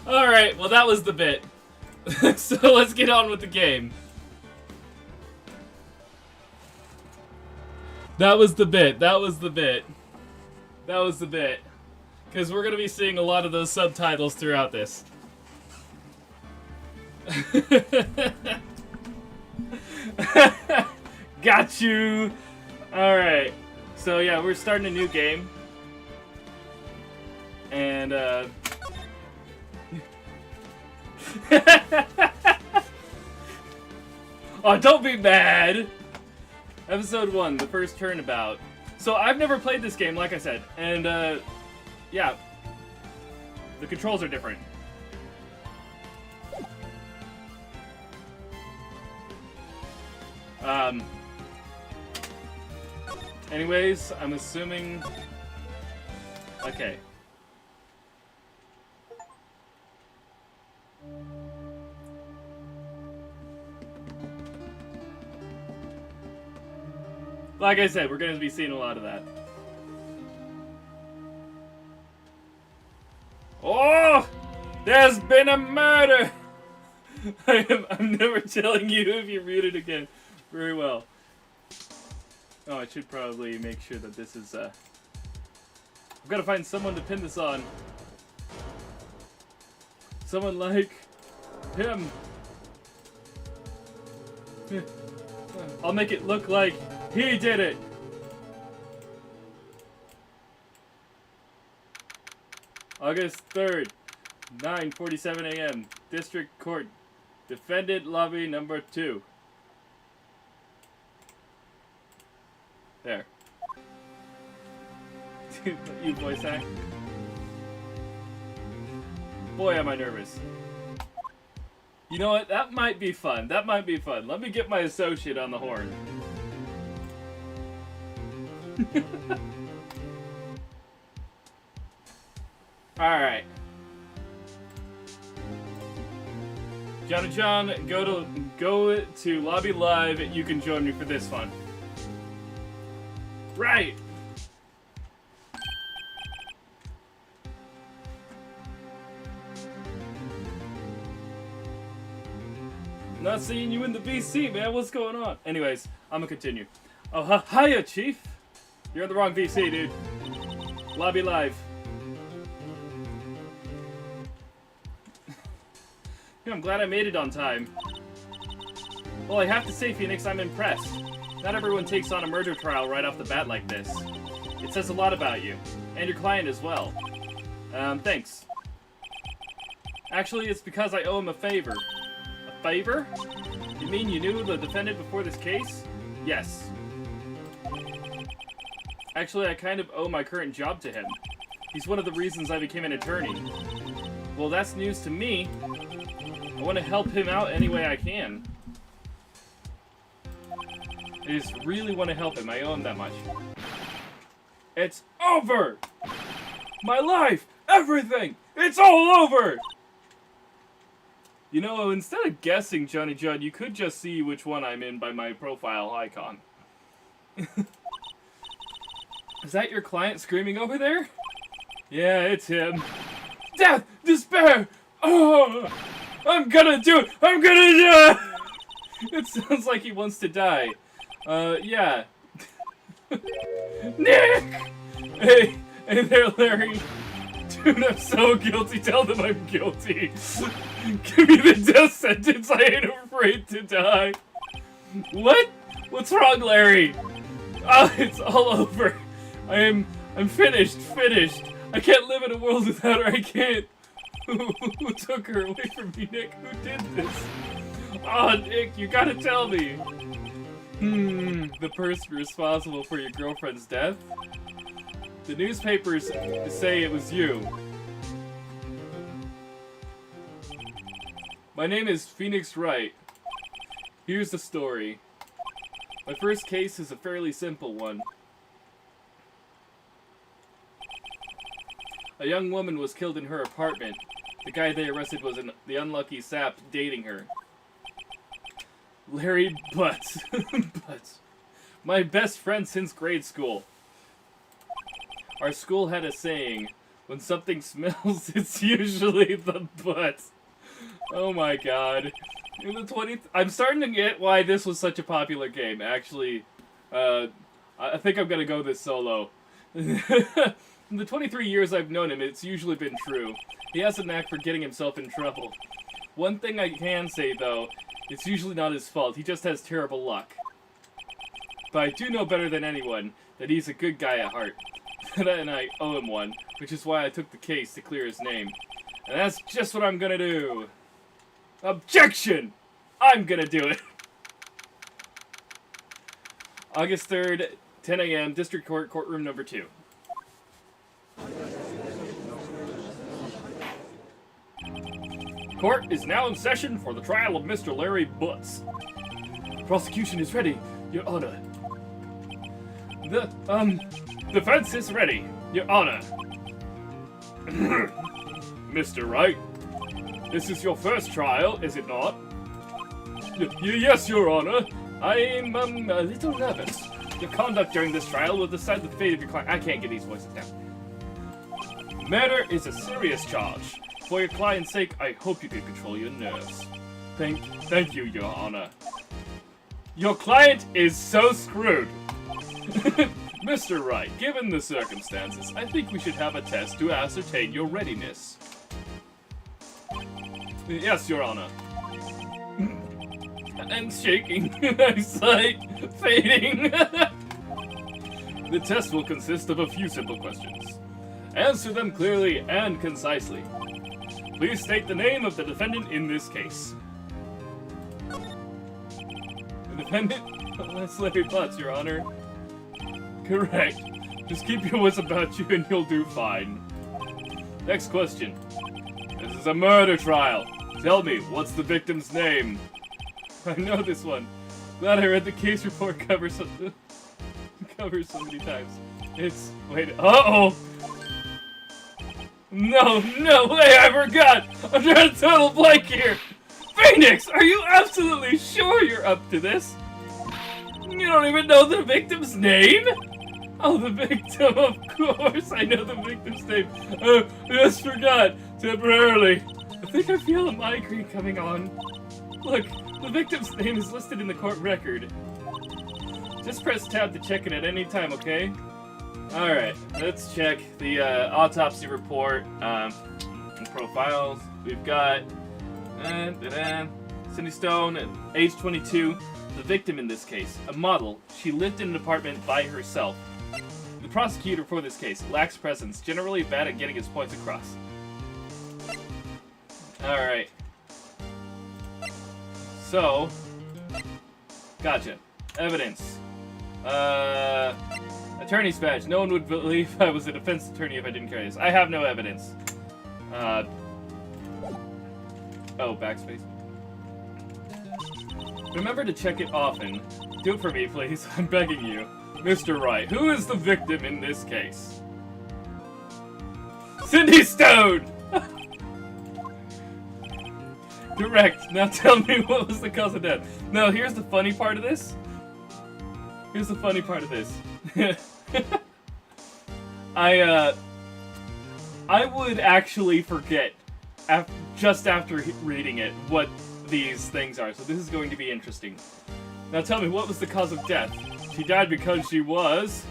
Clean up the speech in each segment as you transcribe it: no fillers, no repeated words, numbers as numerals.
Alright, well that was the bit. So let's get on with the game. That was the bit. Because we're going to be seeing a lot of those subtitles throughout this. Got you! Alright. So yeah, we're starting a new game. And, oh, don't be mad! Episode 1, the first turnabout. So I've never played this game, like I said, and yeah, the controls are different. Anyways, I'm assuming, okay. Like I said, we're going to be seeing a lot of that. Oh! There's been a murder! I'm never telling you if you're muted again. Very well. Oh, I should probably make sure that this is, I've got to find someone to pin this on. Someone like him. I'll make it look like he did it! August 3rd, 9:47 a.m. District Court. Defendant Lobby number 2. There. You voice act. Boy, am I nervous. You know what? That might be fun. Let me get my associate on the horn. Alright. Johnny John, go to Lobby Live. You can join me for this fun. Right! Not seeing you in the VC, man. What's going on? Anyways, I'm gonna continue. Oh, hiya, Chief. You're in the wrong VC, dude. Lobby Live. Yeah, I'm glad I made it on time. Well, I have to say, Phoenix, I'm impressed. Not everyone takes on a murder trial right off the bat like this. It says a lot about you. And your client as well. Thanks. Actually, it's because I owe him a favor. A favor? You mean you knew the defendant before this case? Yes. Actually, I kind of owe my current job to him. He's one of the reasons I became an attorney. Well, that's news to me. I want to help him out any way I can. I just really want to help him. I owe him that much. It's over! My life! Everything! It's all over! You know, instead of guessing, Johnny Judd, you could just see which one I'm in by my profile icon. Is that your client screaming over there? Yeah, it's him. Death! Despair! Oh! I'm gonna do it! I'm gonna die! It sounds like he wants to die. Yeah. Nick! Hey there, Larry. Dude, I'm so guilty. Tell them I'm guilty. Give me the death sentence. I ain't afraid to die. What? What's wrong, Larry? Oh, it's all over. I'm finished. I can't live in a world without her. I can't. Who took her away from me, Nick? Who did this? Oh, Nick, you gotta tell me. The person responsible for your girlfriend's death? The newspapers say it was you. My name is Phoenix Wright. Here's the story. My first case is a fairly simple one. A young woman was killed in her apartment. The guy they arrested was the unlucky sap dating her. Larry Butts. Butts. My best friend since grade school. Our school had a saying, When something smells, it's usually the butt. Oh my god. In the 20th, I'm starting to get why this was such a popular game. Actually, I think I'm gonna go this solo. In the 23 years I've known him, it's usually been true. He has a knack for getting himself in trouble. One thing I can say, though, it's usually not his fault. He just has terrible luck. But I do know better than anyone that he's a good guy at heart. And I owe him one, which is why I took the case to clear his name. And that's just what I'm gonna do. Objection! I'm gonna do it. August 3rd, 10 a.m., District Court, Courtroom number 2. Court is now in session for the trial of Mr. Larry Butts. Prosecution is ready, Your Honor. The, defense is ready, Your Honor. Mr. Wright, this is your first trial, is it not? Yes, Your Honor. I'm, a little nervous. Your conduct during this trial will decide the fate of your client. I can't get these voices down. Murder is a serious charge. For your client's sake, I hope you can control your nerves. Thank you, Your Honor. Your client is so screwed. Mr. Wright, given the circumstances, I think we should have a test to ascertain your readiness. Yes, Your Honor. I'm shaking. Eyesight fading. The test will consist of a few simple questions. Answer them clearly and concisely. Please state the name of the defendant in this case. The defendant? Oh, that's Larry Butts, Your Honor. Correct. Just keep your wits about you and you'll do fine. Next question. This is a murder trial. Tell me, what's the victim's name? I know this one. Glad I read the case report cover so many times. It's... wait... uh-oh! No, way, I forgot! I'm drawing a total blank here! Phoenix, are you absolutely sure you're up to this? You don't even know the victim's name? Oh, the victim, of course! I know the victim's name. Oh, I just forgot. Temporarily. I think I feel a migraine coming on. Look, the victim's name is listed in the court record. Just press tab to check it at any time, okay? Alright, let's check the autopsy report and profiles. We've got Cindy Stone, age 22, the victim in this case, a model. She lived in an apartment by herself. The prosecutor for this case lacks presence, generally bad at getting his points across. Alright. So, gotcha. Evidence. Attorney's badge. No one would believe I was a defense attorney if I didn't carry this. I have no evidence. Oh, backspace. Remember to check it often. Do it for me, please. I'm begging you. Mr. Wright, who is the victim in this case? Cindy Stone! Correct. Now tell me what was the cause of death. Now, here's the funny part of this. I would actually forget just after reading it what these things are, so this is going to be interesting. Now tell me, what was the cause of death? She died because she was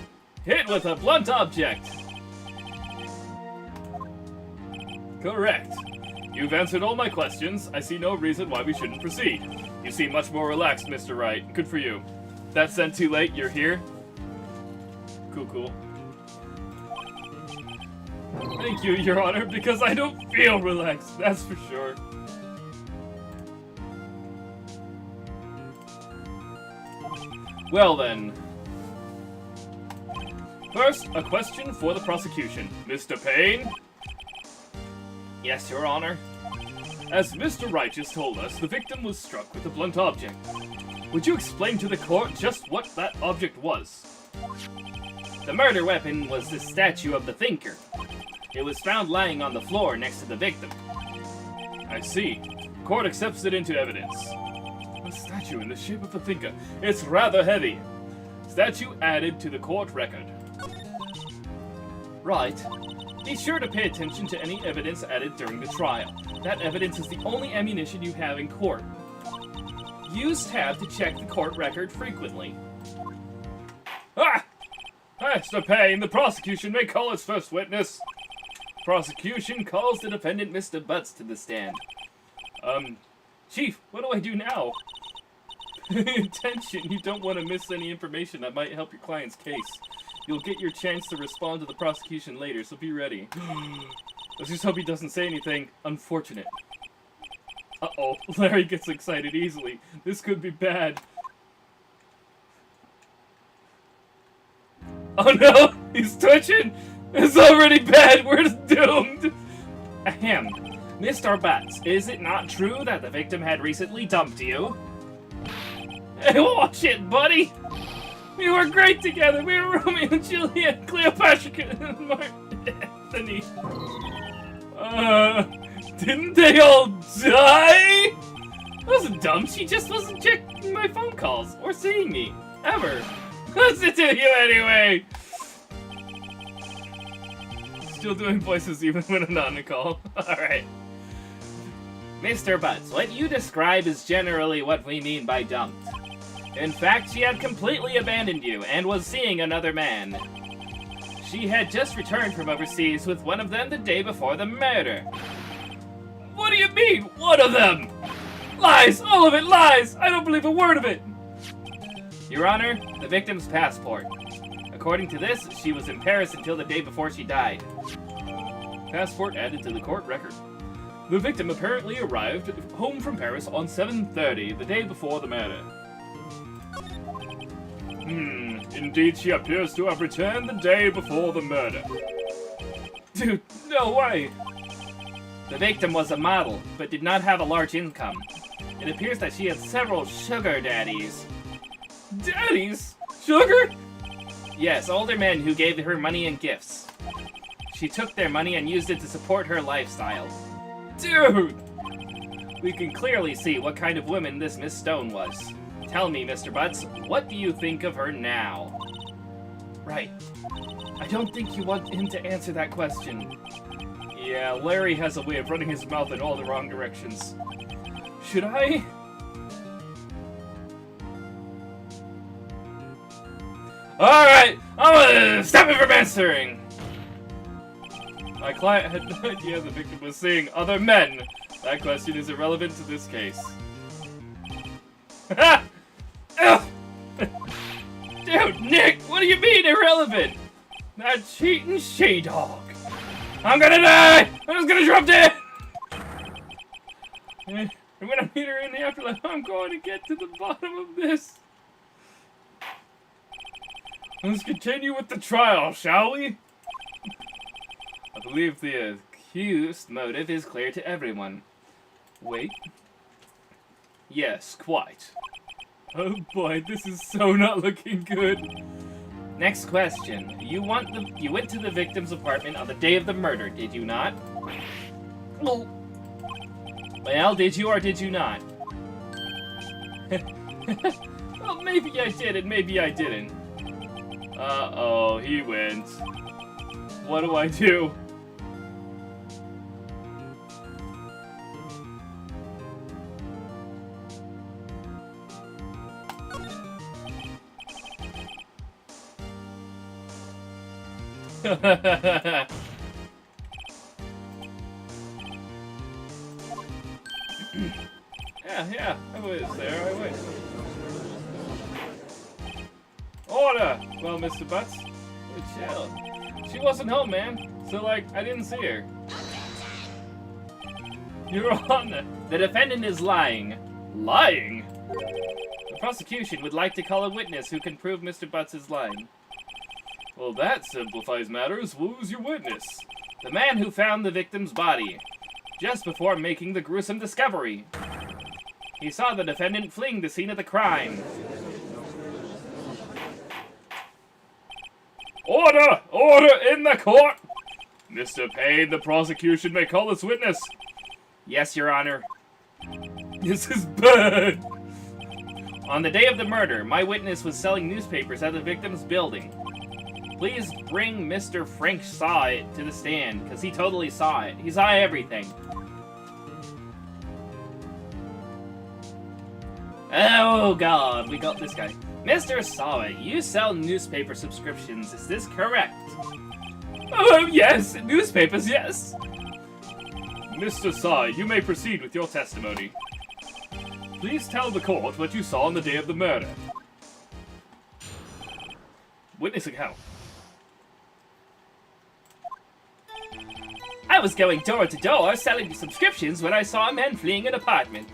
hit with a blunt object. Correct. You've answered all my questions. I see no reason why we shouldn't proceed. You seem much more relaxed, Mr. Wright. Good for you. That sent too late, you're here? Cool. Thank you, Your Honor, because I don't feel relaxed, that's for sure. Well then. First, a question for the prosecution. Mr. Payne? Yes, Your Honor. As Mr. Wright just told us, the victim was struck with a blunt object. Would you explain to the court just what that object was? The murder weapon was the statue of the thinker. It was found lying on the floor next to the victim. I see. Court accepts it into evidence. A statue in the shape of a thinker. It's rather heavy. Statue added to the court record. Right. Be sure to pay attention to any evidence added during the trial. That evidence is the only ammunition you have in court. Use tab to check the court record frequently. Ah! Mr. Payne, the prosecution may call its first witness. Prosecution calls the defendant, Mr. Butts, to the stand. Chief, what do I do now? Pay attention, you don't want to miss any information that might help your client's case. You'll get your chance to respond to the prosecution later, so be ready. Let's just hope he doesn't say anything unfortunate. Uh-oh, Larry gets excited easily. This could be bad. Oh no! He's twitching! It's already bad! We're doomed! Ahem. Mr. Butts, is it not true that the victim had recently dumped you? Hey, watch it, buddy! We were great together! We were Romeo and Juliet, Cleopatra, and Mark Anthony. Didn't they all die? I wasn't dumb, she just wasn't checking my phone calls, or seeing me. Ever. What's it to you anyway? Still doing voices even when I'm not on the call. Alright. Mr. Butts, what you describe is generally what we mean by dumped. In fact, she had completely abandoned you and was seeing another man. She had just returned from overseas with one of them the day before the murder. What do you mean, one of them? Lies! All of it lies! I don't believe a word of it! Your Honor, the victim's passport. According to this, she was in Paris until the day before she died. Passport added to the court record. The victim apparently arrived home from Paris on 7:30, the day before the murder. Indeed she appears to have returned the day before the murder. Dude, no way! The victim was a model, but did not have a large income. It appears that she had several sugar daddies. Daddies? Sugar? Yes, older men who gave her money and gifts. She took their money and used it to support her lifestyle. Dude! We can clearly see what kind of woman this Miss Stone was. Tell me, Mr. Butts, what do you think of her now? Right. I don't think you want him to answer that question. Yeah, Larry has a way of running his mouth in all the wrong directions. Should I? Alright! I'm gonna stop it from answering! My client had no idea the victim was seeing other men. That question is irrelevant to this case. Ha! Dude, Nick, what do you mean irrelevant? That cheating she-dog. I'm gonna die! I'm just gonna drop dead! And when I meet her in the afterlife, I'm going to get to the bottom of this. Let's continue with the trial, shall we? I believe the accused motive is clear to everyone. Wait. Yes, quite. Oh boy, this is so not looking good. Next question. You went to the victim's apartment on the day of the murder, did you not? Well, did you or did you not? Well, maybe I did and maybe I didn't. Uh-oh, he went. What do I do? Yeah, I was there, I went. Order! Well, Mr. Butts, chill. She wasn't home, man. So, like, I didn't see her. Your Honor, the defendant is lying. Lying? The prosecution would like to call a witness who can prove Mr. Butts is lying. Well, that simplifies matters. Who's your witness? The man who found the victim's body, just before making the gruesome discovery. He saw the defendant fleeing the scene of the crime. Order! Order in the court! Mr. Payne, the prosecution may call this witness. Yes, Your Honor. This is bad. On the day of the murder, my witness was selling newspapers at the victim's building. Please bring Mr. Frank Saw It to the stand, because he totally saw it. He saw everything. Oh god, we got this guy. Mr. Saw It, you sell newspaper subscriptions, is this correct? Oh, yes, newspapers, yes. Mr. Saw It, you may proceed with your testimony. Please tell the court what you saw on the day of the murder. Witness account. I was going door to door selling subscriptions when I saw a man fleeing an apartment.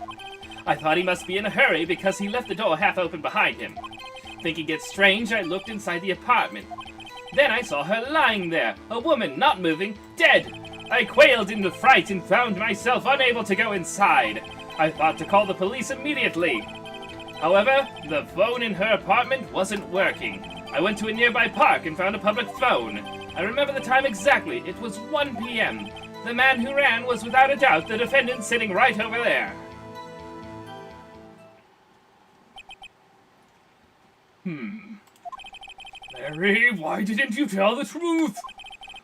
I thought he must be in a hurry because he left the door half open behind him. Thinking it strange, I looked inside the apartment. Then I saw her lying there, a woman not moving, dead. I quailed in the fright and found myself unable to go inside. I thought to call the police immediately. However, the phone in her apartment wasn't working. I went to a nearby park and found a public phone. I remember the time exactly. It was 1 p.m. The man who ran was without a doubt the defendant sitting right over there. Larry, why didn't you tell the truth?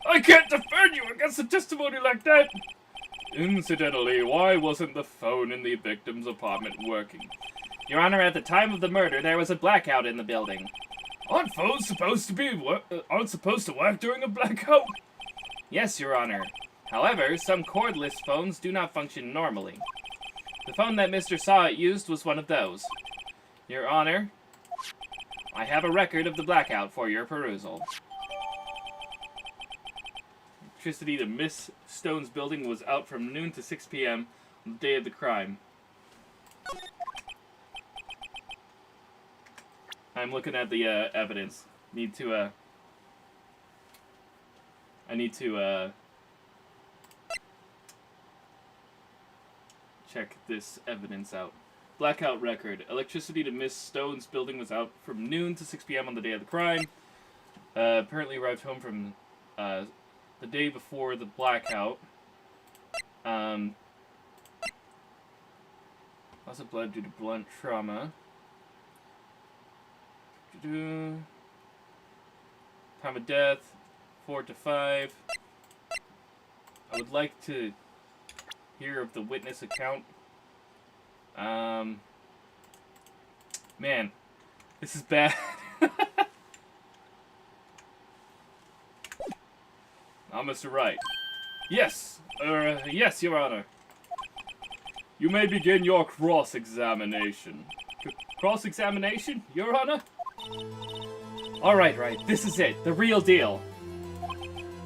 I can't defend you against a testimony like that. Incidentally, why wasn't the phone in the victim's apartment working? Your Honor, at the time of the murder, there was a blackout in the building. Aren't phones supposed to work during a blackout? Yes, Your Honor. However, some cordless phones do not function normally. The phone that Mr. Saw It used was one of those. Your Honor, I have a record of the blackout for your perusal. Electricity to Miss Stone's building was out from noon to 6 p.m. on the day of the crime. I'm looking at the evidence. I need to check this evidence out. Blackout record. Electricity to Miss Stone's building was out from noon to 6 p.m. on the day of the crime. Apparently arrived home from the day before the blackout. Loss of blood due to blunt trauma. Time of death, 4 to 5. I would like to hear of the witness account. Man, this is bad. Mr. Wright. Yes, yes, Your Honor. You may begin your cross-examination. Cross-examination, Your Honor? Alright, right, this is it, the real deal.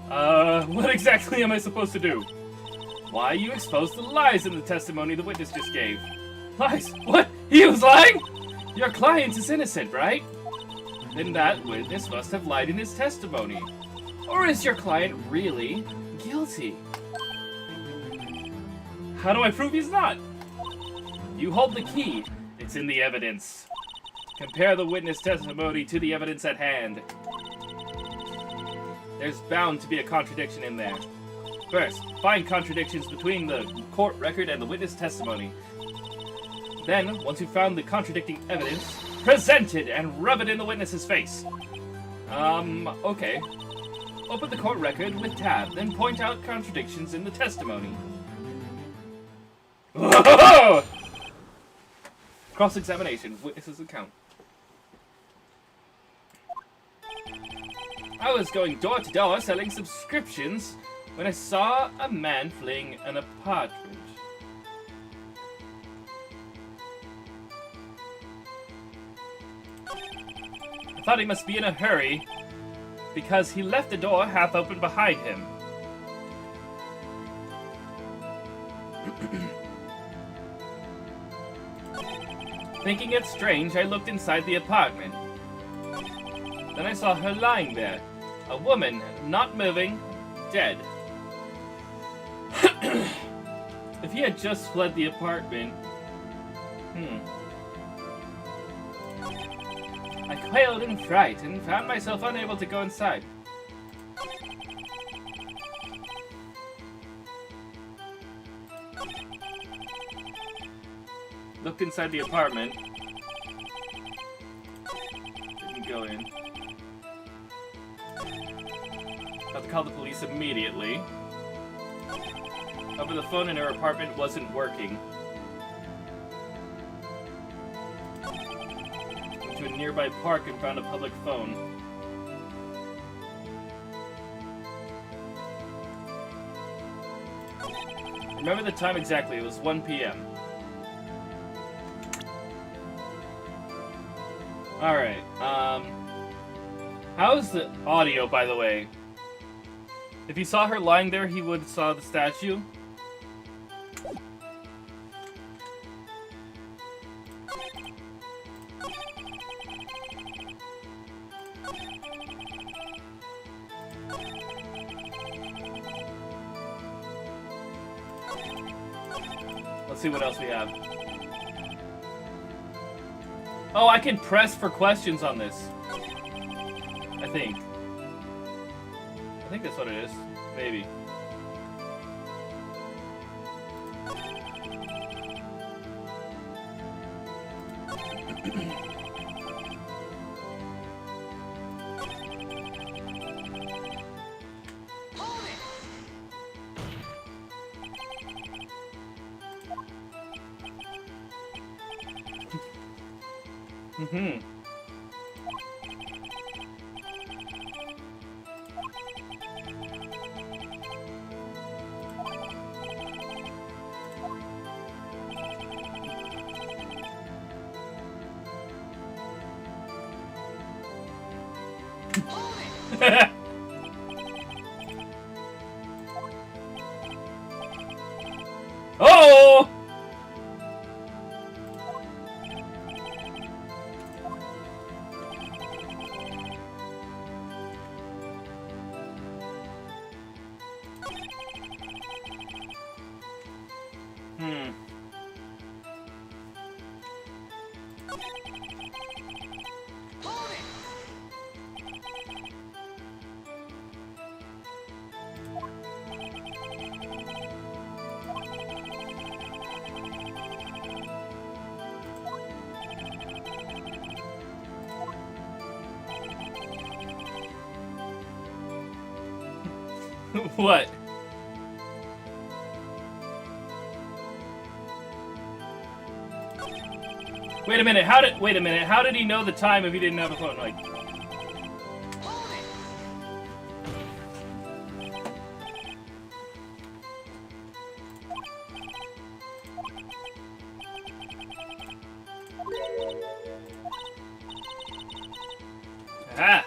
What exactly am I supposed to do? Why, you exposed the lies in the testimony the witness just gave. Lies? What? He was lying? Your client is innocent, right? Then that witness must have lied in his testimony. Or is your client really guilty? How do I prove he's not? You hold the key. It's in the evidence. Compare the witness testimony to the evidence at hand. There's bound to be a contradiction in there. First, find contradictions between the court record and the witness testimony. Then, once you've found the contradicting evidence, present it and rub it in the witness's face. Okay. Open the court record with tab, then point out contradictions in the testimony. Cross-examination, witness's account. I was going door to door selling subscriptions when I saw a man fleeing an apartment. I thought he must be in a hurry because he left the door half open behind him. Thinking it strange, I looked inside the apartment. Then I saw her lying there, a woman, not moving, dead. If he had just fled the apartment... I quailed in fright and found myself unable to go inside. Looked inside the apartment. Didn't go in. I'll have to call the police immediately. However, the phone in her apartment wasn't working. Went to a nearby park and found a public phone. Remember the time exactly, it was 1 p.m. Alright, how's the audio, by the way? If he saw her lying there, he would have saw the statue. Let's see what else we have. Oh, I can press for questions on this. I think that's what it is. Maybe. Mm-hmm. Oh! What? Wait a minute, how did he know the time if he didn't have a phone? Like... Aha!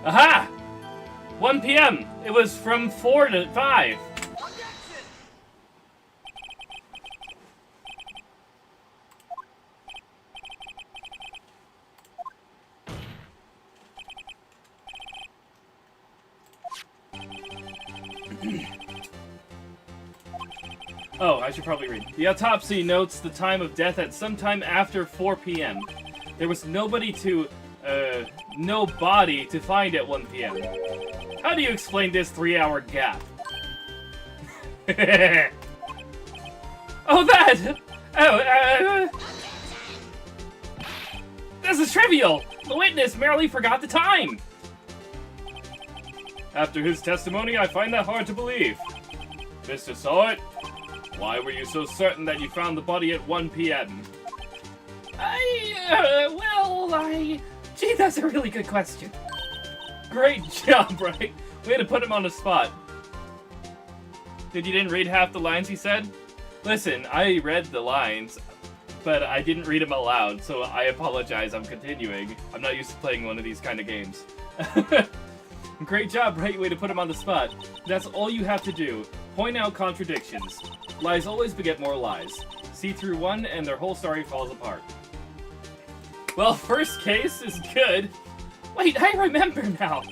Aha! 1 p.m. It was from 4 to 5. Oh, I should probably read. The autopsy notes the time of death at sometime after 4 p.m. There was nobody to, no body to find at 1 p.m. How do you explain this 3-hour gap? Oh, that! This is trivial! The witness merely forgot the time! After his testimony, I find that hard to believe. Mr. Saw It, why were you so certain that you found the body at 1 p.m.? Gee, that's a really good question. Great job, right? Way to put him on the spot. You didn't read half the lines he said? Listen, I read the lines, but I didn't read them aloud, so I apologize, I'm continuing. I'm not used to playing one of these kind of games. Great job, right? Way to put him on the spot. That's all you have to do. Point out contradictions. Lies always beget more lies. See through one, and their whole story falls apart. Well, first case is good. Wait, I remember now.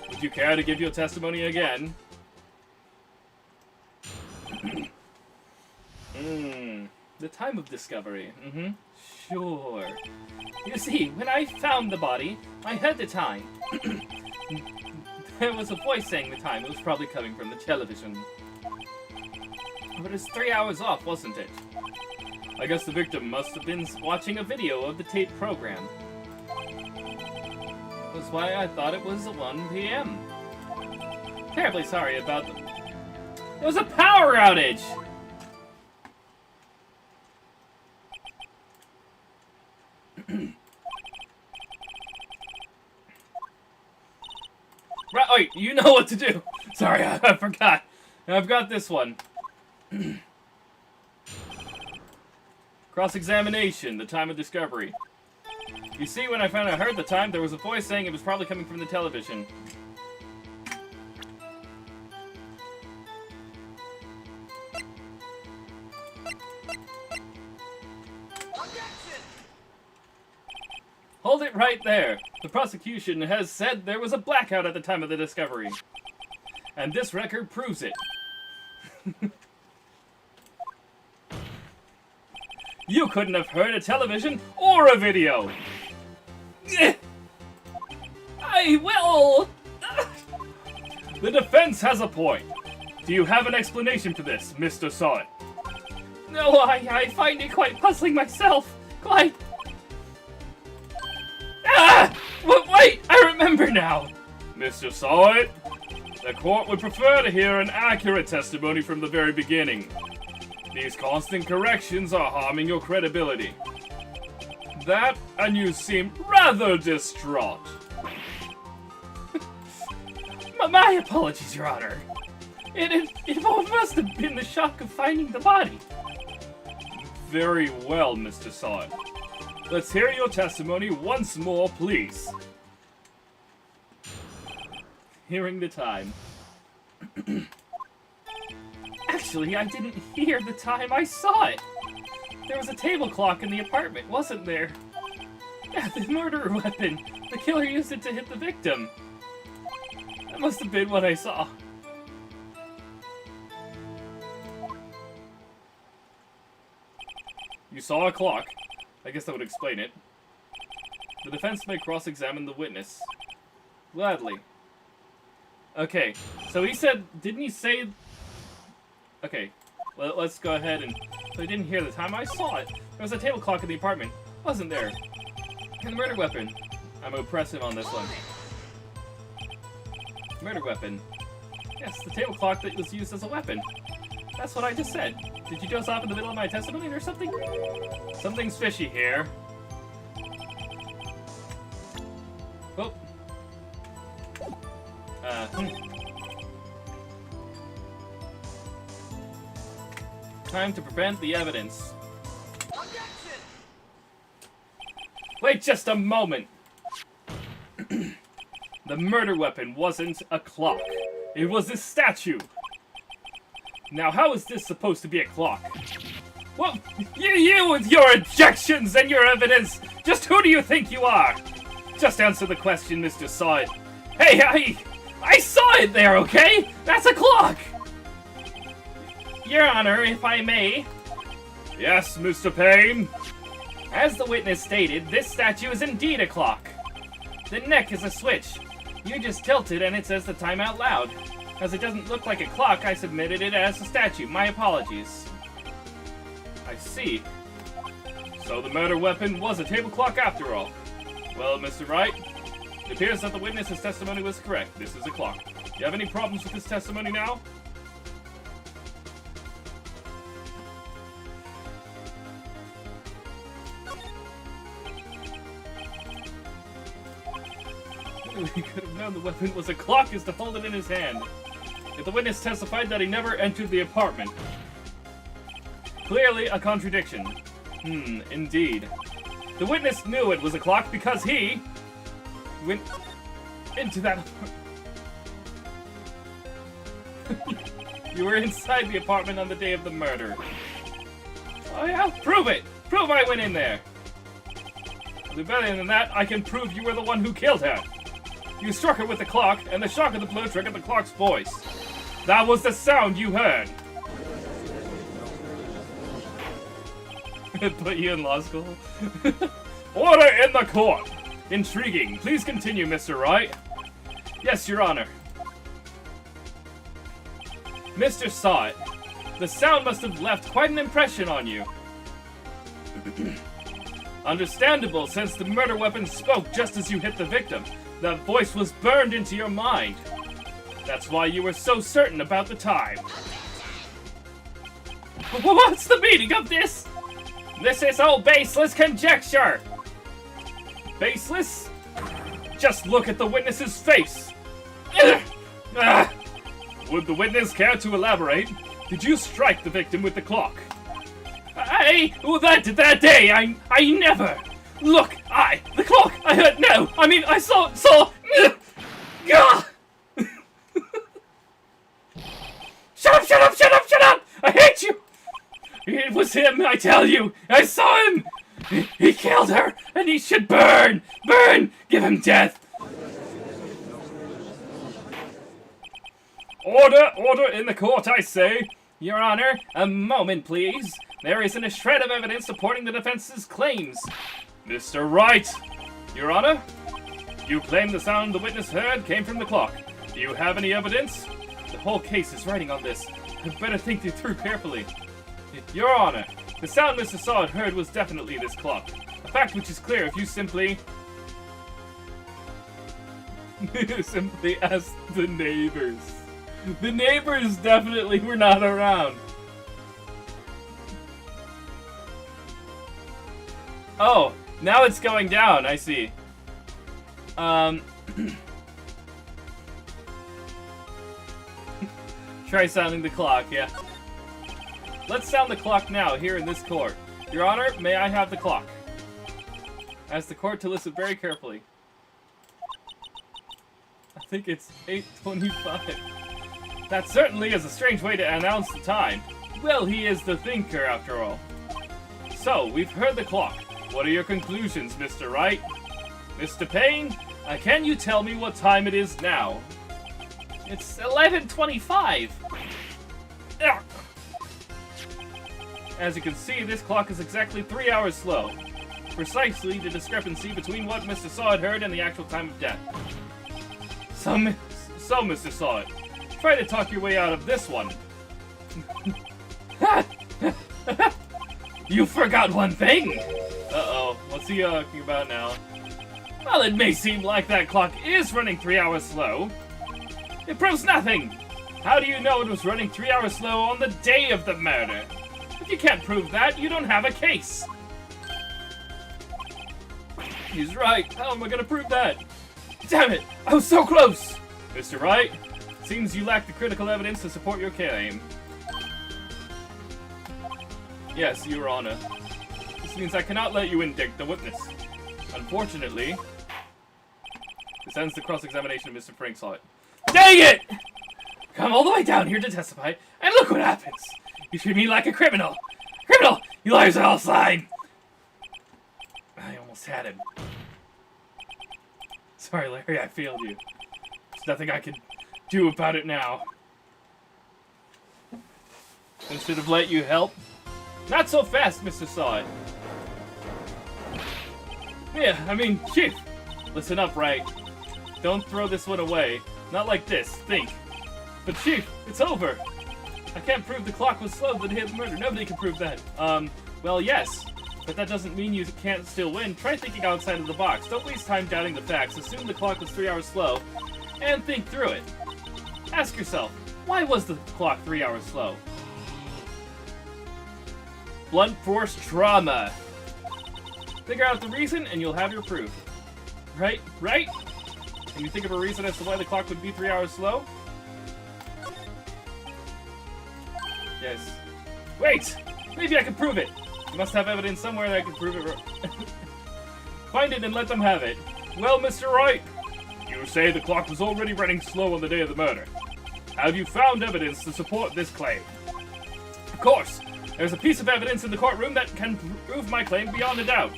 Would you care to give your testimony again? The time of discovery. Sure. You see, when I found the body, I heard the time. There was a voice saying the time. It was probably coming from the television. But it's 3 hours off, wasn't it? I guess the victim must have been watching a video of the tape program. That's why I thought it was 1 p.m. Terribly sorry about the... There was a power outage! Right, wait, you know what to do! Sorry, I forgot. I've got this one. Cross-examination, the time of discovery. You see, when I heard the time, there was a voice saying it was probably coming from the television. Hold it right there. The prosecution has said there was a blackout at the time of the discovery. And this record proves it. You couldn't have heard a television or a video. I will. The defense has a point. Do you have an explanation for this, Mr. Sawit? No, I find it quite puzzling myself. Quite. Ah! Wait, I remember now. Mr. Sawit, the court would prefer to hear an accurate testimony from the very beginning. These constant corrections are harming your credibility. That, and you seem rather distraught. My apologies, Your Honor. It must have been the shock of finding the body. Very well, Mr. Sawit. Let's hear your testimony once more, please. Hearing the time. Actually, I didn't hear the time, I saw it. There was a table clock in the apartment, wasn't there? Yeah, the murder weapon. The killer used it to hit the victim. That must have been what I saw. You saw a clock. I guess that would explain it. The defense may cross-examine the witness. Gladly. Okay, so he said, didn't he say... Okay, let's go ahead and... So he didn't hear the time. I saw it. There was a table clock in the apartment. Wasn't there? And the murder weapon. I'm oppressive on this one. Murder weapon. Yes, the table clock that was used as a weapon. That's what I just said. Did you doze off in the middle of my testimony or something? Something's fishy here. Oh. Time to prevent the evidence. Objection! Wait just a moment. The murder weapon wasn't a clock. It was a statue. Now, how is this supposed to be a clock? Well, you with your objections and your evidence! Just who do you think you are? Just answer the question, Mr. Sawit. Hey, I saw it there, okay? That's a clock! Your Honor, if I may. Yes, Mr. Payne? As the witness stated, this statue is indeed a clock. The neck is a switch. You just tilt it and it says the time out loud. As it doesn't look like a clock, I submitted it as a statue. My apologies. I see. So the murder weapon was a table clock after all. Well, Mr. Wright, it appears that the witness's testimony was correct. This is a clock. Do you have any problems with this testimony now? He could have known the weapon was a clock is to hold it in his hand. If the witness testified that he never entered the apartment. Clearly a contradiction. Indeed. The witness knew it was a clock because he went into that apartment. You were inside the apartment on the day of the murder. Oh yeah, prove it! Prove I went in there! But better than that, I can prove you were the one who killed her. You struck her with the clock, and the shock of the blow triggered the clock's voice. That was the sound you heard. Put you in law school. Order in the court! Intriguing. Please continue, Mr. Wright. Yes, Your Honor. Mr. Saw It. The sound must have left quite an impression on you. Understandable, since the murder weapon spoke just as you hit the victim. That voice was burned into your mind. That's why you were so certain about the time. What's the meaning of this? This is all baseless conjecture. Baseless? Just look at the witness's face. Would the witness care to elaborate? Did you strike the victim with the clock? That day, I never. Look, the clock, no, I saw, Gah! Shut up! I hate you! It was him, I tell you! I saw him! He killed her, and he should burn! Burn! Give him death! Order in the court, I say! Your Honor, a moment, please. There isn't a shred of evidence supporting the defense's claims. Mr. Wright! Your Honor? You claim the sound the witness heard came from the clock. Do you have any evidence? The whole case is riding on this. I'd better think it through carefully. Your Honor, the sound Mr. Saw It heard was definitely this clock. A fact which is clear if you simply ask the neighbors. The neighbors definitely were not around. Oh, now it's going down, I see. Try sounding the clock, yeah. Let's sound the clock now, here in this court. Your Honor, may I have the clock? Ask the court to listen very carefully. I think it's 8:25. That certainly is a strange way to announce the time. Well, he is the thinker, after all. So, we've heard the clock. What are your conclusions, Mr. Wright? Mr. Payne, can you tell me what time it is now? It's 11:25. As you can see, this clock is exactly 3 hours slow. Precisely the discrepancy between what Mr. Saw It heard and the actual time of death. So, Mr. Saw It, try to talk your way out of this one. You forgot one thing! Uh-oh, what's he talking about now? Well, it may seem like that clock is running 3 hours slow. It proves nothing! How do you know it was running 3 hours slow on the day of the murder? If you can't prove that, you don't have a case. He's right. How am I gonna prove that? Damn it! I was so close! Mr. Wright, seems you lack the critical evidence to support your claim. Yes, Your Honor. This means I cannot let you indict the witness. Unfortunately, this ends the cross-examination of Mr. Frank Saw It. Dang it! Come all the way down here to testify, and look what happens! You treat me like a criminal! Criminal! You liars are all slime! I almost had him. Sorry, Larry, I failed you. There's nothing I can do about it now. Instead have let you help? Not so fast, Mr. Saw It. Yeah, Chief. Listen up, Wright. Don't throw this one away. Not like this. Think. But Chief, it's over. I can't prove the clock was slow the day of the murder. Nobody can prove that. Well, yes. But that doesn't mean you can't still win. Try thinking outside of the box. Don't waste time doubting the facts. Assume the clock was 3 hours slow, and think through it. Ask yourself, why was the clock 3 hours slow? Blunt force trauma. Figure out the reason, and you'll have your proof. Right? Right? Can you think of a reason as to why the clock would be 3 hours slow? Yes. Wait! Maybe I can prove it! You must have evidence somewhere that I can prove it. Find it and let them have it. Well, Mr. Wright, you say the clock was already running slow on the day of the murder. Have you found evidence to support this claim? Of course! There's a piece of evidence in the courtroom that can prove my claim beyond a doubt.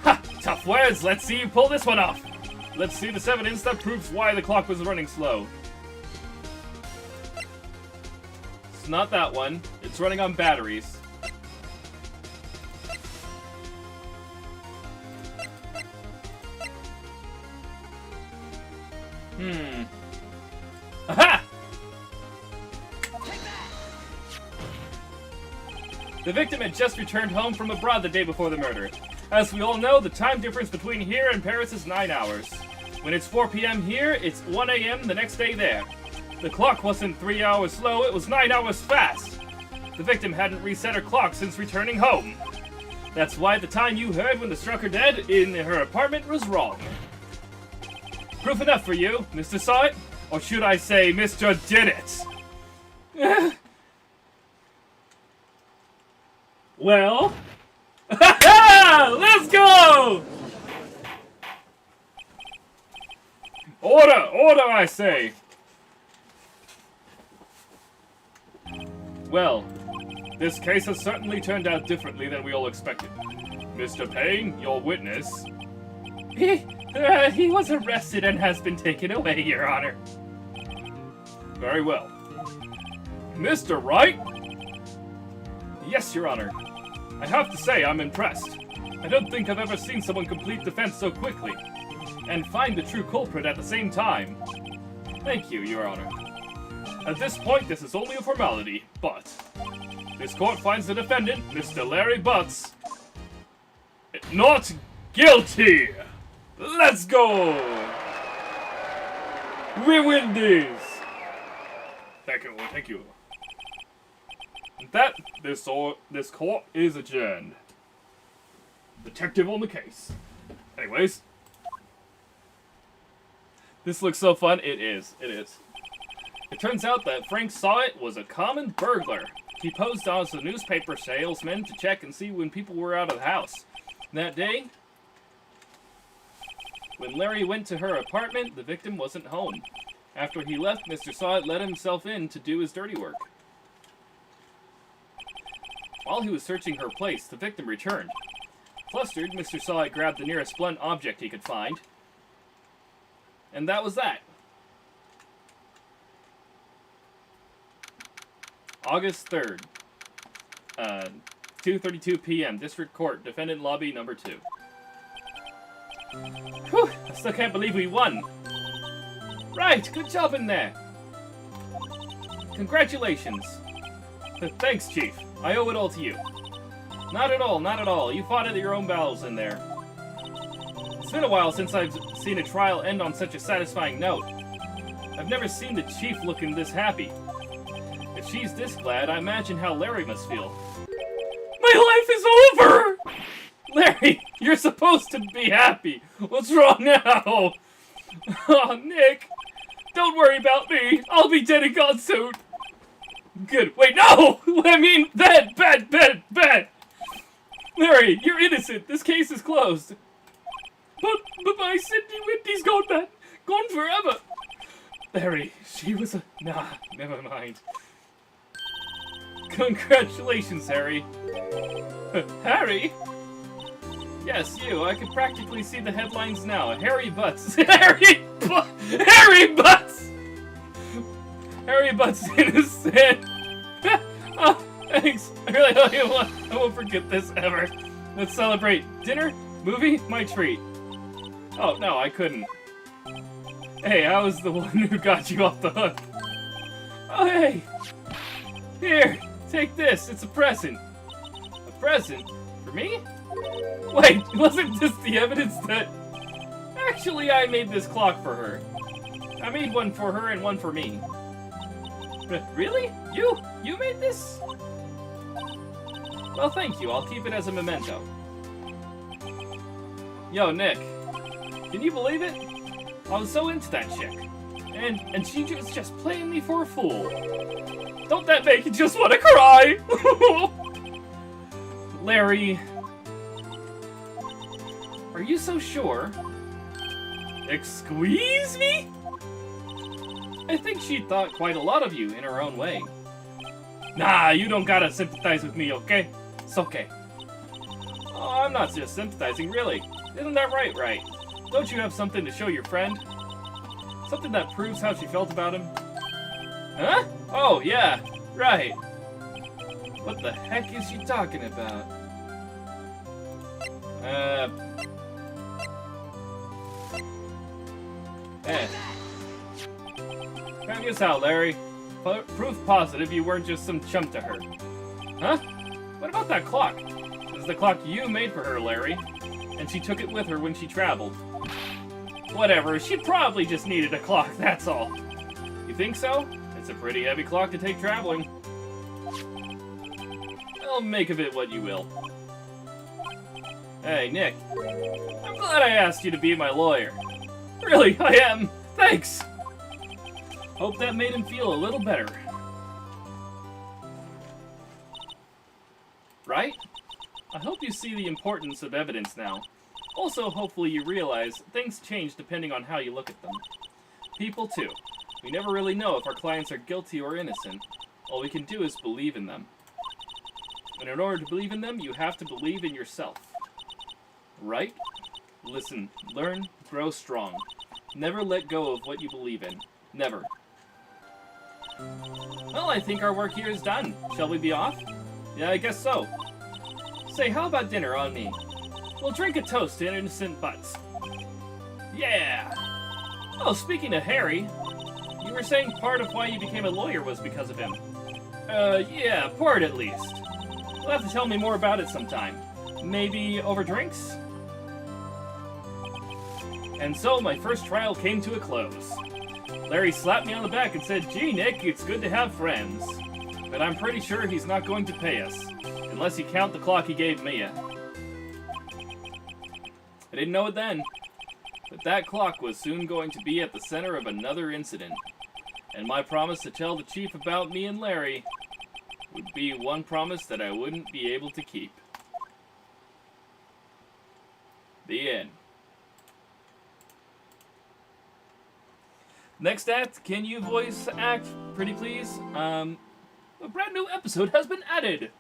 Ha! Tough words! Let's see you pull this one off! Let's see this evidence that proves why the clock was running slow. It's not that one. It's running on batteries. Aha! The victim had just returned home from abroad the day before the murder. As we all know, the time difference between here and Paris is 9 hours. When it's 4 p.m. here, it's 1 a.m. the next day there. The clock wasn't 3 hours slow, it was 9 hours fast. The victim hadn't reset her clock since returning home. That's why the time you heard when they struck her dead in her apartment was wrong. Proof enough for you. Mr. Saw it? Or should I say, Mr. Did it? Well... Let's go! Order, I say! Well, this case has certainly turned out differently than we all expected. Mr. Payne, your witness... He was arrested and has been taken away, Your Honor. Very well. Mr. Wright? Yes, Your Honor. I have to say, I'm impressed. I don't think I've ever seen someone complete defense so quickly, and find the true culprit at the same time. Thank you, Your Honor. At this point, this is only a formality, but... this court finds the defendant, Mr. Larry Butts, not guilty! Let's go! We win this! Thank you. That, this court is adjourned. Detective on the case. Anyways. This looks so fun. It is. It turns out that Frank Saw It was a common burglar. He posed as a newspaper salesman to check and see when people were out of the house. That day, when Larry went to her apartment, the victim wasn't home. After he left, Mr. Saw It let himself in to do his dirty work. While he was searching her place, the victim returned. Flustered, Mr. Saw It grabbed the nearest blunt object he could find. And that was that. August 3rd. 2:32 p.m. District Court, Defendant Lobby number 2. Whew, I still can't believe we won. Right, good job in there. Congratulations. Thanks, Chief. I owe it all to you. Not at all. You fought it your own battles in there. It's been a while since I've seen a trial end on such a satisfying note. I've never seen the Chief looking this happy. If she's this glad, I imagine how Larry must feel. My life is over! Larry, you're supposed to be happy. What's wrong now? Oh, Nick. Don't worry about me. I'll be dead and gone soon. Good. Wait, no! I mean, bad! Larry, you're innocent. This case is closed. But my Cindy Whitney's gone, man. Gone forever. Larry, she was a... Nah, never mind. Congratulations, Harry. Harry? Yes, you. I can practically see the headlines now. Harry Butts. Harry Butts! Harry Butts innocent. Oh, thanks. I won't forget this ever. Let's celebrate. Dinner? Movie? My treat. Oh, no, I couldn't. Hey, I was the one who got you off the hook. Oh, hey. Here, take this. It's a present. A present? For me? Wait, wasn't this the evidence that... Actually, I made this clock for her. I made one for her and one for me. Really? You made this? Well, thank you. I'll keep it as a memento. Yo, Nick. Can you believe it? I was so into that chick. And she was just playing me for a fool. Don't that make you just want to cry? Larry... Are you so sure? Excuse me? I think she thought quite a lot of you in her own way. Nah, you don't gotta sympathize with me, okay? It's okay. Oh, I'm not just sympathizing, really. Isn't that right? Don't you have something to show your friend? Something that proves how she felt about him? Huh? Oh, yeah, right. What the heck is she talking about? Check this out, Larry. Proof positive you weren't just some chump to her. Huh? What about that clock? This is the clock you made for her, Larry. And she took it with her when she traveled. Whatever, she probably just needed a clock, that's all. You think so? It's a pretty heavy clock to take traveling. I'll make of it what you will. Hey, Nick. I'm glad I asked you to be my lawyer. Really, I am. Thanks. Hope that made him feel a little better. Right? I hope you see the importance of evidence now. Also, hopefully you realize things change depending on how you look at them. People, too. We never really know if our clients are guilty or innocent. All we can do is believe in them. And in order to believe in them, you have to believe in yourself. Right? Listen, learn, grow strong. Never let go of what you believe in. Never. Well, I think our work here is done. Shall we be off? Yeah, I guess so. Say, how about dinner on me? We'll drink a toast to innocent butts. Yeah! Oh, speaking of Harry, you were saying part of why you became a lawyer was because of him. Yeah, part at least. You'll have to tell me more about it sometime. Maybe over drinks? And so my first trial came to a close. Larry slapped me on the back and said, "Gee, Nick, it's good to have friends. But I'm pretty sure he's not going to pay us, unless you count the clock he gave Mia." I didn't know it then, but that clock was soon going to be at the center of another incident. And my promise to tell the chief about me and Larry would be one promise that I wouldn't be able to keep. The end. Next act, can you voice act, pretty please? A brand new episode has been added.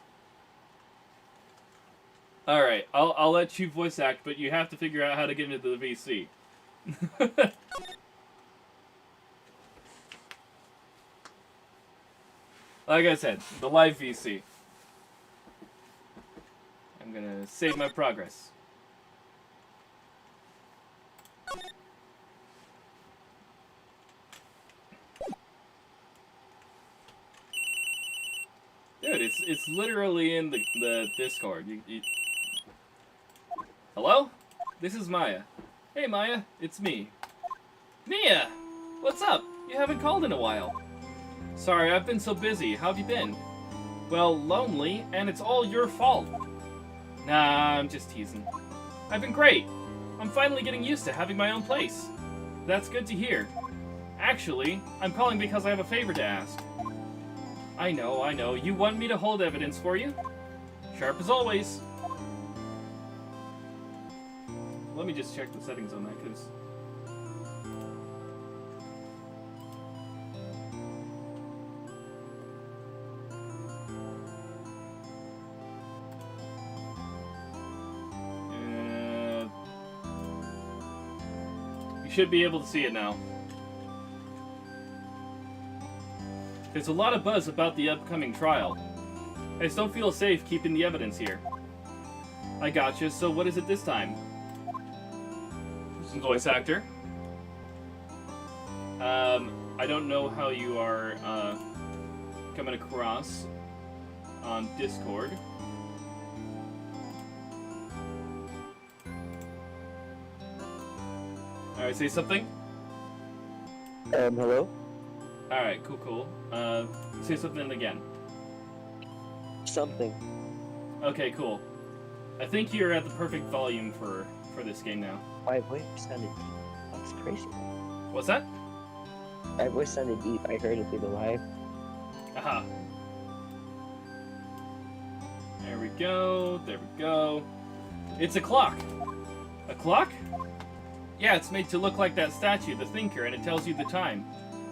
Alright, I'll let you voice act, but you have to figure out how to get into the VC. Like I said, the live VC. I'm gonna save my progress. Dude, it's literally in the Discord. Hello? This is Maya. Hey Maya, it's me. Mia! What's up? You haven't called in a while. Sorry, I've been so busy. How have you been? Well, lonely, and it's all your fault. Nah, I'm just teasing. I've been great. I'm finally getting used to having my own place. That's good to hear. Actually, I'm calling because I have a favor to ask. I know. You want me to hold evidence for you? Sharp as always. Let me just check the settings on that, because... you should be able to see it now. There's a lot of buzz about the upcoming trial. I just don't feel safe keeping the evidence here. I gotcha, so what is it this time? Some voice actor. I don't know how you are coming across on Discord. Alright, say something. Hello? Alright, cool. Say something again. Something. Okay, cool. I think you're at the perfect volume for this game now. My voice sounded deep. That's crazy. What's that? My voice sounded deep. I heard it through the live. Aha. There we go. It's a clock. A clock? Yeah, it's made to look like that statue, the Thinker, and it tells you the time.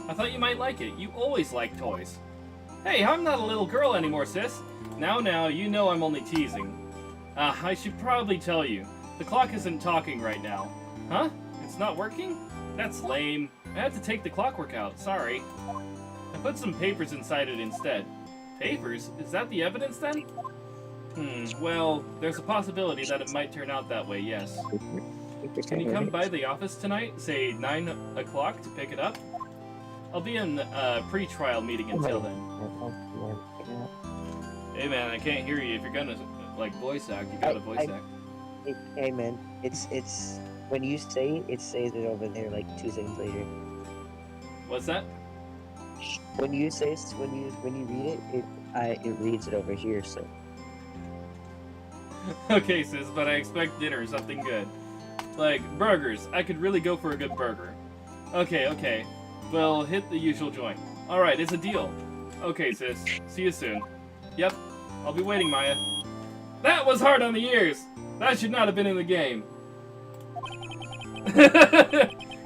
I thought you might like it. You always like toys. Hey, I'm not a little girl anymore, sis. Now, you know I'm only teasing. I should probably tell you. The clock isn't talking right now. Huh? It's not working? That's lame. I had to take the clockwork out, sorry. I put some papers inside it instead. Papers? Is that the evidence then? Well, there's a possibility that it might turn out that way, yes. Can you come by the office tonight, say 9 o'clock, to pick it up? I'll be in pre-trial meeting until then. Hey man, I can't hear you. If you're gonna like voice act, you gotta voice act. Hey man, it's when you say it says it over there like 2 seconds later. What's that? When you read it, it reads it over here. So Okay, sis, but I expect dinner or something good. Like burgers. I could really go for a good burger. Okay. Well, hit the usual joint. All right, it's a deal. Okay, sis. See you soon. Yep. I'll be waiting, Maya. That was hard on the ears. That should not have been in the game.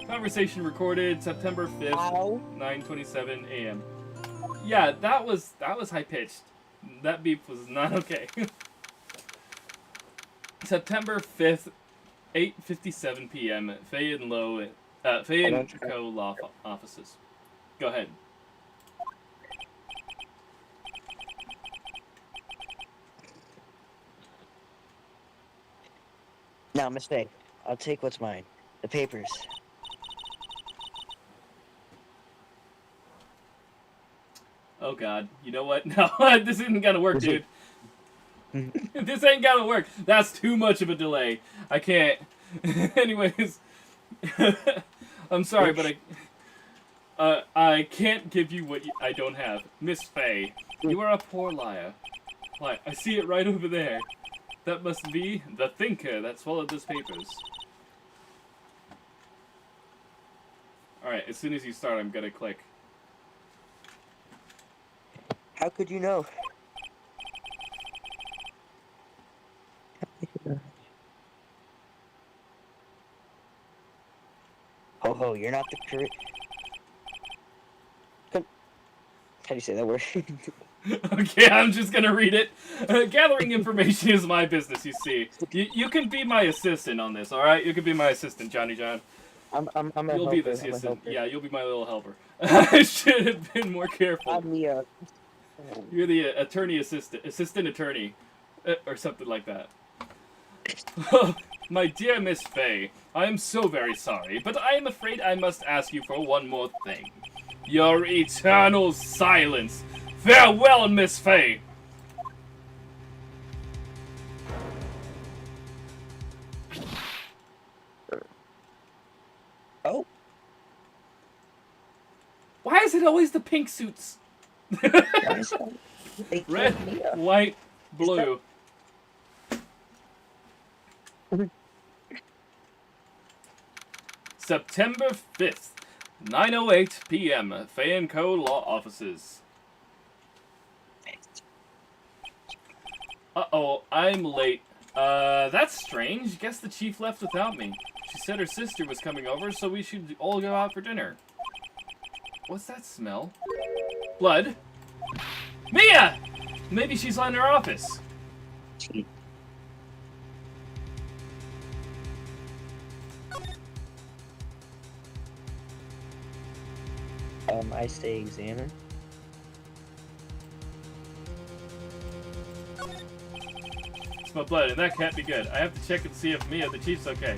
Conversation recorded September 5th, 9:27 a.m. Yeah, that was high pitched. That beep was not okay. September 5th, 8:57 p.m. Fay and Co. Law offices. Go ahead. now, mistake. I'll take what's mine. The papers. Oh god. You know what? No, this isn't gonna work, dude. This ain't gonna work. That's too much of a delay. I can't. Anyways. I'm sorry, but I can't give you what I don't have. Miss Faye, you are a poor liar. Why, I see it right over there. That must be the thinker that swallowed those papers. Alright, as soon as you start, I'm gonna click. How could you know? Ho, you're not the correct. How do you say that word? Okay, I'm just gonna read it. Gathering information is my business, you see. You can be my assistant on this, alright? You can be my assistant, Johnny John. I'm a You'll helper. be the assistant. Yeah, you'll be my little helper. I should have been more careful. I'm the, You're the assistant attorney, or something like that. My dear Miss Faye, I am so very sorry, but I am afraid I must ask you for one more thing. Your eternal silence. Farewell, Miss Faye. Oh. Why is it always the pink suits? Red, white, blue. September 5th, 9:08 p.m. Fay & Co. Law Offices. Uh-oh, I'm late. That's strange. Guess the chief left without me. She said her sister was coming over, so we should all go out for dinner. What's that smell? Blood? Mia! Maybe she's in her office. I say examine. Smell blood, and that can't be good. I have to check and see if Mia, the chief's okay.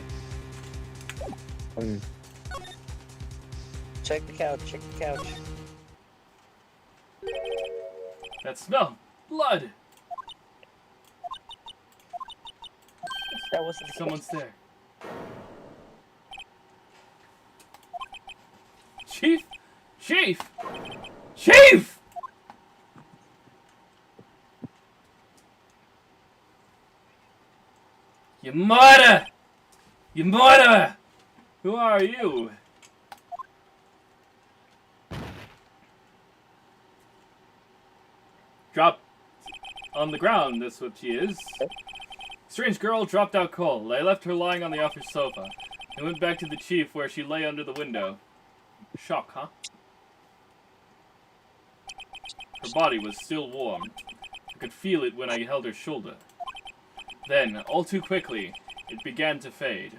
Check the couch, That smell. Blood. That wasn't Someone's there. Chief! Chief! Chief! You murder! You murderer! Who are you? Drop on the ground, that's what she is. Strange girl dropped out cold. I left her lying on the office sofa. I went back to the chief where she lay under the window. Shock, huh? Her body was still warm. I could feel it when I held her shoulder. Then, all too quickly, it began to fade.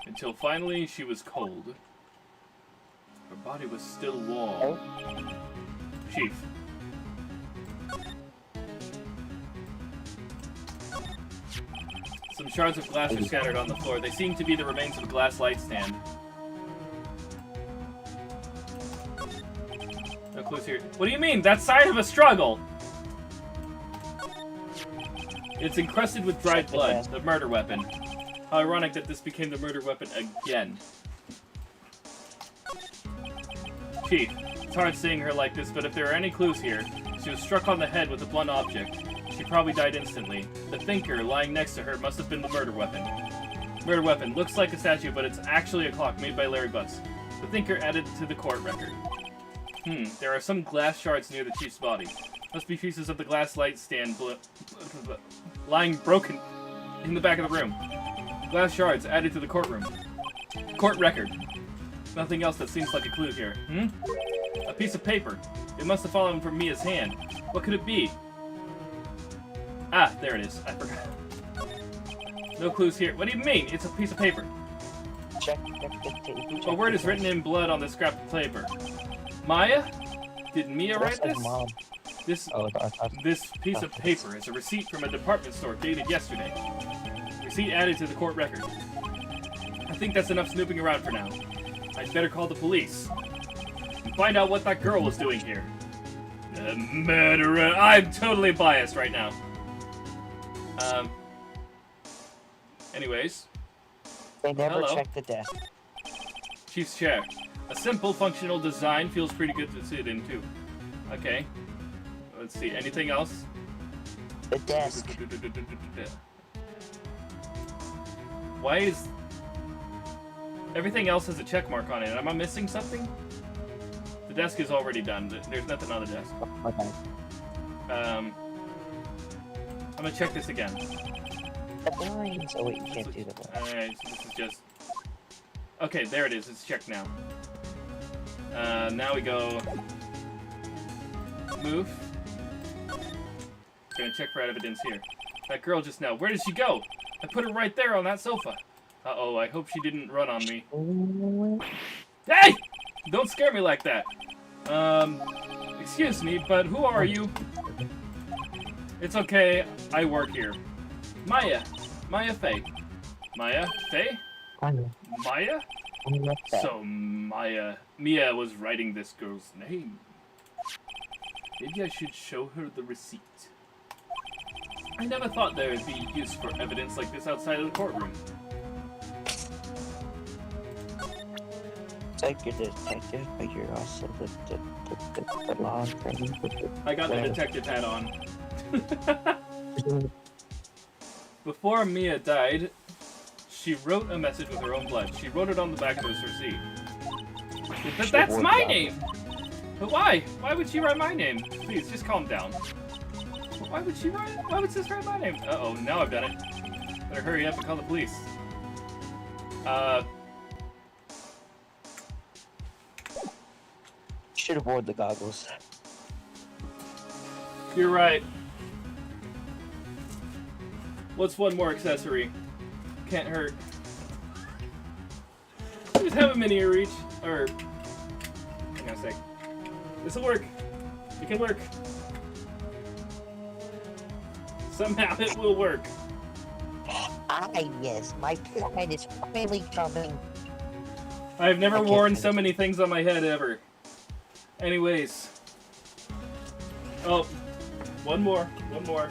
Until finally, she was cold. Her body was still warm. Chief. Some shards of glass are scattered on the floor. They seem to be the remains of a glass light stand. clues here. What do you mean? That sign of a struggle! It's encrusted with dried blood, the murder weapon. How ironic that this became the murder weapon again. Chief, it's hard seeing her like this, but if there are any clues here, she was struck on the head with a blunt object. She probably died instantly. The thinker lying next to her must have been the murder weapon. Murder weapon. Looks like a statue, but it's actually a clock made by Larry Butts. The thinker added it to the court record. There are some glass shards near the chief's body. Must be pieces of the glass light stand lying broken in the back of the room. Glass shards added to the courtroom. Court record. Nothing else that seems like a clue here. A piece of paper. It must have fallen from Mia's hand. What could it be? Ah, there it is. I forgot. No clues here. What do you mean? It's a piece of paper. Check. A word is written in blood on the scrap of paper. Maya? Did Mia write this? Mom. This piece of paper is a receipt from a department store dated yesterday. Receipt added to the court record. I think that's enough snooping around for now. I'd better call the police and find out what that girl was doing here. The murderer. I'm totally biased right now. Anyways. They never Hello. check the desk. Chief's chair. A simple, functional design feels pretty good to sit in, too. Okay. Let's see. Anything else? The desk. Why is... Everything else has a check mark on it. Am I missing something? The desk is already done. There's nothing on the desk. Okay. I'm gonna check this again. The blinds. Oh wait, you can't do the blinds. Alright, so this is just... Okay, there it is. It's checked now. Now we go... Move. Gonna check for evidence here. That girl just now. Where did she go? I put her right there on that sofa. Uh-oh, I hope she didn't run on me. Hey! Don't scare me like that. Excuse me, but who are you? It's okay, I work here. Maya. Maya Faye. Maya Faye? Maya? So, Mia was writing this girl's name. Maybe I should show her the receipt. I never thought there would be use for evidence like this outside of the courtroom. It's like you're the detective, but you're also the law attorney. I got the detective hat on. Before Mia died, she wrote a message with her own blood. She wrote it on the back of this receipt. But that's my name! But why? Why would she write my name? Please, just calm down. Why would she write? Why would sis write my name? Uh-oh, now I've done it. Better hurry up and call the police. Should have worn the goggles. You're right. What's one more accessory? Can't hurt. Just have a mini reach. Or... Hang on a sec. This'll work. It can work. Somehow it will work. Yes, my plan is finally coming. I've never worn so many things on my head ever. Anyways. Oh. One more. One more.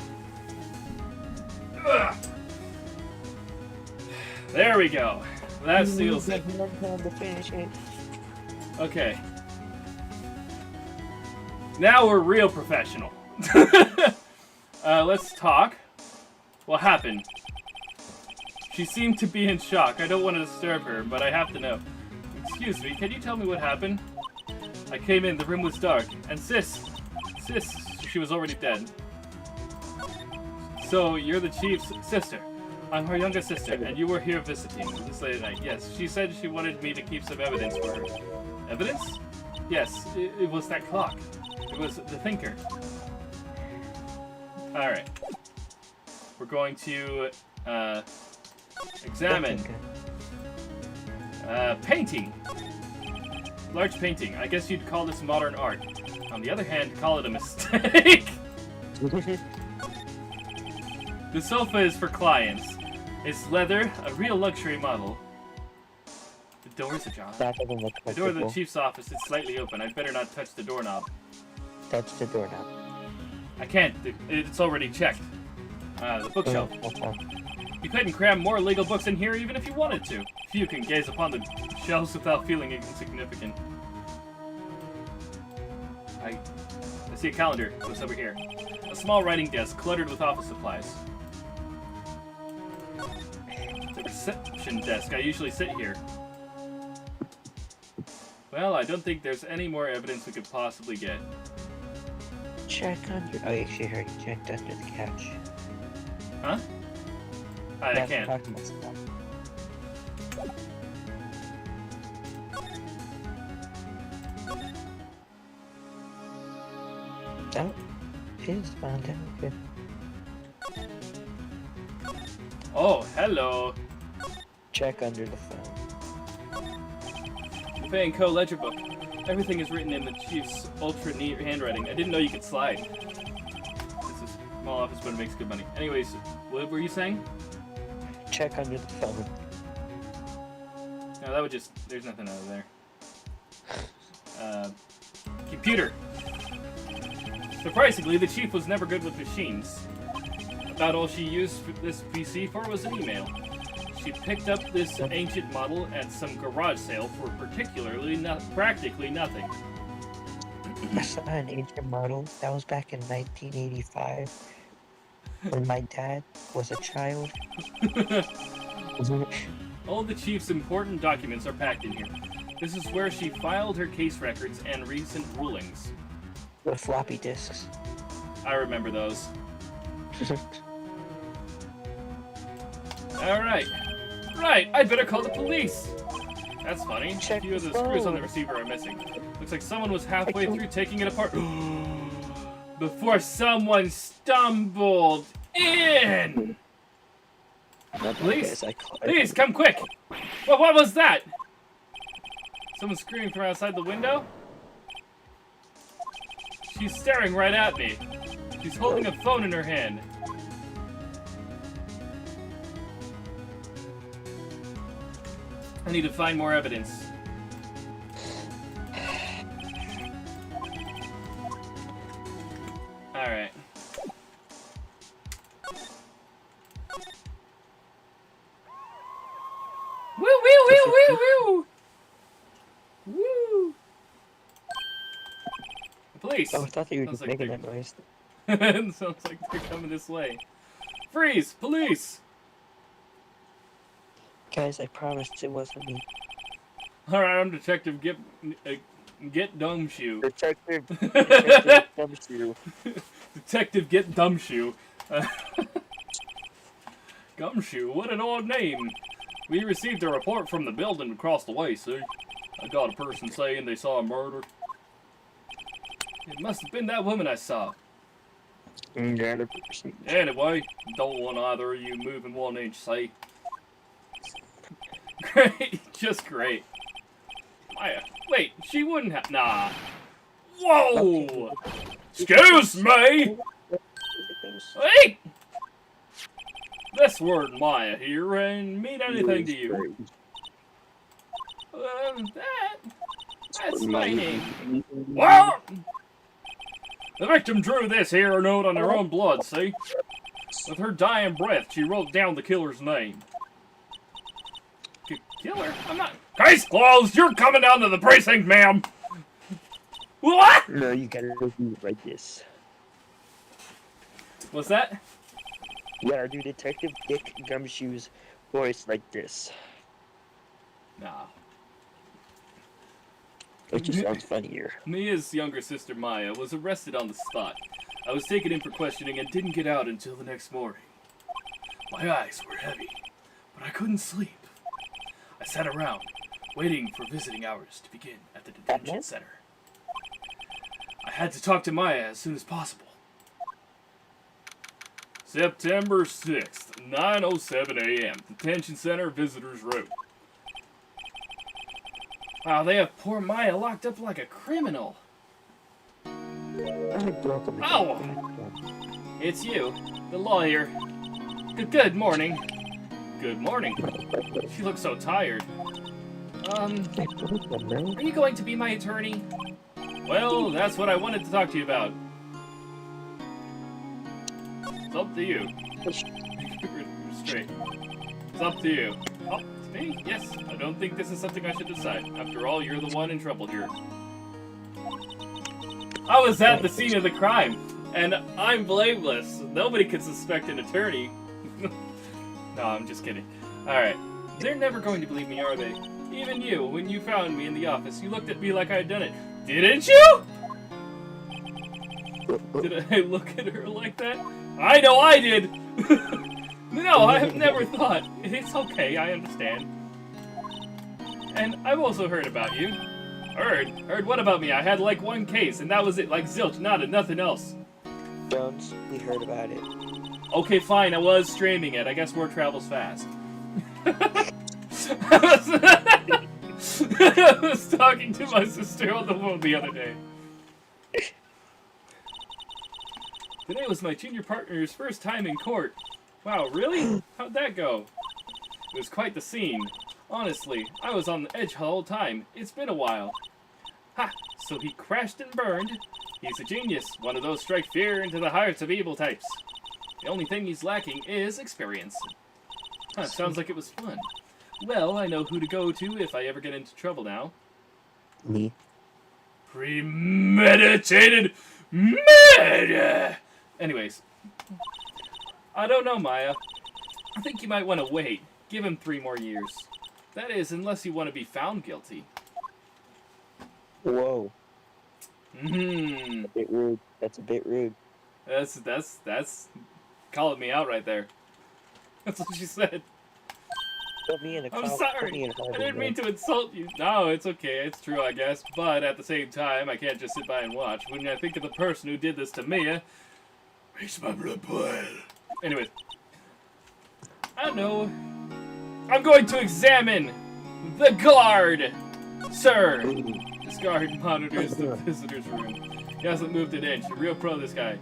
Ugh. There we go. That seals it. Okay. Now we're real professional. Let's talk. What happened? She seemed to be in shock. I don't want to disturb her, but I have to know. Excuse me, can you tell me what happened? I came in, the room was dark, and sis, she was already dead. So, you're the chief's sister. I'm her younger sister, and you were here visiting this late at night. Yes, she said she wanted me to keep some evidence for her. Evidence? Yes, it was that clock. It was the thinker. Alright. We're going to, examine. Painting. Large painting. I guess you'd call this modern art. On the other hand, call it a mistake. The sofa is for clients. It's leather, a real luxury model. The door is ajar. The door of the chief's office is slightly open. I'd better not touch the doorknob. Touch the doorknob. I can't. It's already checked. The bookshelf. Okay. You couldn't cram more legal books in here even if you wanted to. Few can gaze upon the shelves without feeling insignificant. I see a calendar. It's over here. A small writing desk cluttered with office supplies. The reception desk. I usually sit here. Well, I don't think there's any more evidence we could possibly get. Check under. Oh, actually, I already checked under the couch. Huh? I That's can't. talking about stuff. Oh, it is found out. Okay. Oh, hello. Check under the phone. The Fay & Co. ledger book. Everything is written in the chief's ultra neat handwriting. I didn't know you could slide. This is a small office, but it makes good money. Anyways, what were you saying? Check under the phone. No, that would just... There's nothing out of there. Computer. Surprisingly, the chief was never good with machines. About all she used this PC for was an email. She picked up this ancient model at some garage sale for practically nothing. I saw an ancient model that was back in 1985 when my dad was a child. All the chief's important documents are packed in here. This is where she filed her case records and recent rulings. The floppy disks. I remember those. Alright. Right, I'd better call the police! That's funny. Check A few of the the screws on the phone. receiver are missing. Looks like someone was halfway through taking it apart before someone stumbled in! Police! Please, come quick! What was that? Someone screaming from outside the window? She's staring right at me. She's holding a phone in her hand. I need to find more evidence. Alright. Woo, woo, woo, woo, woo! Woo! Police! Oh, I thought you were Sounds just like making they're- that noise. Sounds like they're coming this way. Freeze! Police! Guys, I promised it wasn't me. Alright, I'm Detective Get Dumbshoe. Detective Gumshoe. Detective Get Dumbshoe. Gumshoe, what an odd name. We received a report from the building across the way, see? I got a person saying they saw a murder. It must have been that woman I saw. Anyway, don't want either of you moving 1 inch, see? Great, just great. Maya, wait, she wouldn't have. Nah. Whoa! Excuse me! Wait! This word Maya here and mean anything to you? That's my name. What? The victim drew this here note on her own blood, see? With her dying breath, she wrote down the killer's name. Killer? I'm not. Case closed! You're coming down to the precinct, ma'am! What? No, you gotta do it like this. What's that? You gotta do Detective Dick Gumshoe's voice like this. Nah. It just sounds funnier. Mia's younger sister, Maya, was arrested on the spot. I was taken in for questioning and didn't get out until the next morning. My eyes were heavy, but I couldn't sleep. I sat around, waiting for visiting hours to begin at the detention center. I had to talk to Maya as soon as possible. September 6th, 9:07 a.m. Detention Center, Visitors Road. Wow, they have poor Maya locked up like a criminal. Oh! It's you, the lawyer. Good morning. Good morning. She looks so tired. Are you going to be my attorney? Well, that's what I wanted to talk to you about. It's up to you. Straight. It's up to you. Oh, it's me? Yes. I don't think this is something I should decide. After all, you're the one in trouble here. I was at the scene of the crime, and I'm blameless. Nobody could suspect an attorney. No, I'm just kidding. Alright. They're never going to believe me, are they? Even you, when you found me in the office, you looked at me like I had done it. Didn't you? Did I look at her like that? I know I did! No, I have never thought. It's okay, I understand. And I've also heard about you. Heard? Heard what about me? I had like one case, and that was it. Like zilch, nothing else. Jones, we heard about it. Okay, fine, I was streaming it. I guess word travels fast. I was talking to my sister on the phone the other day. Today was my junior partner's first time in court. Wow, really? How'd that go? It was quite the scene. Honestly, I was on the edge the whole time. It's been a while. Ha! So he crashed and burned. He's a genius. One of those strike fear into the hearts of evil types. The only thing he's lacking is experience. Huh, sounds like it was fun. Well, I know who to go to if I ever get into trouble now. Me. Premeditated murder! Anyways. I don't know, Maya. I think you might want to wait. Give him 3 more years. That is, unless you want to be found guilty. Whoa. Hmm. A bit rude. That's a bit rude. That's calling me out right there. That's what she said. Put me in a I'm call, sorry. put me in a I didn't mean to insult you. No, it's okay. It's true, I guess. But at the same time, I can't just sit by and watch. When I think of the person who did this to Mia, makes my blood boil. Anyways. I don't know. I'm going to examine the guard, sir. This guard monitors the visitor's room. He hasn't moved an inch. A real pro, this guy.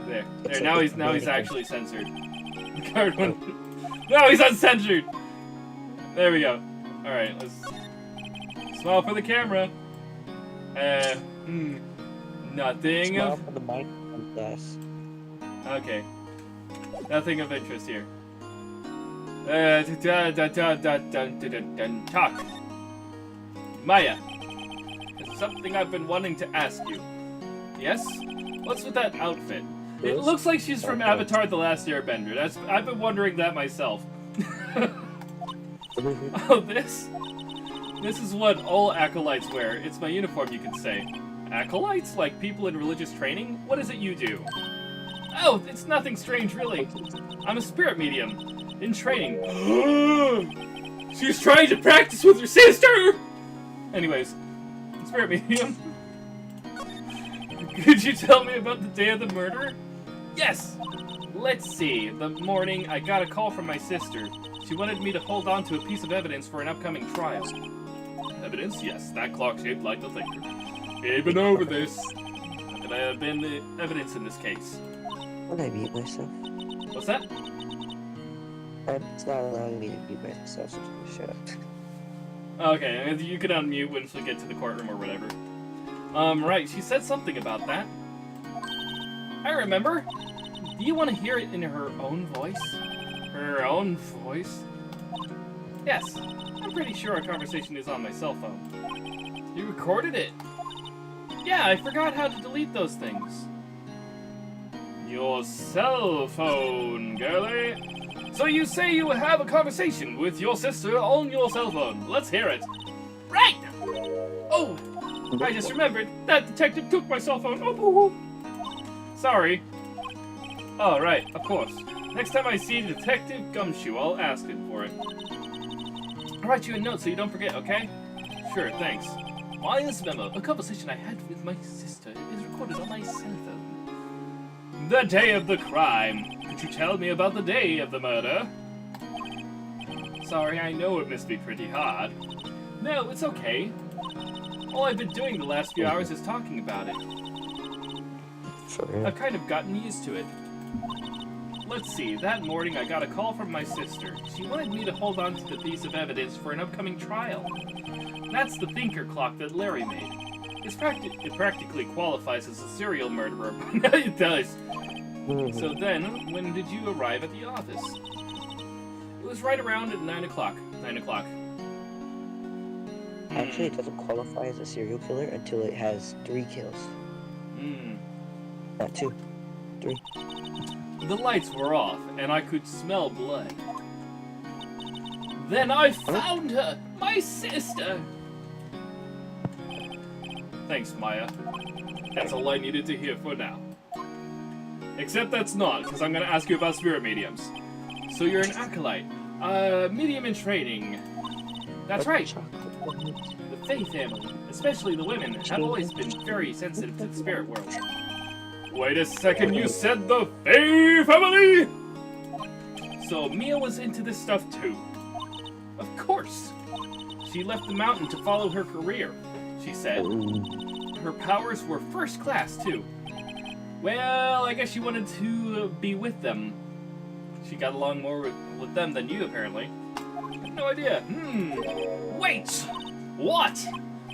There. Now he's actually censored. The guard went. No, he's uncensored. There we go. All right, let's smile for the camera. Nothing Smile of. for the mic. Yes. Okay. Nothing of interest here. Talk. Maya. There's something I've been wanting to ask you. Yes? What's with that outfit? It looks like she's from Avatar: The Last Airbender. I've been wondering that myself. Oh, this? This is what all acolytes wear. It's my uniform, you could say. Acolytes? Like people in religious training? What is it you do? Oh, it's nothing strange, really. I'm a spirit medium. In training. She's trying to practice with her sister! Anyways, spirit medium. Could you tell me about the day of the murder? Yes! Let's see. The morning, I got a call from my sister. She wanted me to hold on to a piece of evidence for an upcoming trial. Evidence? Yes, that clock shaped like the thinker. We've been over this. Could I have been the evidence in this case? Would I mute myself? What's that? It's not allowing me to mute myself, so I'm just gonna shut up. Okay, you can unmute once we get to the courtroom or whatever. Right, she said something about that. I remember. Do you want to hear it in her own voice? Her own voice? Yes, I'm pretty sure our conversation is on my cell phone. You recorded it? Yeah, I forgot how to delete those things. Your cell phone, girlie. So you say you have a conversation with your sister on your cell phone. Let's hear it. Right! Oh, I just remembered. That detective took my cell phone. Oh, boo-hoo. Sorry. Oh, right, of course. Next time I see Detective Gumshoe, I'll ask him for it. I'll write you a note so you don't forget, okay? Sure, thanks. Maya's memo. A conversation I had with my sister is recorded on my cell phone. The day of the crime. Could you tell me about the day of the murder? Sorry, I know it must be pretty hard. No, it's okay. All I've been doing the last few hours is talking about it. I've kind of gotten used to it. Let's see, that morning I got a call from my sister. She wanted me to hold on to the piece of evidence for an upcoming trial. That's the thinker clock that Larry made. It practically qualifies as a serial murderer. It does. So then, when did you arrive at the office? It was right around at 9 o'clock. 9 o'clock. Actually, it doesn't qualify as a serial killer until it has 3 kills. Not 2. 3. The lights were off, and I could smell blood. Then I found her! My sister! Thanks, Maya. That's all I needed to hear for now. Except that's not, because I'm going to ask you about spirit mediums. So you're an acolyte. Medium in training. That's right. The Fae family, especially the women, have always been very sensitive to the spirit world. Wait a second, you said the Fae family?! So Mia was into this stuff too. Of course. She left the mountain to follow her career, she said. Her powers were first class too. Well, I guess she wanted to be with them. She got along more with them than you, apparently. I have no idea. Wait! What?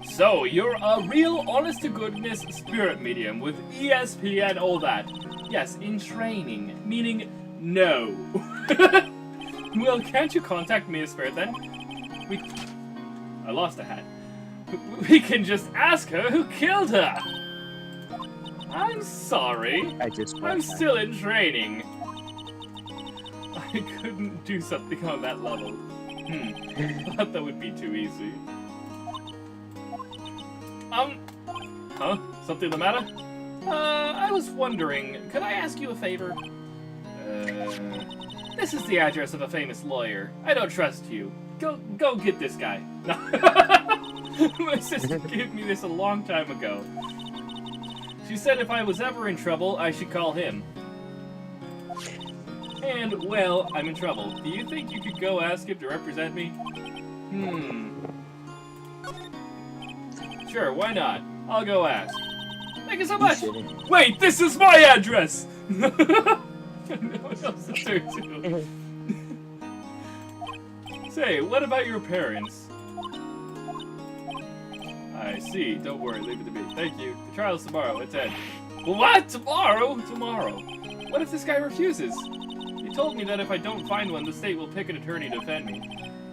So, you're a real honest-to-goodness spirit medium with ESP and all that. Yes, in training. Meaning, no. Well, can't you contact me as spirit then? I lost a hat. We can just ask her who killed her! I'm sorry. I'm still in training. I couldn't do something on that level. I thought that would be too easy. Huh? Something the matter? I was wondering, could I ask you a favor? This is the address of a famous lawyer. I don't trust you. Go get this guy. My sister gave me this a long time ago. She said if I was ever in trouble, I should call him. And, well, I'm in trouble. Do you think you could go ask him to represent me? Sure, why not? I'll go ask. Thank you so much! Wait, this is my address! No one else to turn to. Say, what about your parents? I see. Don't worry, leave it to me. Thank you. The trial's tomorrow at 10. What? Tomorrow? Tomorrow. What if this guy refuses? He told me that if I don't find one, the state will pick an attorney to defend me.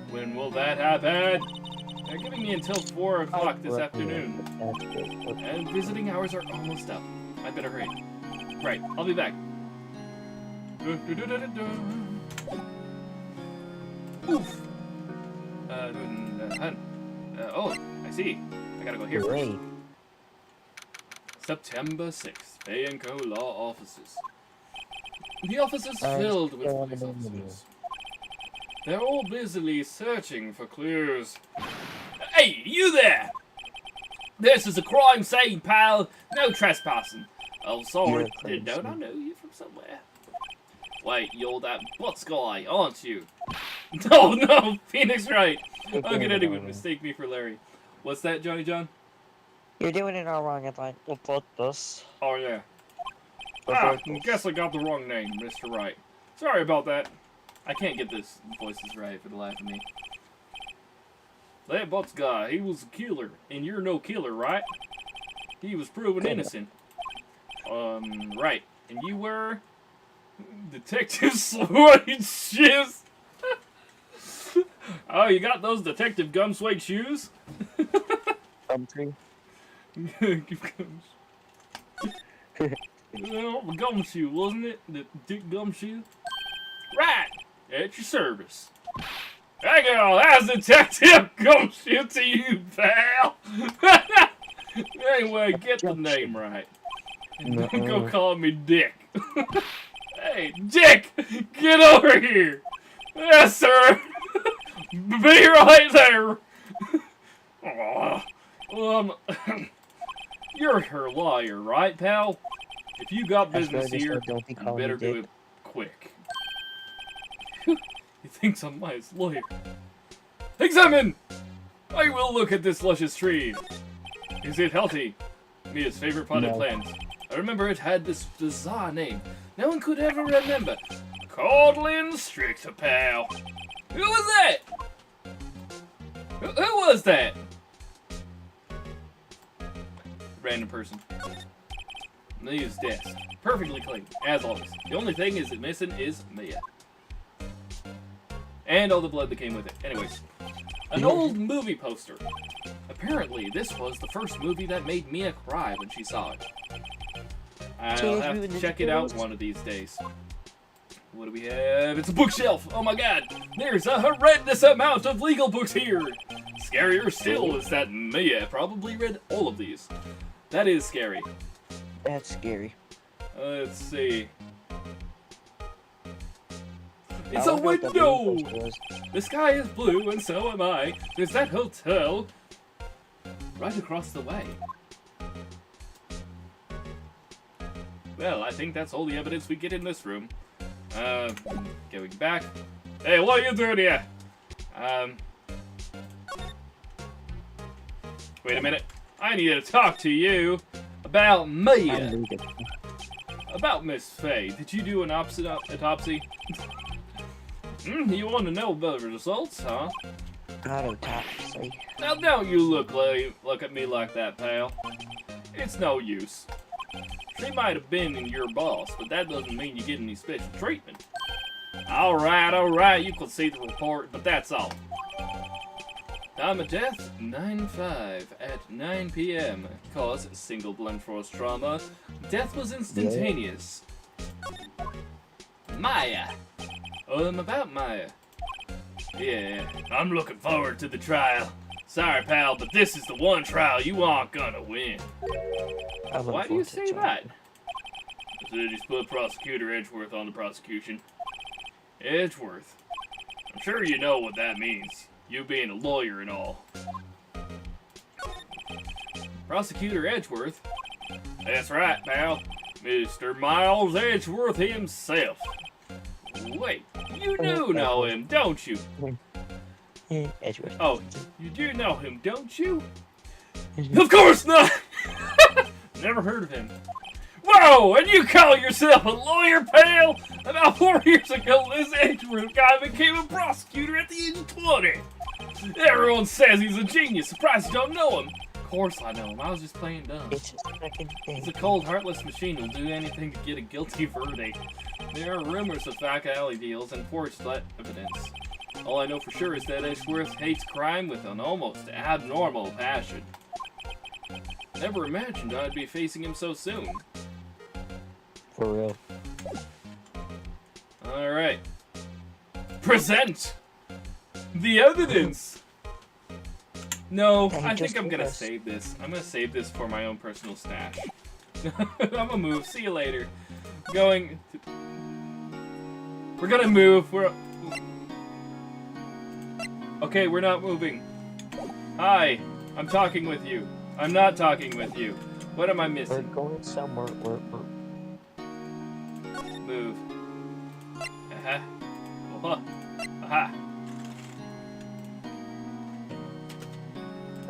When will that happen? They're giving me until 4 o'clock this afternoon. And visiting hours are almost up. I better hurry. Right, I'll be back. Oof. Oh, I see. I gotta go here first. September 6th, Fae & Co. Law Offices. The office is filled with police officers. They're all busily searching for clues. Hey, you there! This is a crime scene, pal. No trespassing. Oh, sorry. Don't I know you from somewhere? Wait, you're that Butts guy, aren't you? No, Phoenix Wright. How can anyone mistake me for Larry? What's that, Johnny John? You're doing it all wrong, I'd like to put this. Oh, yeah. I guess I got the wrong name, Mr. Wright. Sorry about that. I can't get this voices right for the life of me. That Butts guy, he was a killer, and you're no killer, right? He was proven innocent. Right. And you were... Detective Suede Shoes? Oh, you got those Detective Gum Suede Shoes? Gumtree. Well, the gumshoe, wasn't it? The Dick Gumshoe? Right! At your service. Hey girl, how's Detective Gumshoe to you, pal? Anyway, get the name right. And don't go calling me Dick. Hey, Dick! Get over here! Yes, sir! Be right there! You're her lawyer, right, pal? If you got business here, you better do it quick. He thinks I'm my lawyer. Examine! I will look at this luscious tree. Is it healthy? Mia's favorite potted plant. I remember it had this bizarre name. No one could ever remember. Codlin Stricter, pal. Who was that? Who was that? random person. Mia's desk. Perfectly clean, as always. The only thing is missing is Mia. And all the blood that came with it. Anyways. An old movie poster. Apparently, this was the first movie that made Mia cry when she saw it. I'll have to check it out one of these days. What do we have? It's a bookshelf! Oh my god! There's a horrendous amount of legal books here! Scarier still is that Mia probably read all of these. That is scary. That's scary. Let's see. It's a window! The sky is blue and so am I. There's that hotel right across the way. Well, I think that's all the evidence we get in this room. Going back. Hey, what are you doing here? Wait a minute. I need to talk to you about Mia. About Miss Faye. Did you do an autopsy? You want to know about the results, huh? Autopsy. Now don't you look at me like that, pal. It's no use. She might have been your boss, but that doesn't mean you get any special treatment. Alright, you can see the report, but that's all. Time of death, 9/5 at 9 p.m. Cause, single blunt force trauma. Death was instantaneous. Maya. About Maya. Yeah, I'm looking forward to the trial. Sorry, pal, but this is the one trial you aren't gonna win. Why do you say that? I just put Prosecutor Edgeworth on the prosecution. Edgeworth? I'm sure you know what that means. You being a lawyer and all. Prosecutor Edgeworth? That's right, pal. Mr. Miles Edgeworth himself. Wait, you do know him, don't you? Edgeworth. Oh, you do know him, don't you? Of course not! Never heard of him. Whoa, and you call yourself a lawyer, pal? About 4 years ago, this Edgeworth guy became a prosecutor at the age of 20. Everyone says he's a genius. Surprised you don't know him. Of course I know him. I was just playing dumb. It's a second thing. He's a cold, heartless machine who'll do anything to get a guilty verdict. There are rumors of back alley deals and forged evidence. All I know for sure is that Edgeworth hates crime with an almost abnormal passion. Never imagined I'd be facing him so soon. For real. Alright. Present the evidence! No, I think I'm gonna save this. I'm gonna save this for my own personal stash. I'm gonna move. See you later. We're gonna move. Okay, we're not moving. Hi, I'm talking with you. I'm not talking with you. What am I missing? We're going somewhere. Move. Aha. Uh-huh. Aha.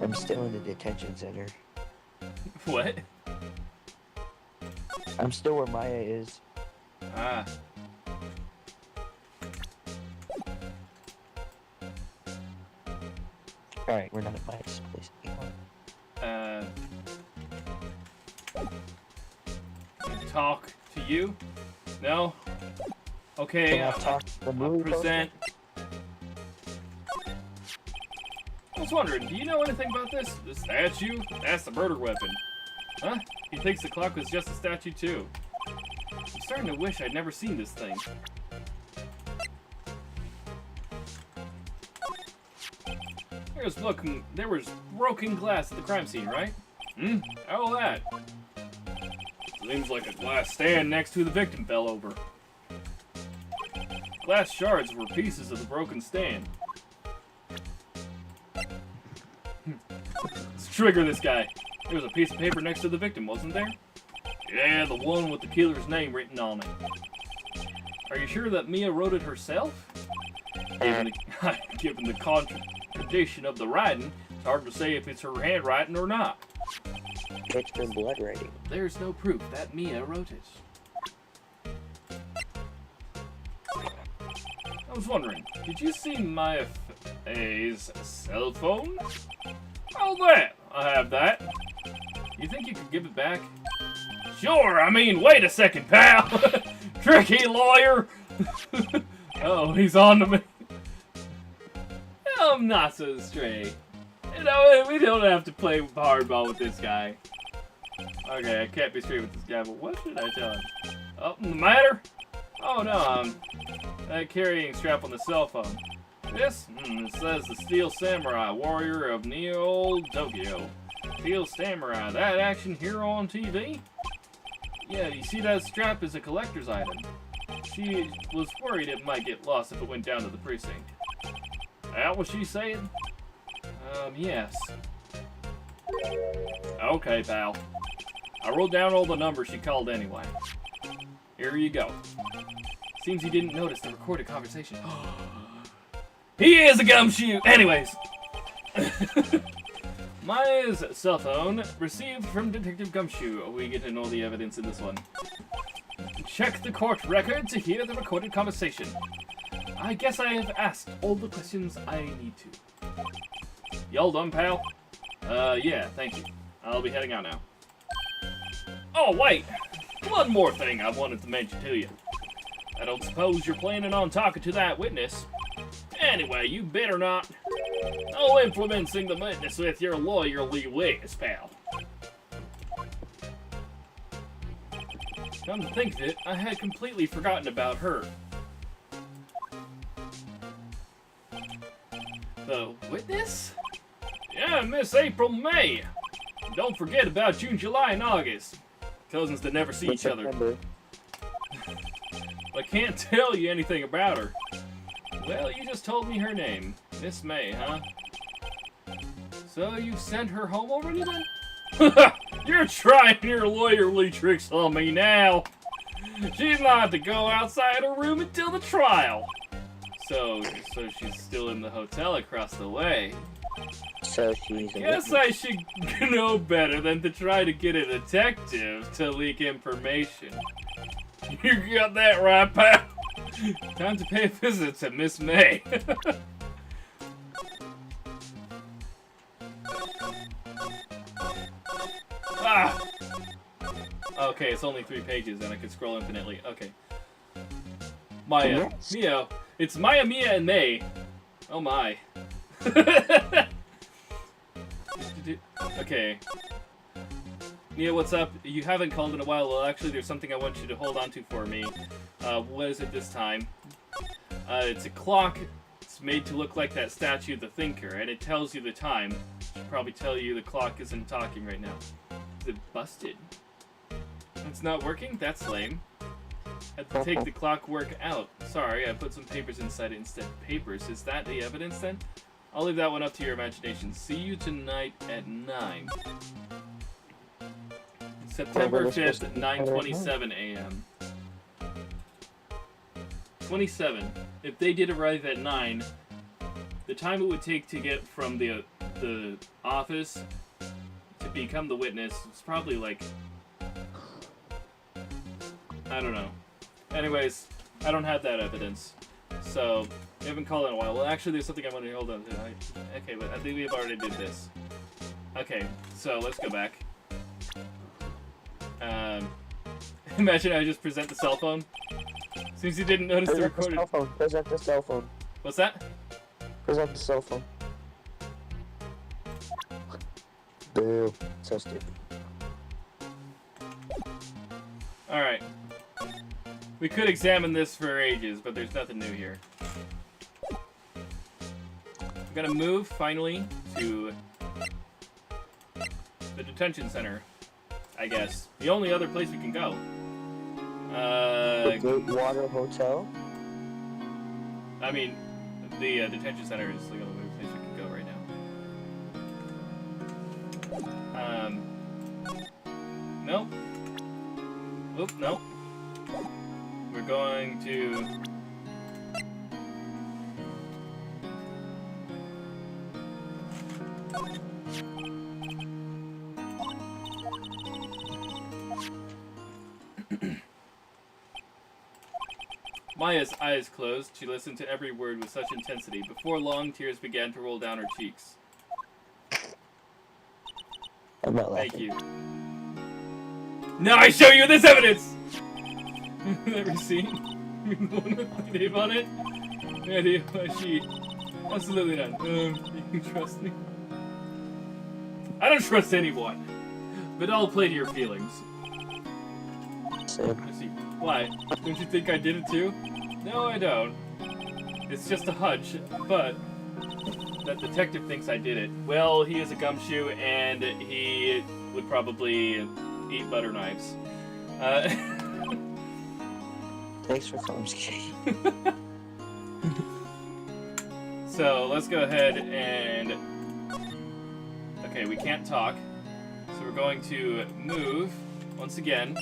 I'm still in the detention center. What? I'm still where Maya is. Ah. Alright, we're not at Maya's place anymore. Talk to you? No? Okay, Can I talk to the movie present. I was wondering, do you know anything about this? The statue? That's the murder weapon. Huh? He thinks the clock was just a statue too. I'm starting to wish I'd never seen this thing. There was broken glass at the crime scene, right? How that? Seems like a glass stand next to the victim fell over. Glass shards were pieces of the broken stand. Let's trigger this guy. There was a piece of paper next to the victim, wasn't there? Yeah, the one with the killer's name written on it. Are you sure that Mia wrote it herself? Given the contradiction of the writing, it's hard to say if it's her handwriting or not. It's her blood writing. There's no proof that Mia wrote it. I was wondering, did you see Maya Faye's cell phone? Oh, that! I have that. You think you could give it back? Sure, I mean, wait a second, pal! Tricky lawyer! Oh, he's on to me. I'm not so straight. You know, we don't have to play hardball with this guy. Okay, I can't be straight with this guy, but what should I tell him? Oh, the matter? Oh no, I'm carrying strap on the cell phone. This? It says the Steel Samurai, warrior of Neo Tokyo. Steel Samurai, that action hero on TV? Yeah, you see that strap is a collector's item. She was worried it might get lost if it went down to the precinct. That what she's saying? Yes. Okay, pal. I wrote down all the numbers she called anyway. Here you go. Seems you didn't notice the recorded conversation. He is a gumshoe! Anyways. Maya's cell phone received from Detective Gumshoe. We get to know the evidence in this one. Check the court record to hear the recorded conversation. I guess I have asked all the questions I need to. You all done, pal? Yeah, thank you. I'll be heading out now. Oh, wait! One more thing I wanted to mention to you. I don't suppose you're planning on talking to that witness. Anyway, you better not. No influencing the witness with your lawyerly ways, pal. Come to think of it, I had completely forgotten about her. The witness? Yeah, Miss April May. Don't forget about June, July, and August. Cousins that never see each other. I can't tell you anything about her. Well, you just told me her name. Miss May, huh? So you sent her home already then? You're trying your lawyerly tricks on me now. She's not to go outside her room until the trial. So she's still in the hotel across the way. So she's a Guess I should know better than to try to get a detective to leak information. You got that right, pal. Time to pay a visit to Miss May. Ah! Okay, it's only 3 pages and I can scroll infinitely. Okay. Maya. Mia. It's Maya, Mia, and May. Oh my. Okay. Nia, what's up? You haven't called in a while. Well, actually, there's something I want you to hold on to for me. What is it this time? It's a clock. It's made to look like that statue of the Thinker, and it tells you the time. Should probably tell you the clock isn't talking right now. Is it busted? It's not working? That's lame. Had to take the clockwork out. Sorry, I put some papers inside it instead. Papers? Is that the evidence then? I'll leave that one up to your imagination. See you tonight at 9. September 5th, 9:27 a.m. 27. If they did arrive at 9, the time it would take to get from the office to become the witness is probably like, I don't know. Anyways, I don't have that evidence. So, we haven't called in a while. Well, actually, there's something I want to hold on to. Okay, but I think we've already did this. Okay, so let's go back. Imagine I just present the cell phone. Seems you didn't notice the recorded. Present the cell phone. What's that? Present the cell phone. Boo. So stupid. Alright. We could examine this for ages, but there's nothing new here. I'm gonna move, finally, to the detention center, I guess. The only other place we can go. The Gatewater Hotel? I mean, the detention center is the only place we can go right now. Nope. Oop, nope. We're going to... Maya's eyes closed. She listened to every word with such intensity. Before long, tears began to roll down her cheeks. I'm not laughing. Thank you. Now I show you this evidence! That receipt? The one with the name on it? Ready? My sheet. Absolutely not. You can trust me. I don't trust anyone. But I'll play to your feelings. Same. I see. Why? Don't you think I did it too? No, I don't. It's just a hunch, but that detective thinks I did it. Well, he is a gumshoe, and he would probably eat butter knives. Thanks for confiscating. So, let's go ahead and... Okay, we can't talk. So we're going to move, once again.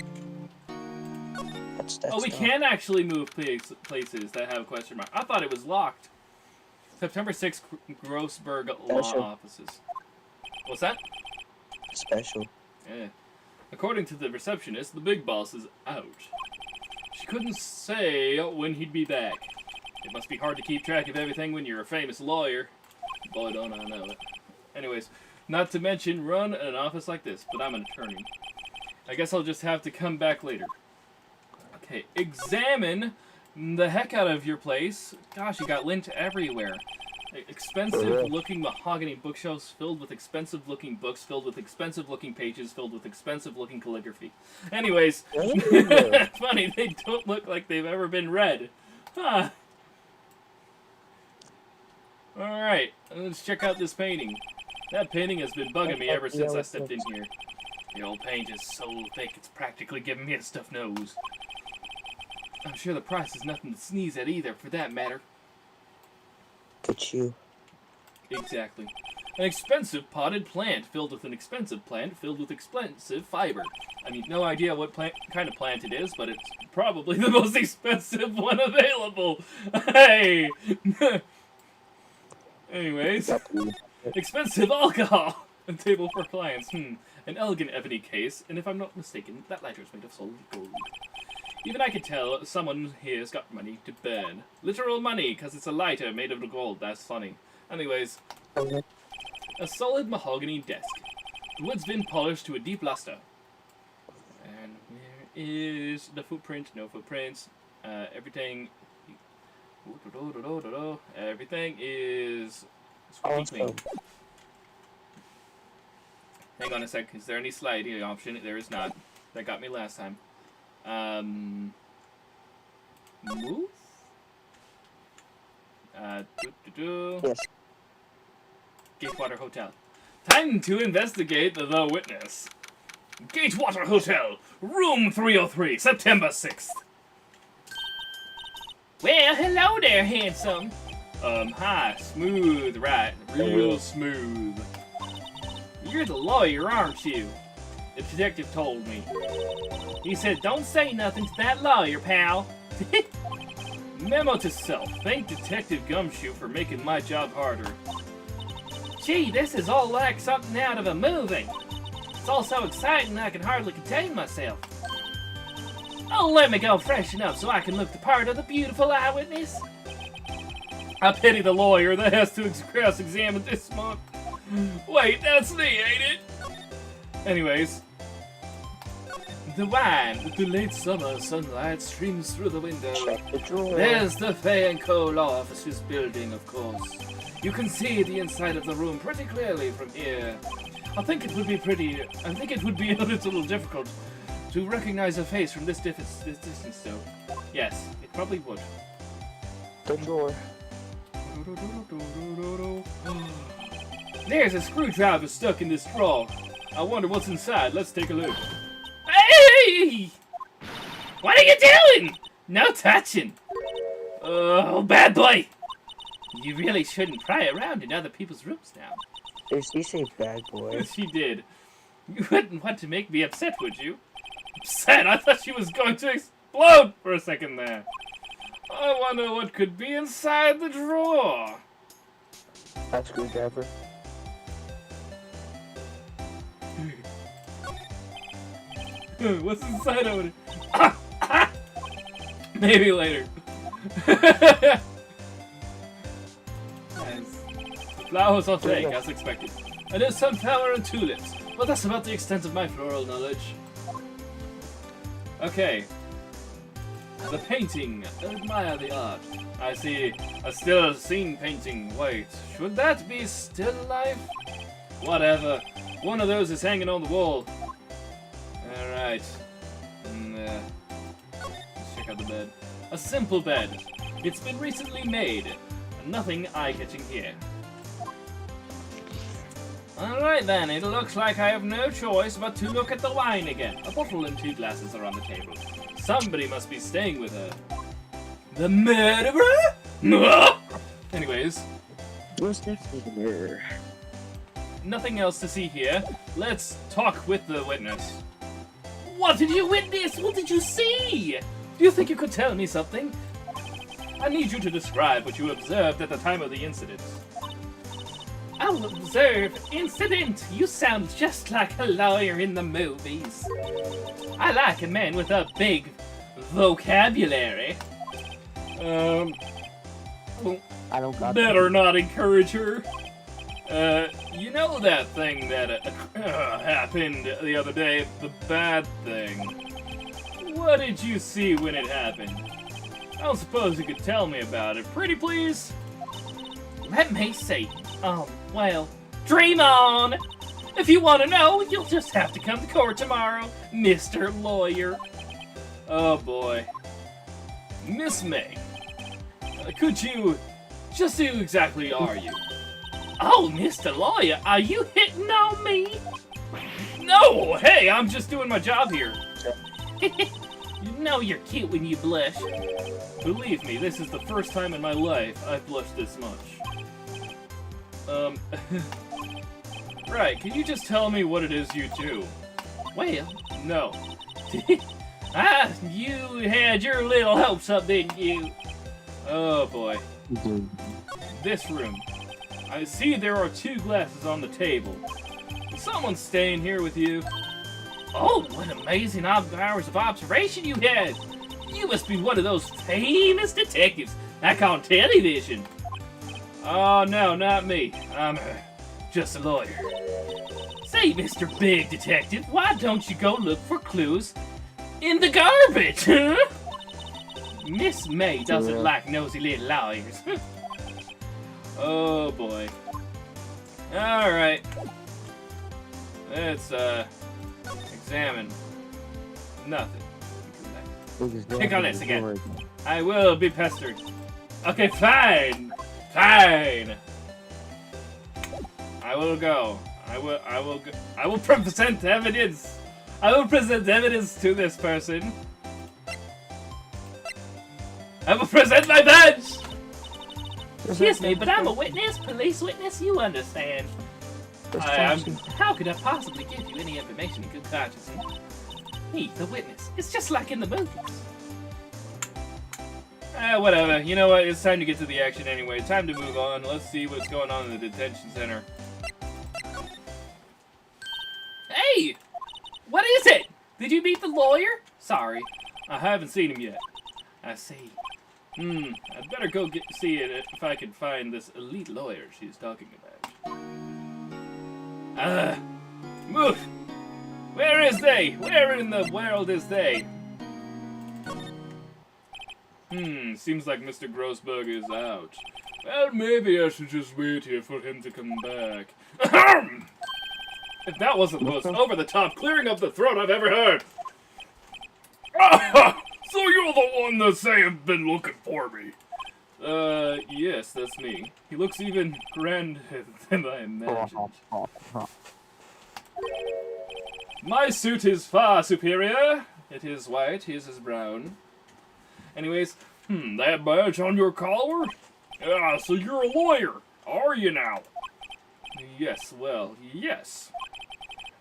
That's Oh, we can actually move places that have a question mark. I thought it was locked. September 6th, Grossberg Law Offices. What's that? Special. Yeah. According to the receptionist, the big boss is out. She couldn't say when he'd be back. It must be hard to keep track of everything when you're a famous lawyer. Boy, don't I know it. Anyways, not to mention run an office like this, but I'm an attorney. I guess I'll just have to come back later. Okay, examine the heck out of your place. Gosh, you got lint everywhere. Expensive-looking mahogany bookshelves filled with expensive-looking books, filled with expensive-looking pages, filled with expensive-looking calligraphy. Anyways, funny, they don't look like they've ever been read. Huh. Alright, let's check out this painting. That painting has been bugging me ever since I stepped in here. The old paint is so thick it's practically giving me a stuffed nose. I'm sure the price is nothing to sneeze at either, for that matter. But you. Exactly. An expensive potted plant filled with an expensive plant filled with expensive fiber. I mean, no idea what kind of plant it is, but it's probably the most expensive one available. Hey! Anyways. Expensive alcohol! A table for clients. An elegant ebony case, and if I'm not mistaken, that lighter is made of solid gold. Even I could tell someone here's got money to burn. Literal money, because it's a lighter made of gold. That's funny. Anyways, a solid mahogany desk. The wood's been polished to a deep luster. And where is the footprint? No footprints. Everything... Everything is... Awesome. Hang on a sec. Is there any sliding option? There is not. That got me last time. Move? Yes. Gatewater Hotel. Time to investigate the witness. Gatewater Hotel, room 303, September 6th. Well, hello there, handsome. Hi, smooth, right? Real smooth. You're the lawyer, aren't you? The detective told me. He said, don't say nothing to that lawyer, pal. Memo to self. Thank Detective Gumshoe for making my job harder. Gee, this is all like something out of a movie. It's all so exciting I can hardly contain myself. Oh, let me go freshen up so I can look the part of the beautiful eyewitness. I pity the lawyer that has to cross-examine this month. Wait, that's me, ain't it? Anyways. The wine with the late summer sunlight streams through the window. There's the Fay & Co. Law Offices building, of course. You can see the inside of the room pretty clearly from here. I think it would be a little difficult to recognize a face from this distance, though. Yes, it probably would. The drawer. There's a screwdriver stuck in this drawer. I wonder what's inside. Let's take a look. Hey! What are you doing? No touching. Oh, bad boy. You really shouldn't pry around in other people's rooms now. Did she say bad boy? She did. You wouldn't want to make me upset, would you? Upset? I thought she was going to explode for a second there. I wonder what could be inside the drawer. That screwdriver. What's inside of it? Maybe later. Nice. The flowers are fake, as expected. And there's sunflower and tulips. But that's about the extent of my floral knowledge. Okay. The painting. Admire the art. I see a still scene painting. Wait, should that be still life? Whatever. One of those is hanging on the wall. Alright. Let's check out the bed. A simple bed. It's been recently made. Nothing eye-catching here. Alright then, it looks like I have no choice but to look at the wine again. A bottle and 2 glasses are on the table. Somebody must be staying with her. The murderer? Anyways. What's definitely the murderer? Nothing else to see here. Let's talk with the witness. What did you witness? What did you see? Do you think you could tell me something? I need you to describe what you observed at the time of the incident. I'll observe incident. You sound just like a lawyer in the movies. I like a man with a big vocabulary. I don't got Better not encourage her. You know that thing that happened the other day, the bad thing. What did you see when it happened? I don't suppose you could tell me about it. Pretty please? Let me see. Well, dream on! If you want to know, you'll just have to come to court tomorrow, Mr. Lawyer. Oh boy. Miss May, could you... just who exactly are you? Oh, Mr. Lawyer, are you hitting on me? No! Hey, I'm just doing my job here. You know you're cute when you blush. Believe me, this is the first time in my life I've blushed this much. Right, can you just tell me what it is you do? Well, no. You had your little hopes up, didn't you? Oh boy. This room. I see there are 2 glasses on the table. Is someone staying here with you? Oh, what amazing hours of observation you had! You must be one of those famous detectives back on television. Oh, no, not me. I'm just a lawyer. Say, Mr. Big Detective, why don't you go look for clues in the garbage, huh? Miss May doesn't like nosy little lawyers. Oh, boy. Alright. Let's, examine. Nothing. Pick on this again. I will be pestered. Okay, fine. Fine. I will go. I will present evidence. I will present evidence to this person. I will present my badge. Excuse me, but I'm a witness, police witness, you understand. How could I possibly give you any information in good conscience? Me, the witness. It's just like in the movies. Whatever. You know what? It's time to get to the action anyway. Time to move on. Let's see what's going on in the detention center. Hey! What is it? Did you meet the lawyer? Sorry. I haven't seen him yet. I see. I'd better go see it if I can find this elite lawyer she's talking about. Move! Where is they? Where in the world is they? Seems like Mr. Grossberg is out. Well, maybe I should just wait here for him to come back. Ahem! If that wasn't the most over-the-top clearing of the throat I've ever heard. So you're the one that say have been looking for me? Yes, that's me. He looks even grander than I imagined. My suit is far superior. It is white, his is brown. Anyways, that badge on your collar? Ah, so you're a lawyer, are you now? Yes, well, yes.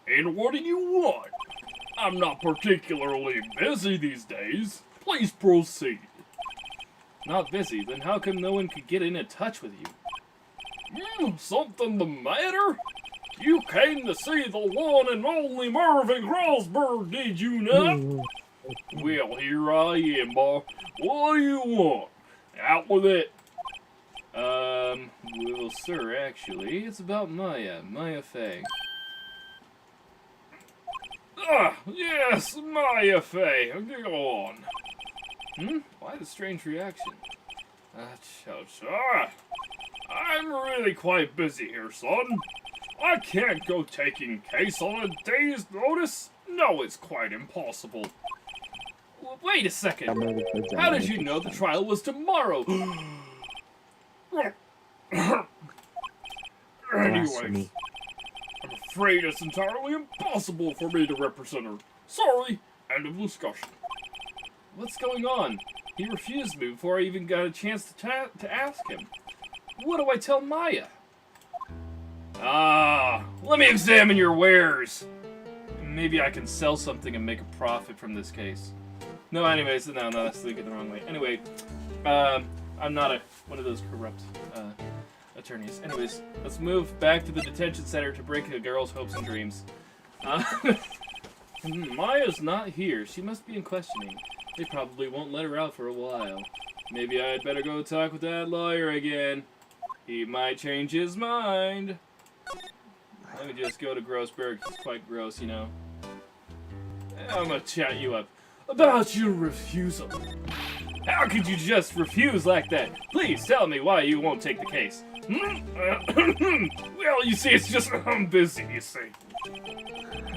And what do you want? I'm not particularly busy these days. Please proceed. Not busy? Then how come no one could get in touch with you? Something the matter? You came to see the one and only Mervyn Grossberg, did you not? Well, here I am, boy. What do you want? Out with it. Well, sir, actually, it's about Maya Fang. Ah, yes, Maya Fey. Go on. Why the strange reaction? I'm really quite busy here, son. I can't go taking case on a day's notice. No, it's quite impossible. Wait a second. How did you know the trial was tomorrow? Anyways, I'm afraid it's entirely impossible for me to represent her. Sorry, end of discussion. What's going on? He refused me before I even got a chance to ask him. What do I tell Maya? Let me examine your wares. Maybe I can sell something and make a profit from this case. No, anyways, no, that's thinking the wrong way. Anyway, I'm not one of those corrupt attorneys. Anyways, let's move back to the detention center to break a girl's hopes and dreams. Maya's not here. She must be in questioning. They probably won't let her out for a while. Maybe I'd better go talk with that lawyer again. He might change his mind. Let me just go to Grossberg. He's quite gross, you know. I'm gonna chat you up about your refusal. How could you just refuse like that? Please tell me why you won't take the case. Well, you see, it's just I'm busy, you see.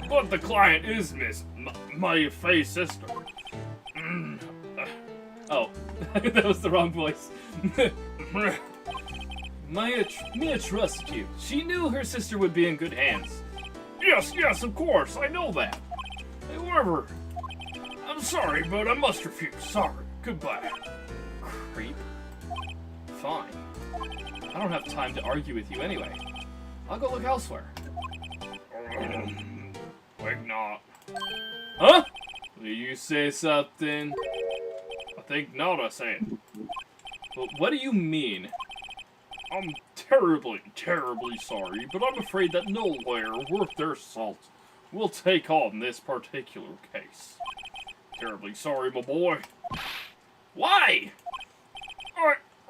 But the client is Miss Maya Fey's sister. Oh, that was the wrong voice. Mia trusted you. She knew her sister would be in good hands. Yes, of course, I know that. However, I'm sorry, but I must refuse. Sorry. Goodbye. Creep. Fine. I don't have time to argue with you anyway. I'll go look elsewhere. Think not. Huh? Did you say something? I think not, I said. But what do you mean? I'm terribly sorry, but I'm afraid that no lawyer worth their salt will take on this particular case. Terribly sorry, my boy. Why?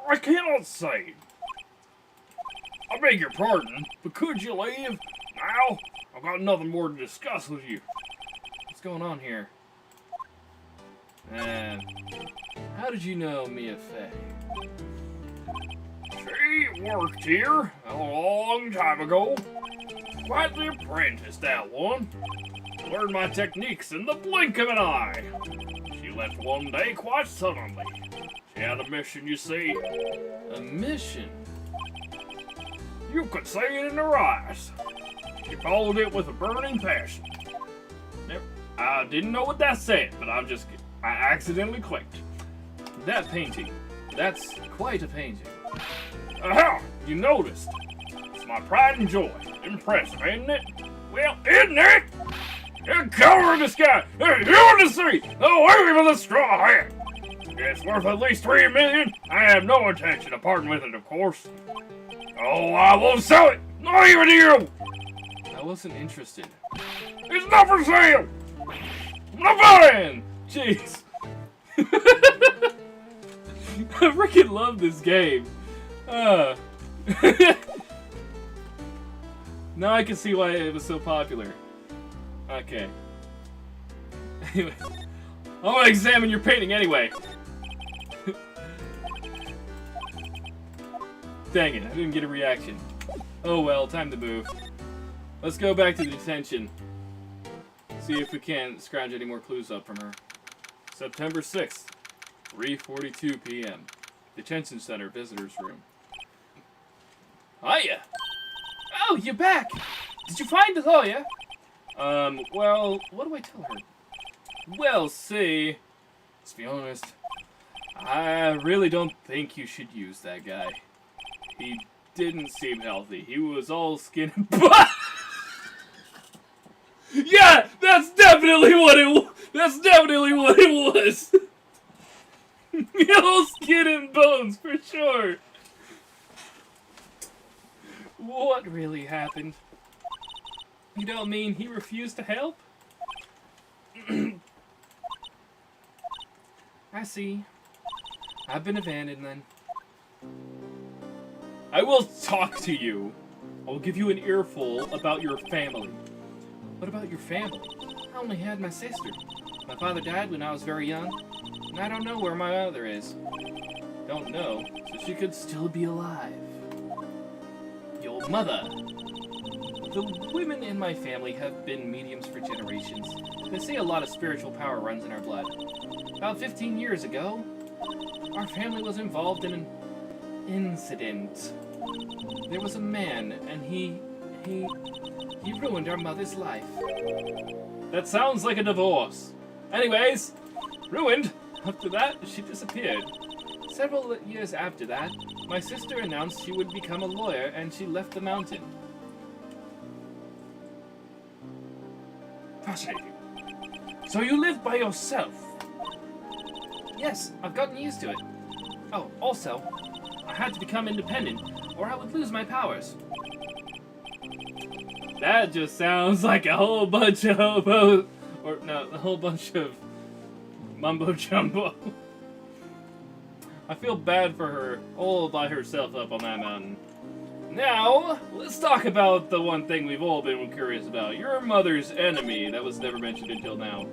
I cannot say. I beg your pardon, but could you leave now? I've got nothing more to discuss with you. What's going on here? How did you know Mia Fey? She worked here a long time ago. Quite the apprentice, that one. Learned my techniques in the blink of an eye. She left one day quite suddenly. She had a mission, you see. A mission? You could see it in her eyes. She followed it with a burning passion. I didn't know what that said, but I accidentally clicked. That painting. That's quite a painting. Aha! You noticed. It's my pride and joy. Impressive, isn't it? Well, isn't it? You're covered in the sky. Hey, you in the street. Away with the straw hat. It's worth at least $3 million. I have no intention of parting with it, of course. Oh, I won't sell it. Not even to you. I wasn't interested. It's not for sale. I'm not buying. Jeez. I freaking love this game. Now I can see why it was so popular. Okay. Anyway, I want to examine your painting anyway. Dang it, I didn't get a reaction. Oh well, time to move. Let's go back to the detention. See if we can scrounge any more clues up from her. September 6th, 3:42 p.m. Detention Center, Visitors Room. Hiya! Oh, you're back! Did you find the lawyer? Well, what do I tell her? Well, see, let's be honest, I really don't think you should use that guy. He didn't seem healthy. He was all skin and bone. Yeah, that's definitely what it was. That's definitely what it was. All skin and bones, for sure. What really happened? You don't mean he refused to help? I see. I've been abandoned then. I will talk to you. I will give you an earful about your family. What about your family? I only had my sister. My father died when I was very young, and I don't know where my mother is. Don't know, so she could still be alive. Your mother. The women in my family have been mediums for generations. They say a lot of spiritual power runs in our blood. About 15 years ago, our family was involved in an incident. There was a man, and he ruined our mother's life. That sounds like a divorce. Anyways, ruined. After that, she disappeared. Several years after that, my sister announced she would become a lawyer, and she left the mountain. Fascinating. So you live by yourself? Yes, I've gotten used to it. Oh, also, I had to become independent, or I would lose my powers. That just sounds like a whole bunch of hobo, or no, a whole bunch of mumbo jumbo. I feel bad for her all by herself up on that mountain. Now, let's talk about the one thing we've all been curious about. Your mother's enemy that was never mentioned until now.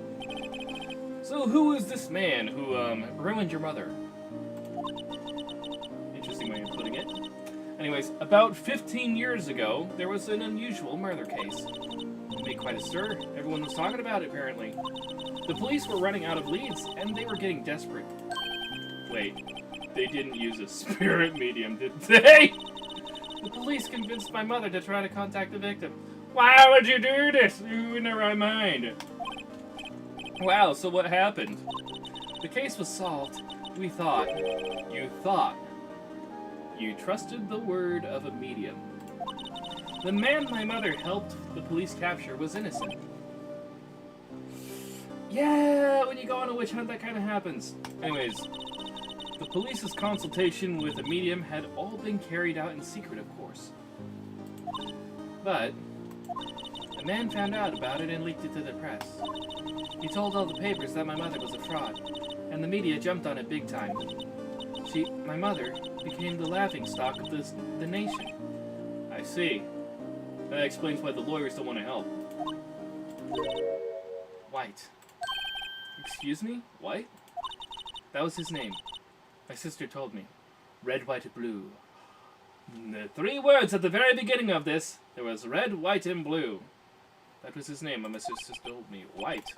So who is this man who ruined your mother? Interesting way of putting it. Anyways, about 15 years ago, there was an unusual murder case. It made quite a stir. Everyone was talking about it, apparently. The police were running out of leads, and they were getting desperate. Wait, they didn't use a spirit medium, did they? The police convinced my mother to try to contact the victim. Why would you do this? You in the right mind. Wow, so what happened? The case was solved. We thought. You thought. You trusted the word of a medium. The man my mother helped the police capture was innocent. Yeah, when you go on a witch hunt, that kind of happens. Anyways, the police's consultation with a medium had all been carried out in secret, of course. But a man found out about it and leaked it to the press. He told all the papers that my mother was a fraud, and the media jumped on it big time. My mother, became the laughingstock of the nation. I see. That explains why the lawyers don't want to help. White. Excuse me? White? That was his name. My sister told me. Red, white, and blue. The 3 words at the very beginning of this, there was red, white, and blue. That was his name, my sister told me. White.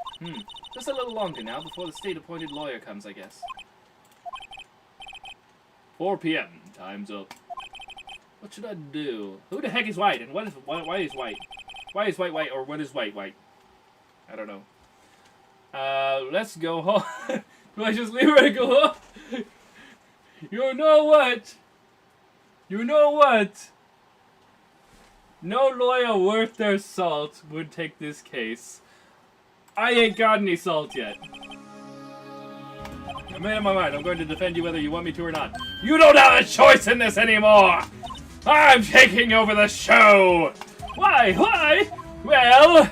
Just a little longer now before the state-appointed lawyer comes, I guess. 4 p.m. Time's up. What should I do? Who the heck is white? And why is white? Why is white white? Or what is white white? I don't know. Let's go home. Do I just leave her and go home? You know what? You know what? No lawyer worth their salt would take this case. I ain't got any salt yet. I made up my mind. I'm going to defend you whether you want me to or not. You don't have a choice in this anymore! I'm taking over the show! Why? Why? Well,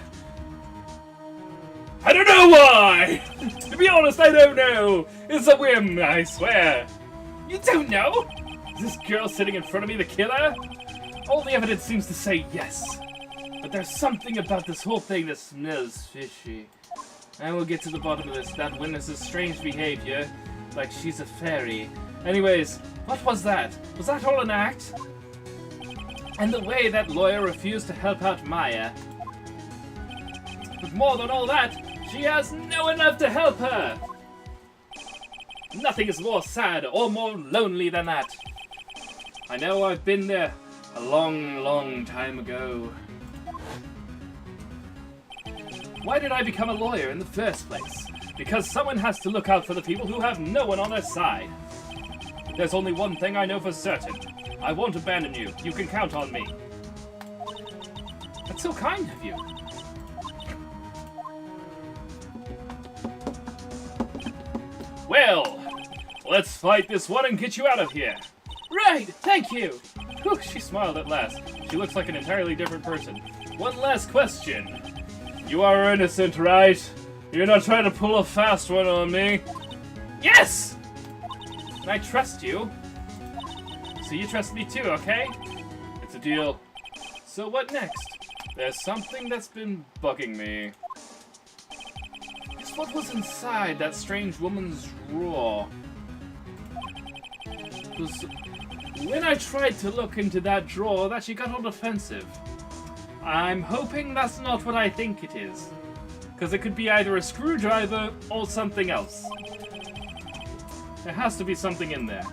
I don't know why! To be honest, I don't know. It's a whim, I swear. You don't know? Is this girl sitting in front of me the killer? All the evidence seems to say yes. But there's something about this whole thing that smells fishy. I will get to the bottom of this. That witness's strange behavior, like she's a fairy. Anyways, what was that? Was that all an act? And the way that lawyer refused to help out Maya. But more than all that, she has no one left to help her. Nothing is more sad or more lonely than that. I know I've been there a long, long time ago. Why did I become a lawyer in the first place? Because someone has to look out for the people who have no one on their side. There's only one thing I know for certain. I won't abandon you. You can count on me. That's so kind of you. Well, let's fight this one and get you out of here. Right, thank you. Whew, she smiled at last. She looks like an entirely different person. One last question. You are innocent, right? You're not trying to pull a fast one on me. Yes! I trust you. So you trust me too, okay? It's a deal. So what next? There's something that's been bugging me. what was inside that strange woman's drawer. Because when I tried to look into that drawer, that she got all defensive. I'm hoping that's not what I think it is. Because it could be either a screwdriver or something else. There has to be something in there.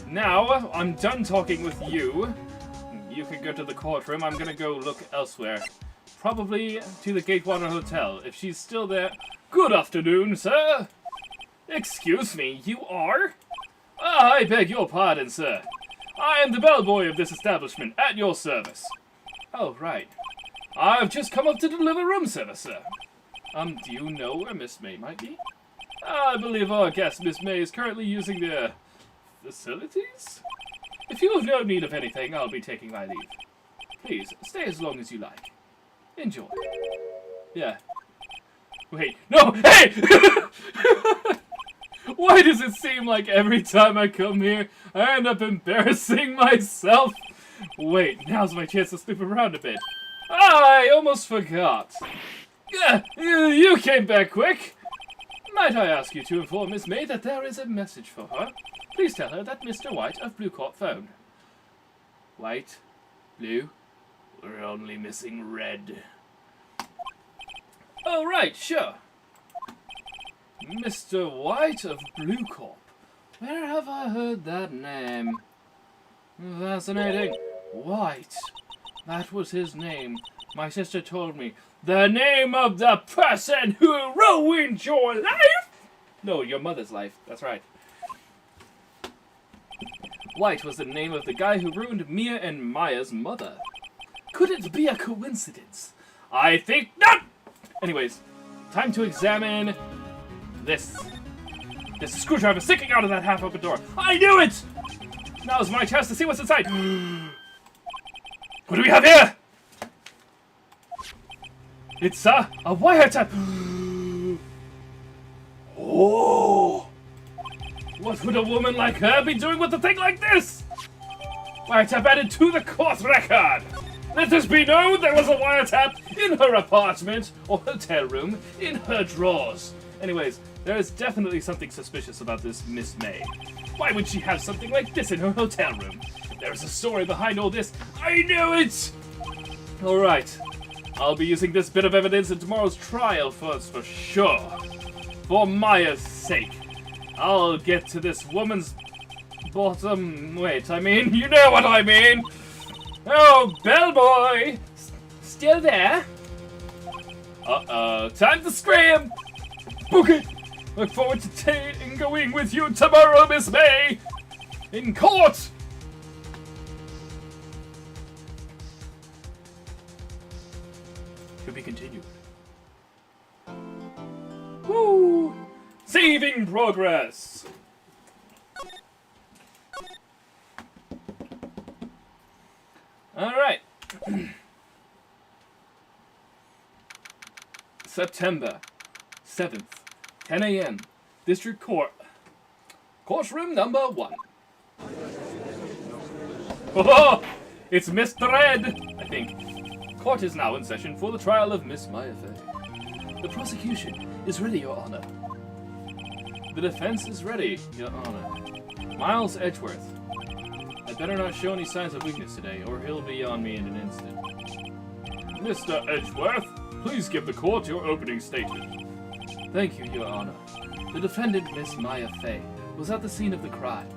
Now, I'm done talking with you. You can go to the courtroom. I'm gonna go look elsewhere. Probably to the Gatewater Hotel. If she's still there... Good afternoon, sir! Excuse me, you are? Ah, I beg your pardon, sir. I am the bellboy of this establishment, at your service. Oh, right. I've just come up to deliver room service, sir. Do you know where Miss May might be? I believe our guest, Miss May, is currently using the facilities? If you have no need of anything, I'll be taking my leave. Please, stay as long as you like. Enjoy. Yeah. Wait, no! Hey! Why does it seem like every time I come here, I end up embarrassing myself? Wait, now's my chance to snoop around a bit. I almost forgot. Yeah, you came back quick. Might I ask you to inform Miss May that there is a message for her? Please tell her that Mr. White of Blue Court phoned. White? Blue? We're only missing red. Oh, right, sure. Mr. White of Blue Corp. Where have I heard that name? Fascinating. White. That was his name. My sister told me. The name of the person who ruined your life? No, your mother's life. That's right. White was the name of the guy who ruined Mia and Maya's mother. Could it be a coincidence? I think not! Anyways, time to examine this. There's a screwdriver sticking out of that half-open door. I knew it! Now's my chance to see what's inside. What do we have here? It's a wiretap. Oh! What would a woman like her be doing with a thing like this? Wiretap added to the court record. Let this be known there was a wiretap in her apartment or hotel room in her drawers. Anyways, there is definitely something suspicious about this Miss May. Why would she have something like this in her hotel room? There's a story behind all this. I knew it! Alright. I'll be using this bit of evidence in tomorrow's trial for sure. For Maya's sake. I'll get to this woman's bottom... Wait, I mean, you know what I mean! Oh, bellboy! Still there? Uh-oh, time to scream! Book it! Look forward to going with you tomorrow, Miss May! In court! To be continued. Woo! Saving progress! Alright. September 7th, 10 a.m. District Court. Courtroom number 1. Oh, it's Mr. Red, I think. Court is now in session for the trial of Miss Maya Fey. The prosecution is ready, Your Honor. The defense is ready, Your Honor. Miles Edgeworth. I better not show any signs of weakness today, or he'll be on me in an instant. Mr. Edgeworth, please give the court your opening statement. Thank you, Your Honor. The defendant, Miss Maya Fey, was at the scene of the crime.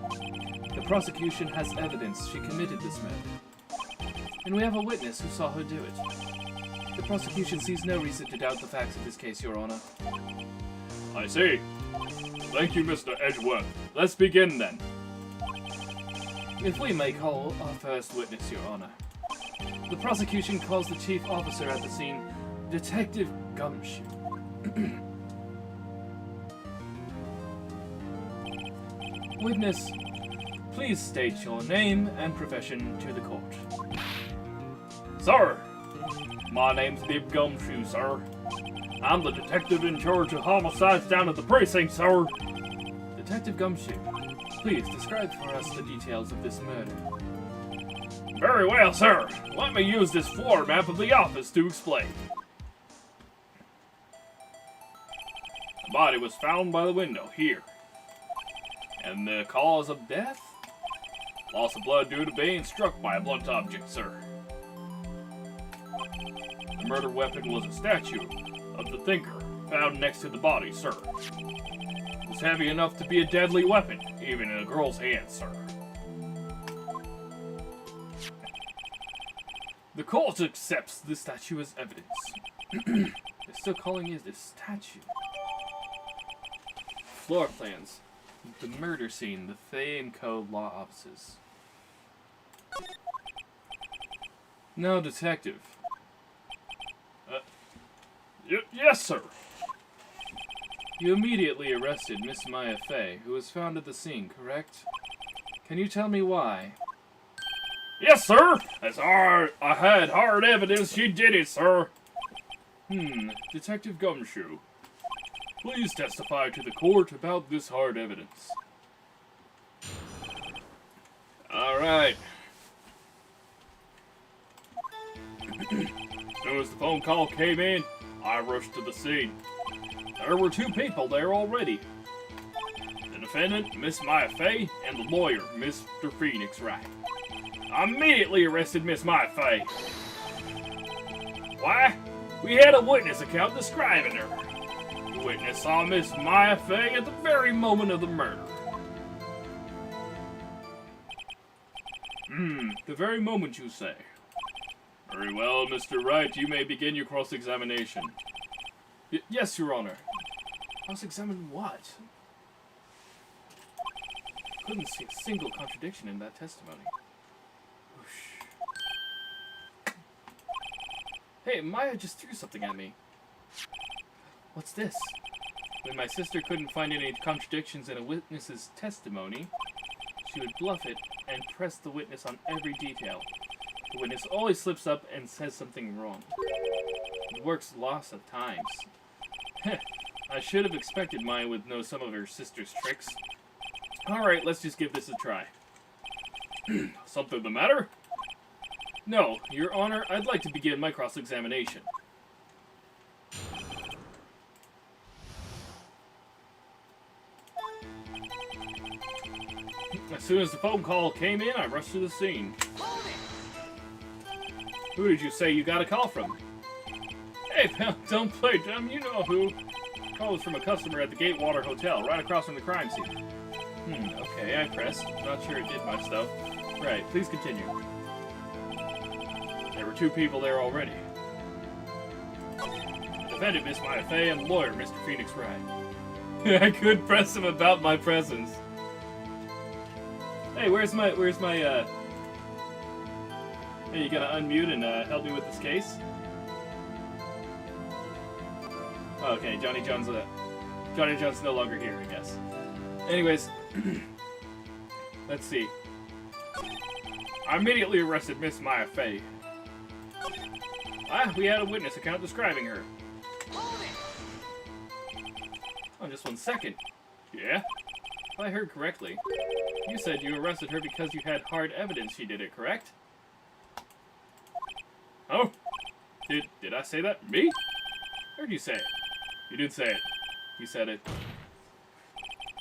The prosecution has evidence she committed this murder. And we have a witness who saw her do it. The prosecution sees no reason to doubt the facts of this case, Your Honor. I see. Thank you, Mr. Edgeworth. Let's begin, then. If we may call our first witness, Your Honor. The prosecution calls the chief officer at the scene, Detective Gumshoe. Witness, please state your name and profession to the court. Sir, my name's Bib Gumshoe, sir. I'm the detective in charge of homicides down at the precinct, sir. Detective Gumshoe, please describe for us the details of this murder. Very well, sir. Let me use this floor map of the office to explain. body was found by the window here. And the cause of death? Loss of blood due to being struck by a blunt object, sir. The murder weapon was a statue of the thinker found next to the body, sir. It was heavy enough to be a deadly weapon, even in a girl's hands, sir. The court accepts the statue as evidence. They're still calling it a statue. Floor plans. The murder scene. The Fay & Co. law offices. No, detective. Yes, sir. You immediately arrested Miss Maya Fay, who was found at the scene, correct? Can you tell me why? Yes, sir! I had hard evidence she did it, sir. Detective Gumshoe. Please testify to the court about this hard evidence. Alright. As soon as the phone call came in, I rushed to the scene. There were two people there already. The defendant, Miss Maya Fay, and the lawyer, Mr. Phoenix Wright. I immediately arrested Miss Maya Fay. Why? We had a witness account describing her. The witness saw Miss Maya Fay at the very moment of the murder. The very moment, you say. Very well, Mr. Wright, you may begin your cross-examination. Yes, Your Honor. Cross-examine what? Couldn't see a single contradiction in that testimony. Whoosh. Hey, Maya just threw something at me. What's this? When my sister couldn't find any contradictions in a witness's testimony, she would bluff it and press the witness on every detail. The witness always slips up and says something wrong. It works lots of times. I should have expected Maya would know some of her sister's tricks. Alright, let's just give this a try. Something the matter? No, Your Honor, I'd like to begin my cross-examination. As soon as the phone call came in, I rushed to the scene. Who did you say you got a call from? Hey, pal, don't play dumb, you know who. The call was from a customer at the Gatewater Hotel, right across from the crime scene. Okay, I pressed. Not sure it did much, though. Right, please continue. There were two people there already. The defendant, Miss Maya Fay, and the lawyer, Mr. Phoenix Wright. I could press him about my presence. Hey, where's my, Hey, you gonna unmute and help me with this case? Okay, Johnny John's no longer here, I guess. Anyways, let's see. I immediately arrested Miss Maya Fay. We had a witness account describing her. Oh, just 1 second. Yeah? If I heard correctly, you said you arrested her because you had hard evidence she did it, correct? Oh? Did I say that? Me? Heard you say it. You did say it. You said it.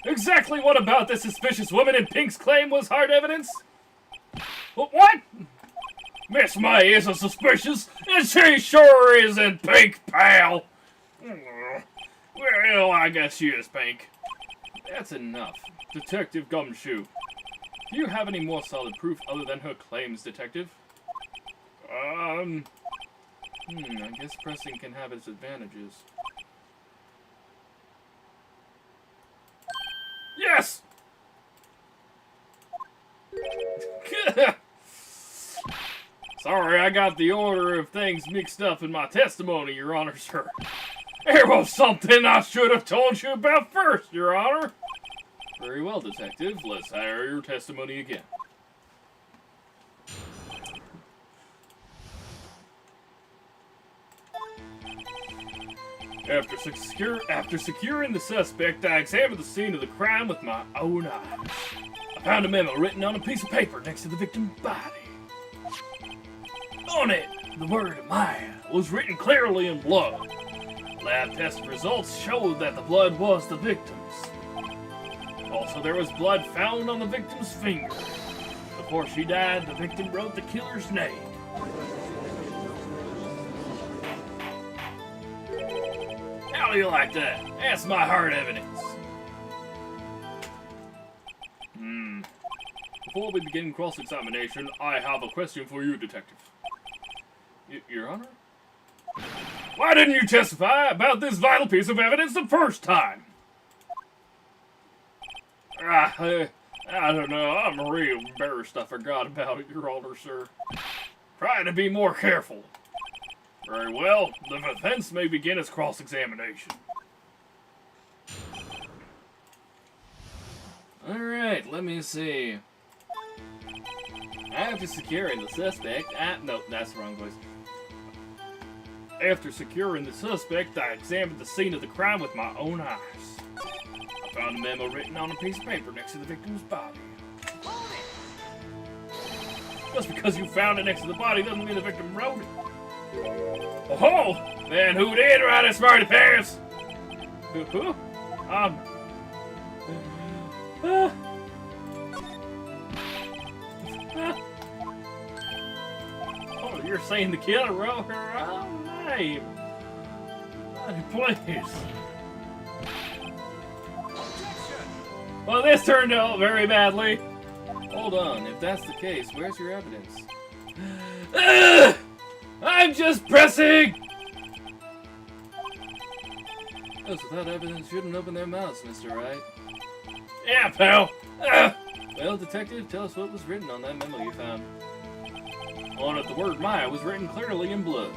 Exactly what about this suspicious woman in Pink's claim was hard evidence? What? Miss May isn't suspicious, and she sure isn't Pink, pal. Well, I guess she is Pink. That's enough. Detective Gumshoe. Do you have any more solid proof other than her claims, Detective? I guess pressing can have its advantages. Yes! Sorry, I got the order of things mixed up in my testimony, Your Honor, sir. There was something I should have told you about first, Your Honor. Very well, Detective. Let's hear your testimony again. After securing the suspect, I examined the scene of the crime with my own eyes. I found a memo written on a piece of paper next to the victim's body. On it, the word Maya was written clearly in blood. Lab test results showed that the blood was the victim's. Also, there was blood found on the victim's finger. Before she died, the victim wrote the killer's name. How do you like that? That's my hard evidence. Before we begin cross-examination, I have a question for you, Detective. Your Honor? Why didn't you testify about this vital piece of evidence the first time? I don't know. I'm real embarrassed I forgot about it, Your Honor, sir. Try to be more careful. Very well. The defense may begin its cross-examination. Alright, let me see. After securing the suspect, no, that's the wrong voice. After securing the suspect, I examined the scene of the crime with my own eyes. I found a memo written on a piece of paper next to the victim's body. Just because you found it next to the body doesn't mean the victim wrote it. Oh, man, who did write it, smarty pants? Who? Oh, you're saying the killer wrote her own name? Please. Well, this turned out very badly. Hold on, if that's the case, where's your evidence? I'm just pressing! Those without evidence shouldn't open their mouths, Mr. Wright. Yeah, pal. Well, Detective, tell us what was written on that memo you found. On it, the word Maya was written clearly in blood.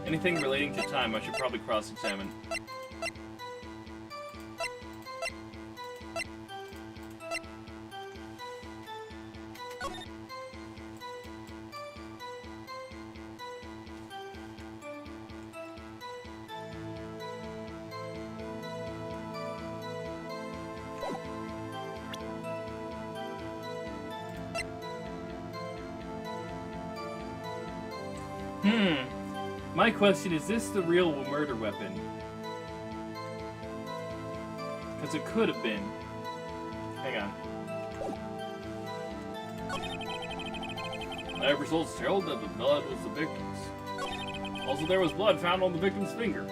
Anything relating to time, I should probably cross-examine. My question is this the real murder weapon? Because it could have been. Hang on. Lab results showed that the blood was the victim's. Also, there was blood found on the victim's finger.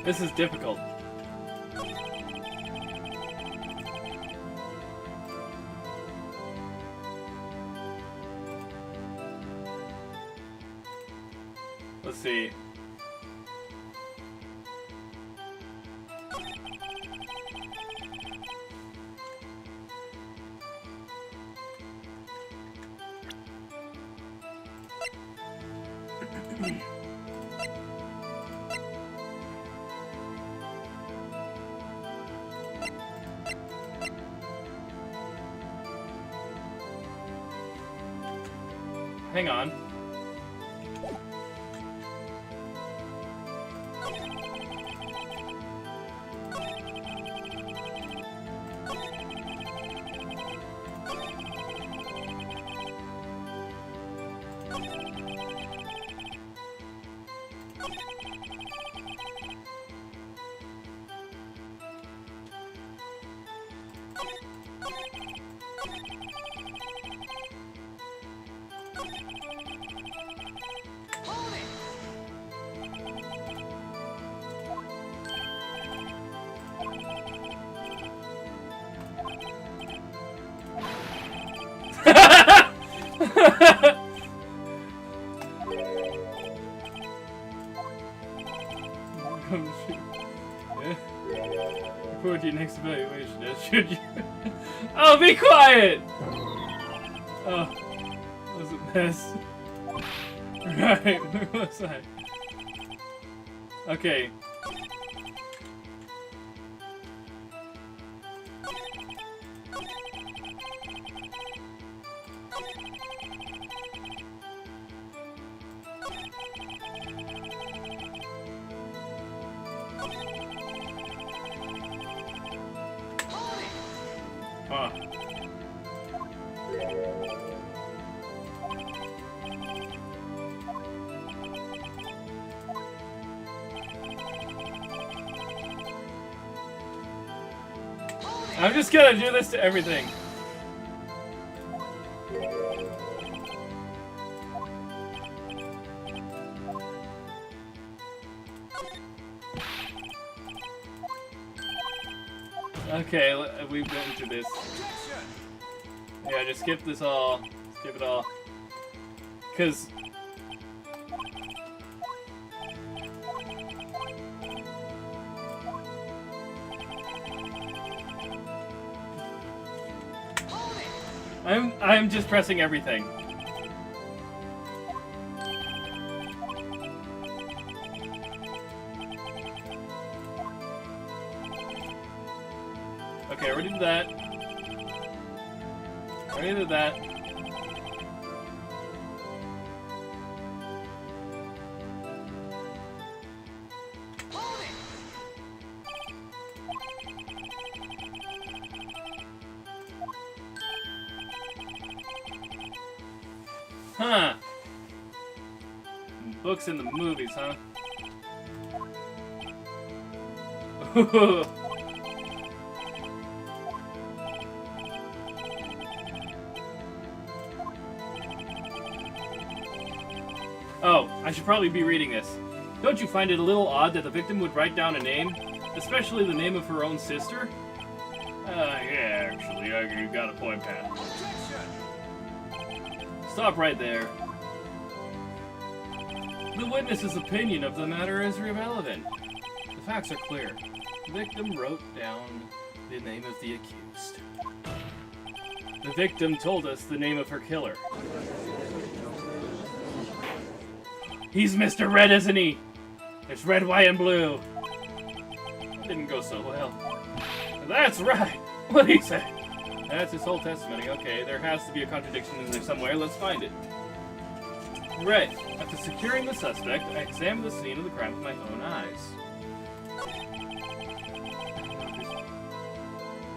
This is difficult. Let's see. Hang on. Come shoot. Yeah. Report your next evaluation. Should you? Oh, be quiet! Oh, that was a mess. Right, where was I? Okay. Huh. I'm just gonna do this to everything. Okay, we've been through this. Yeah, just skip this all. Skip it all. Cause I'm just pressing everything. Okay, I already did that. Already did that. Huh. Books in the movies, huh? Oh, I should probably be reading this. Don't you find it a little odd that the victim would write down a name? Especially the name of her own sister? Yeah, actually, you got a point, Pat. Stop right there. The witness's opinion of the matter is irrelevant. The facts are clear. The victim wrote down the name of the accused. The victim told us the name of her killer. He's Mr. Red, isn't he? It's red, white, and blue. Didn't go so well. That's right. What'd he say? That's his whole testimony. Okay, there has to be a contradiction in there somewhere. Let's find it. Right. After securing the suspect, I examined the scene of the crime with my own eyes.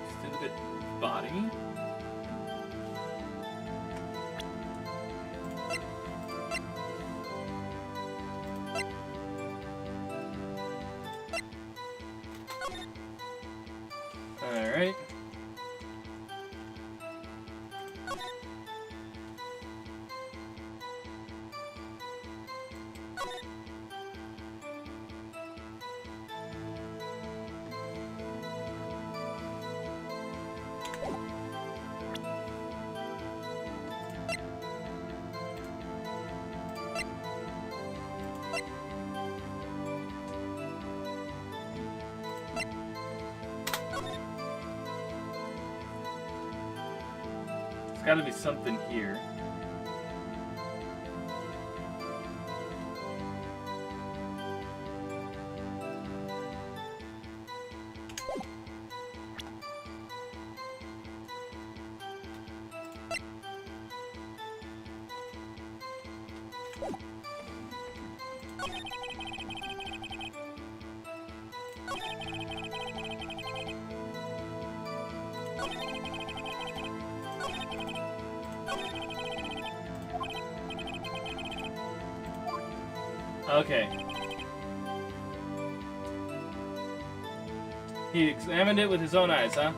Just did a bit body. Alright. There's gotta be something here. Okay. He examined it with his own eyes, huh?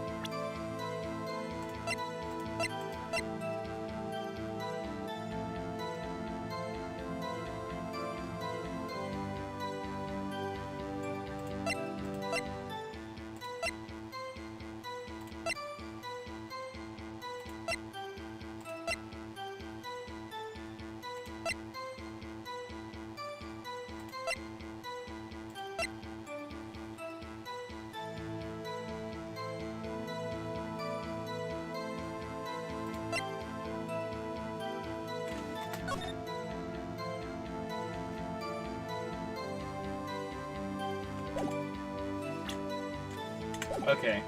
Okay.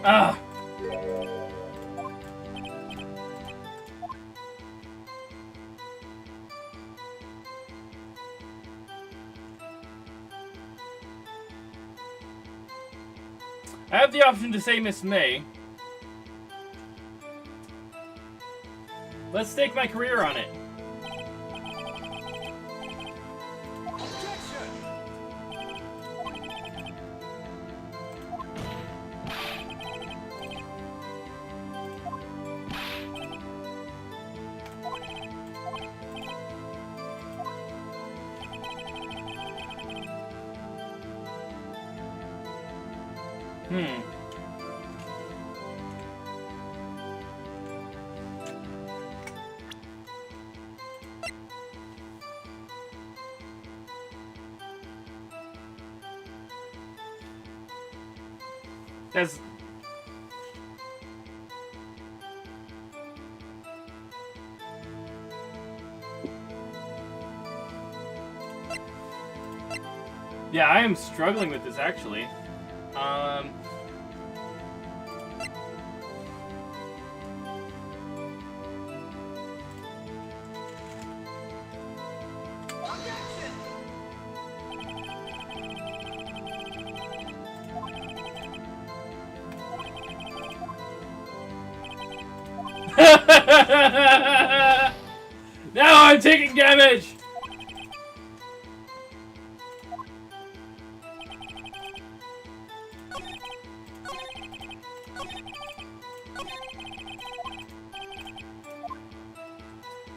Ah! I have the option to say Miss May. Let's stake my career on it. That's... Yeah, I am struggling with this, actually. Now I'm taking damage!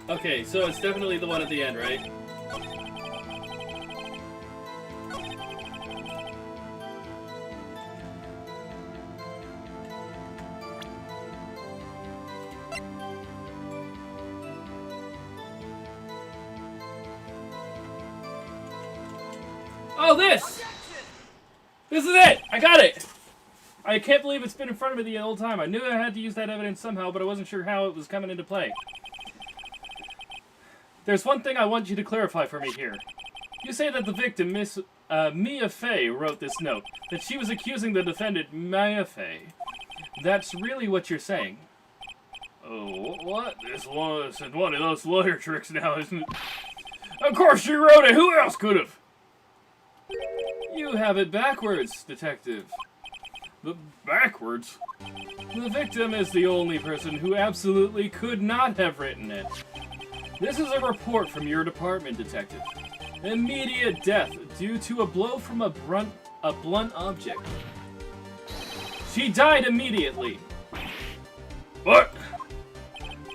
Okay, so it's definitely the one at the end, right? Oh, this! This is it! I got it! I can't believe it's been in front of me the whole time. I knew I had to use that evidence somehow, but I wasn't sure how it was coming into play. There's one thing I want you to clarify for me here. You say that the victim, Miss Mia Fey, wrote this note. That she was accusing the defendant, Mia Fey. That's really what you're saying. Oh, what? This was one of those lawyer tricks now, isn't it? Of course she wrote it! Who else could have? You have it backwards, detective. Backwards? The victim is the only person who absolutely could not have written it. This is a report from your department, detective. Immediate death due to a blow from a blunt object. She died immediately. What?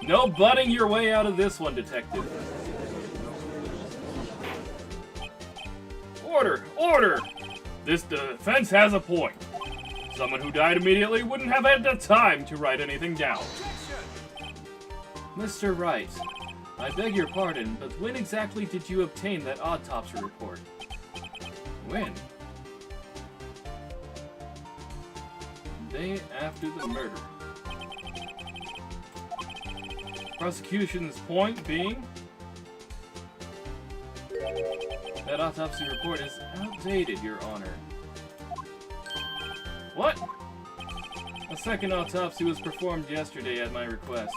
No butting your way out of this one, detective. Order! Order! This defense has a point. Someone who died immediately wouldn't have had the time to write anything down. Mr. Wright, I beg your pardon, but when exactly did you obtain that autopsy report? When? Day after the murder. Prosecution's point being? That autopsy report is outdated, Your Honor. What? A second autopsy was performed yesterday at my request.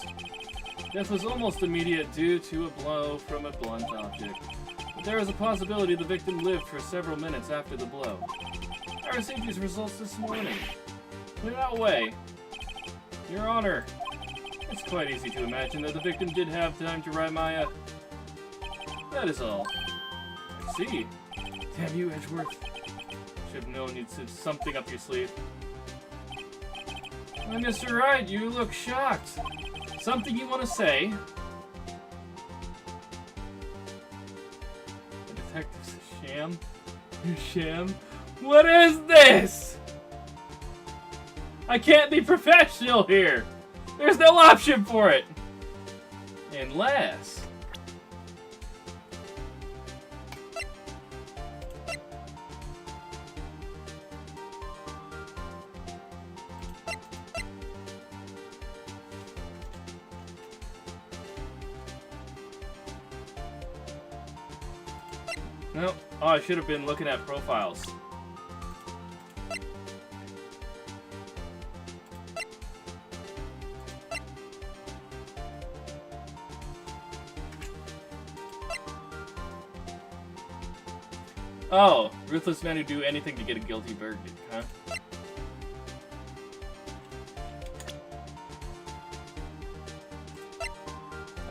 Death was almost immediate due to a blow from a blunt object. But there is a possibility the victim lived for several minutes after the blow. I received these results this morning. Without way. Your Honor, it's quite easy to imagine that the victim did have time to write my, That is all. I see. Damn you, Edgeworth. Should have known you'd have something up your sleeve. Why, Mr. Wright, you look shocked. Something you want to say? The detective's a sham? You sham? What is this? I can't be professional here. There's no option for it. Unless... No. Oh, I should have been looking at profiles. Oh, ruthless men who do anything to get a guilty verdict, huh?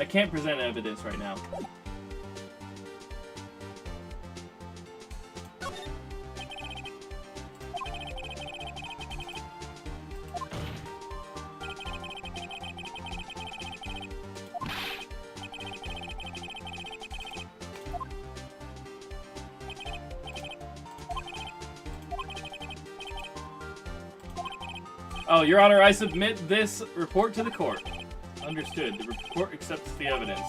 I can't present evidence right now. Oh, Your Honor, I submit this report to the court. Understood. The report accepts the evidence.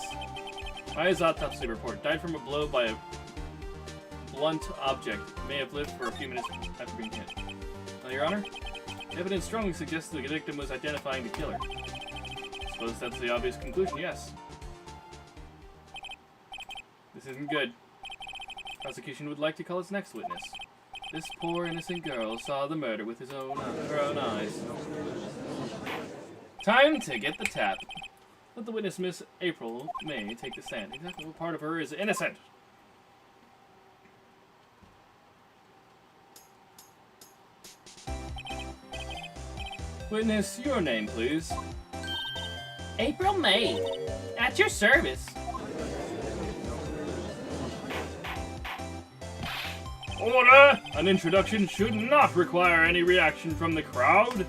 Maya's autopsy report. Died from a blow by a blunt object. May have lived for a few minutes after being hit. Your Honor, evidence strongly suggests the victim was identifying the killer. Suppose that's the obvious conclusion, yes. This isn't good. Prosecution would like to call its next witness. This poor innocent girl saw the murder with her own eyes. Time to get the tap. Let the witness, Miss April May, take the stand. Exactly what part of her is innocent? Witness, your name, please. April May. At your service. Order! An introduction should not require any reaction from the crowd.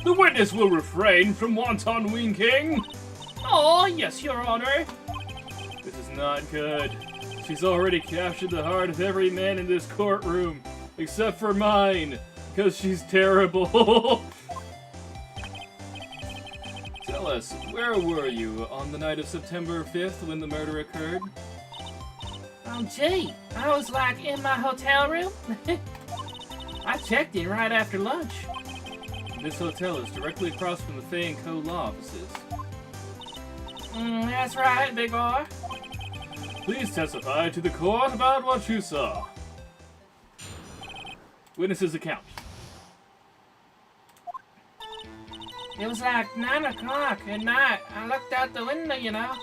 The witness will refrain from wanton winking. Oh, yes, Your Honor. This is not good. She's already captured the heart of every man in this courtroom, except for mine, because she's terrible. Tell us, where were you on the night of September 5th when the murder occurred? Gee, I was like in my hotel room. I checked in right after lunch. This hotel is directly across from the Fay & Co. law offices. That's right, big boy. Please testify to the court about what you saw. Witness's account. It was like 9 o'clock at night. I looked out the window, you know.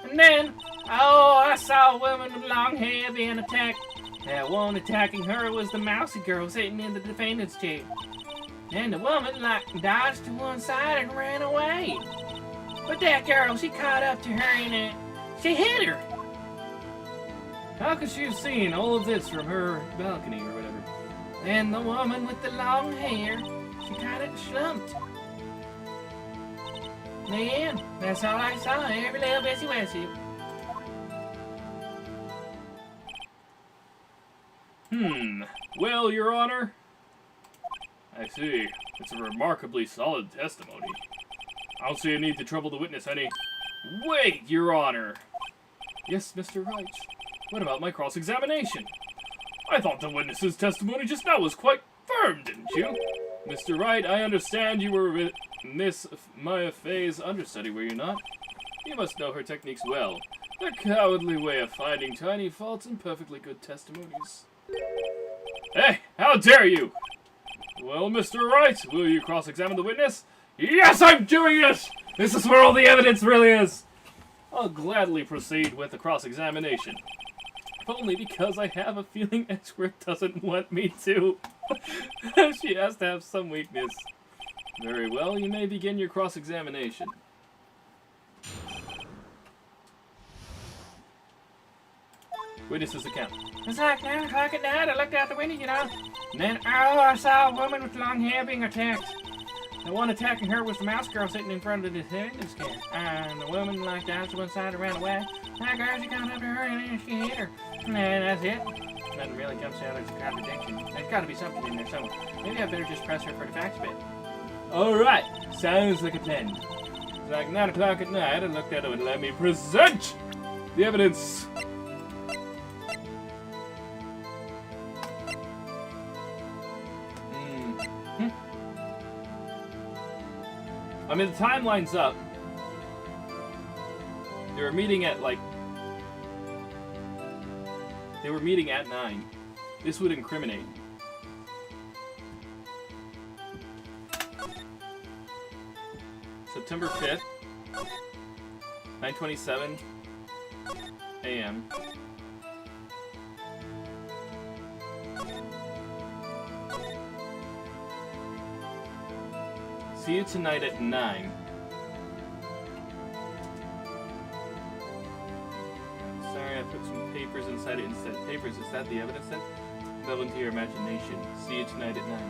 And then, I saw a woman with long hair being attacked. That one attacking her was the mousy girl sitting in the defendant's chair. And the woman, dodged to one side and ran away. But that girl, she caught up to her and she hit her. How could she have seen all of this from her balcony or whatever? And the woman with the long hair, she kind of slumped. Man, that's all I saw, every little bitsy-wetsy. Well, Your Honor. I see. It's a remarkably solid testimony. I don't see a need to trouble the witness any. Wait, Your Honor! Yes, Mr. Wright. What about my cross-examination? I thought the witness's testimony just now was quite firm, didn't you? Mr. Wright, I understand you were with Miss Maya Fay's understudy, were you not? You must know her techniques well. Their cowardly way of finding tiny faults in perfectly good testimonies. Hey, how dare you! Well, Mr. Wright, will you cross-examine the witness? Yes, I'm doing it! This is where all the evidence really is! I'll gladly proceed with the cross-examination. Only because I have a feeling Edgeworth doesn't want me to. She has to have some weakness. Very well, you may begin your cross-examination. Witness's account. It's like 9 o'clock at night. I looked out the window, you know. And then, I saw a woman with long hair being attacked. The one attacking her was the mouse girl sitting in front of the defendant's chair. And the woman, dodged to one side and ran away. That girl, she caught up to her and then she hit her. And that's it. Nothing really jumps out as a contradiction. There's got to be something in there somewhere. Maybe I better just press her for the facts bit. Alright, sounds like a plan. It's like 9 o'clock at night. I looked at it and let me present the evidence. I mean, the timeline's up. They were meeting at, They were meeting at 9. This would incriminate. September 5th, 9:27 a.m. See you tonight at 9. Sorry, I put some papers inside it instead. Papers, is that the evidence then? Delve into your imagination. See you tonight at 9.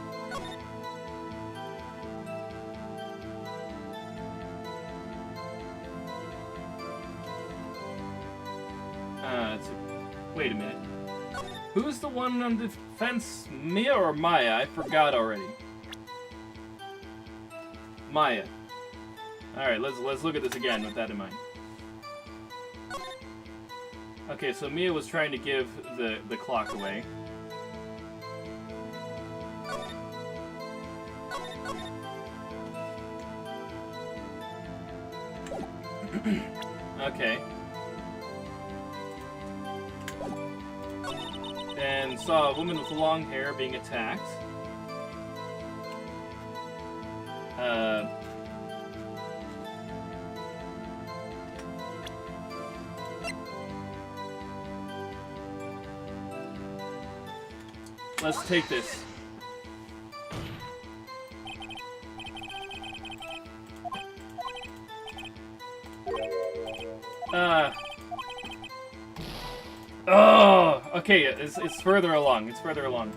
Wait a minute. Who's the one on defense? Mia or Maya? I forgot already. Maya. Alright, let's look at this again with that in mind. Okay, so Mia was trying to give the clock away. Okay. And saw a woman with long hair being attacked. Let's take this. Oh, okay, it's further along. It's further along.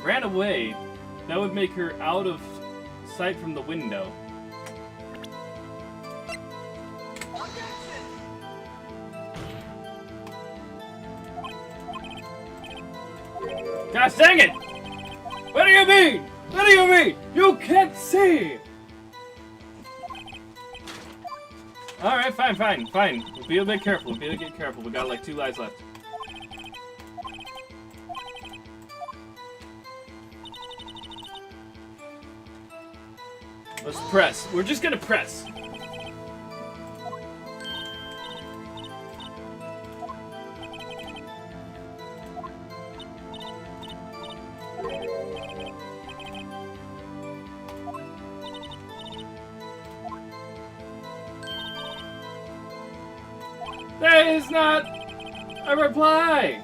Ran away. That would make her out of sight from the window. Gosh dang it! What do you mean? What do you mean? You can't see! Alright, fine. We'll be a bit careful. We got like 2 lives left. Let's press. We're just gonna press. That is not a reply!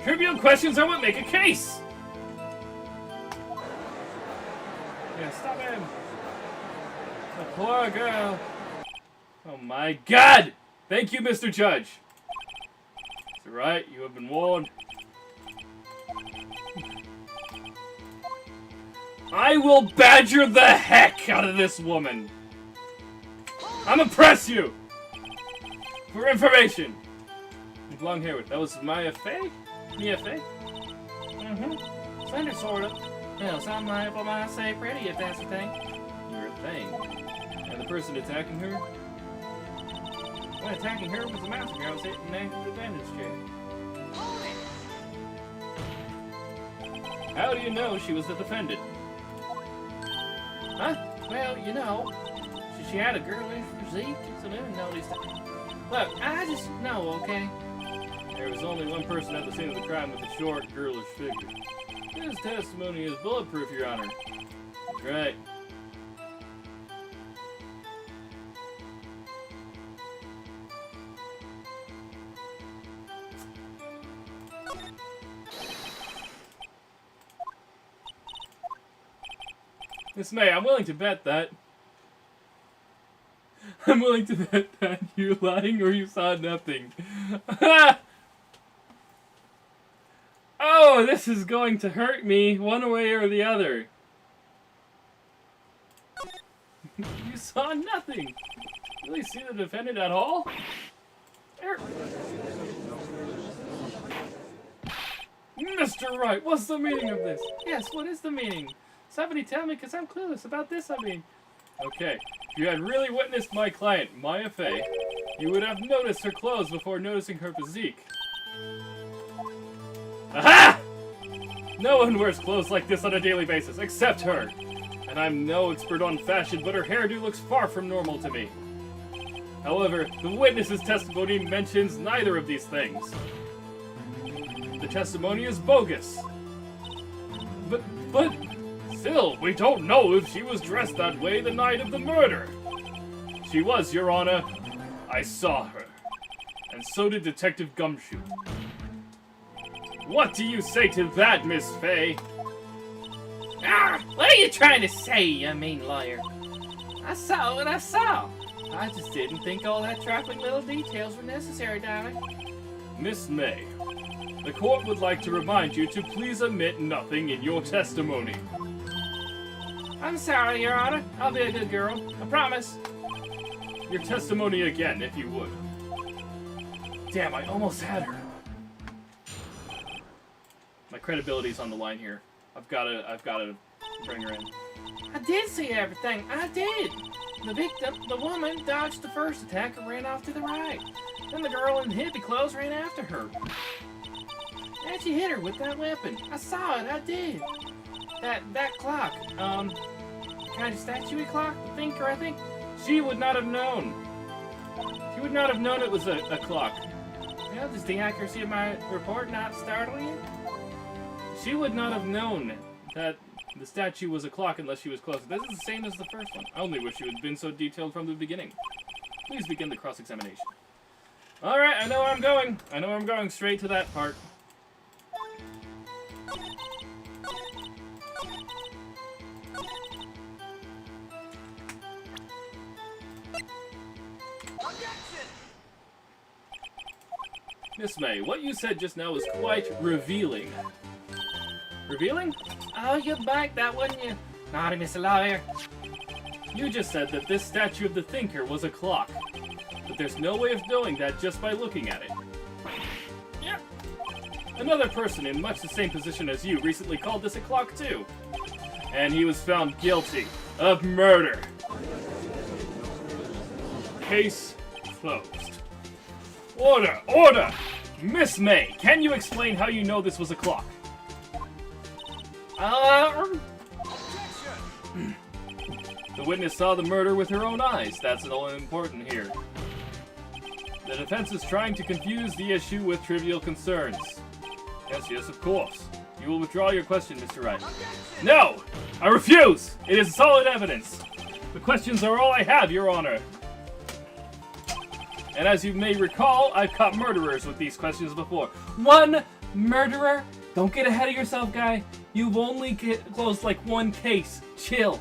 Trivial questions are what make a case! Yeah, stop him! The poor girl! Oh my god! Thank you, Mr. Judge! It's alright, you have been warned. I will badger the heck out of this woman! I'm gonna press you! For information! With long hair, that was Maya Faye? Mia Faye? Mm-hmm. Slender, sort of. Well, something like what I say pretty, if that's the thing. You're a thing. And the person attacking her? When attacking her was the mountain girl sitting next to the bandage chair. How do you know she was the defendant? Huh? Well, you know, she had a girlish physique, so women noticed it. Look, I just know, okay? There was only one person at the scene of the crime with a short, girlish figure. His testimony is bulletproof, Your Honor. That's right. Miss May, I'm willing to bet that. I'm willing to bet that you're lying or you saw nothing. Oh, this is going to hurt me one way or the other. You saw nothing. Really see the defendant at all? Mr. Wright, what's the meaning of this? Yes, what is the meaning? Somebody tell me, because I'm clueless about this, I mean. Okay, if you had really witnessed my client, Maya Fey, you would have noticed her clothes before noticing her physique. Aha! No one wears clothes like this on a daily basis, except her. And I'm no expert on fashion, but her hairdo looks far from normal to me. However, the witness's testimony mentions neither of these things. The testimony is bogus. But, still, we don't know if she was dressed that way the night of the murder. She was, Your Honor. I saw her. And so did Detective Gumshoe. What do you say to that, Miss Fey? Ah, what are you trying to say, you mean lawyer? I saw what I saw. I just didn't think all that trifling little details were necessary, darling. Miss May, the court would like to remind you to please omit nothing in your testimony. I'm sorry, Your Honor. I'll be a good girl. I promise. Your testimony again, if you would. Damn, I almost had her. My credibility's on the line here. I've gotta bring her in. I did see everything. I did. The victim, the woman, dodged the first attack and ran off to the right. Then the girl in hippie clothes ran after her. And she hit her with that weapon. I saw it. I did. That clock. Kind of statue clock? The thinker, I think. She would not have known. She would not have known it was a clock. Well, does the accuracy of my report not startle you? She would not have known that the statue was a clock unless she was close. This is the same as the first one. I only wish you had been so detailed from the beginning. Please begin the cross-examination. Alright, I know where I'm going. I know where I'm going, straight to that part. Miss May, what you said just now was quite revealing. Revealing? Oh, you backed that, wouldn't you? Naughty Mr. Lawyer. You just said that this statue of the thinker was a clock. But there's no way of knowing that just by looking at it. Yeah. Another person in much the same position as you recently called this a clock too. And he was found guilty of murder. Case closed. Order! Order! Miss May, can you explain how you know this was a clock? The witness saw the murder with her own eyes. That's all important here. The defense is trying to confuse the issue with trivial concerns. Yes, of course. You will withdraw your question, Mr. Wright. No! I refuse! It is solid evidence. The questions are all I have, Your Honor. And as you may recall, I've caught murderers with these questions before. One murderer? Don't get ahead of yourself, guy. You've only closed like one case. Chill.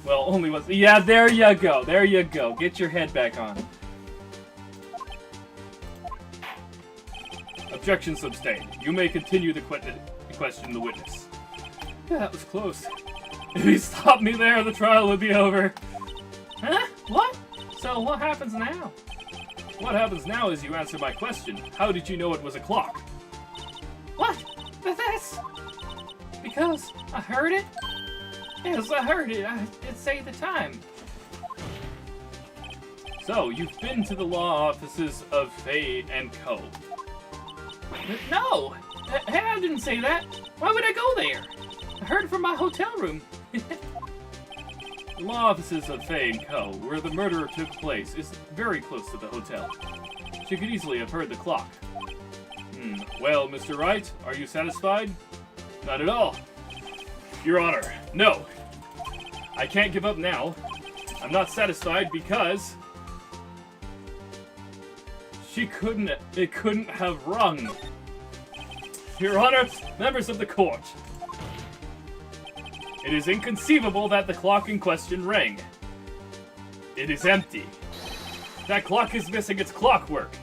Well, only one. Yeah, there you go. There you go. Get your head back on. Objection sustained. You may continue to question the witness. Yeah, that was close. If he stopped me there, the trial would be over. Huh? What? So what happens now? What happens now is you answer my question. How did you know it was a clock? What? But that's... Because I heard it? Yes, I heard it. I did say the time. So, you've been to the law offices of Fay and Co. No! I didn't say that. Why would I go there? I heard it from my hotel room. The law offices of Fay and Co., where the murder took place, is very close to the hotel. She could easily have heard the clock. Well, Mr. Wright, are you satisfied? Not at all. Your Honor, no. I can't give up now. I'm not satisfied because... it couldn't have rung. Your Honor, members of the court. It is inconceivable that the clock in question rang. It is empty. That clock is missing its clockwork.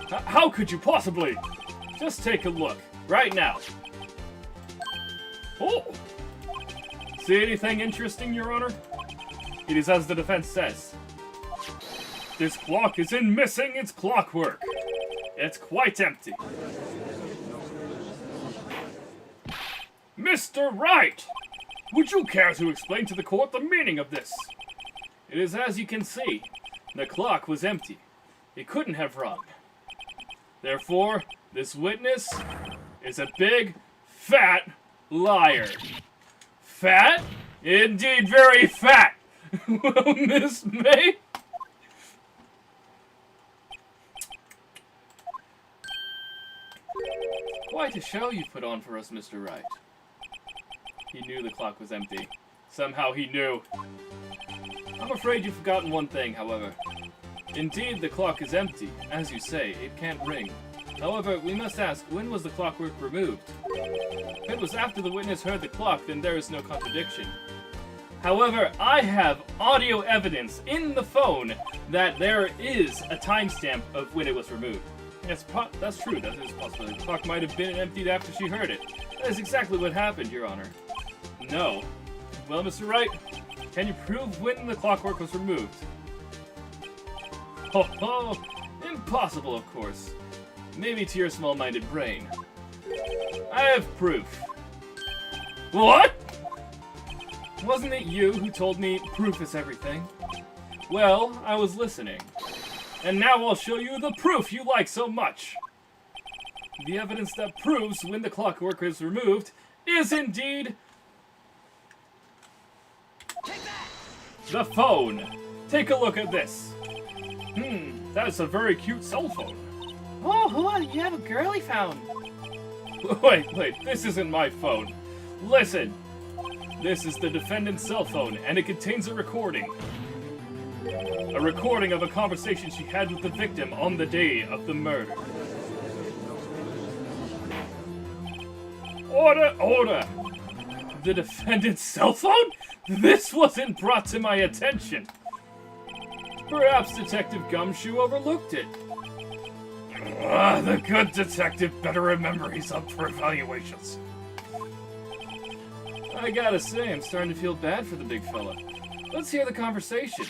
How could you possibly? Just take a look. Right now. Oh! See anything interesting, Your Honor? It is as the defense says. This clock isn't missing its clockwork. It's quite empty. Mr. Wright! Would you care to explain to the court the meaning of this? It is as you can see. The clock was empty. It couldn't have run. Therefore, this witness is a big, fat liar. Fat? Indeed, very fat! Well, Miss May? Quite a show you put on for us, Mr. Wright. He knew the clock was empty. Somehow he knew. I'm afraid you've forgotten one thing, however. Indeed, the clock is empty. As you say, it can't ring. However, we must ask, when was the clockwork removed? If it was after the witness heard the clock, then there is no contradiction. However, I have audio evidence in the phone that there is a timestamp of when it was removed. That's true, that is possible. The clock might have been emptied after she heard it. That is exactly what happened, Your Honor. No. Well, Mr. Wright, can you prove when the clockwork was removed? Ho ho! Impossible, of course. Maybe to your small-minded brain. I have proof. What? Wasn't it you who told me proof is everything? Well, I was listening. And now I'll show you the proof you like so much. The evidence that proves when the clockwork is removed is indeed the phone. Take a look at this. That's a very cute cell phone. Oh, you have a girly phone. Wait, this isn't my phone. Listen. This is the defendant's cell phone, and it contains a recording. A recording of a conversation she had with the victim on the day of the murder. Order! The defendant's cell phone? This wasn't brought to my attention. Perhaps Detective Gumshoe overlooked it. The good detective better remember he's up for evaluations. I gotta say, I'm starting to feel bad for the big fella. Let's hear the conversation.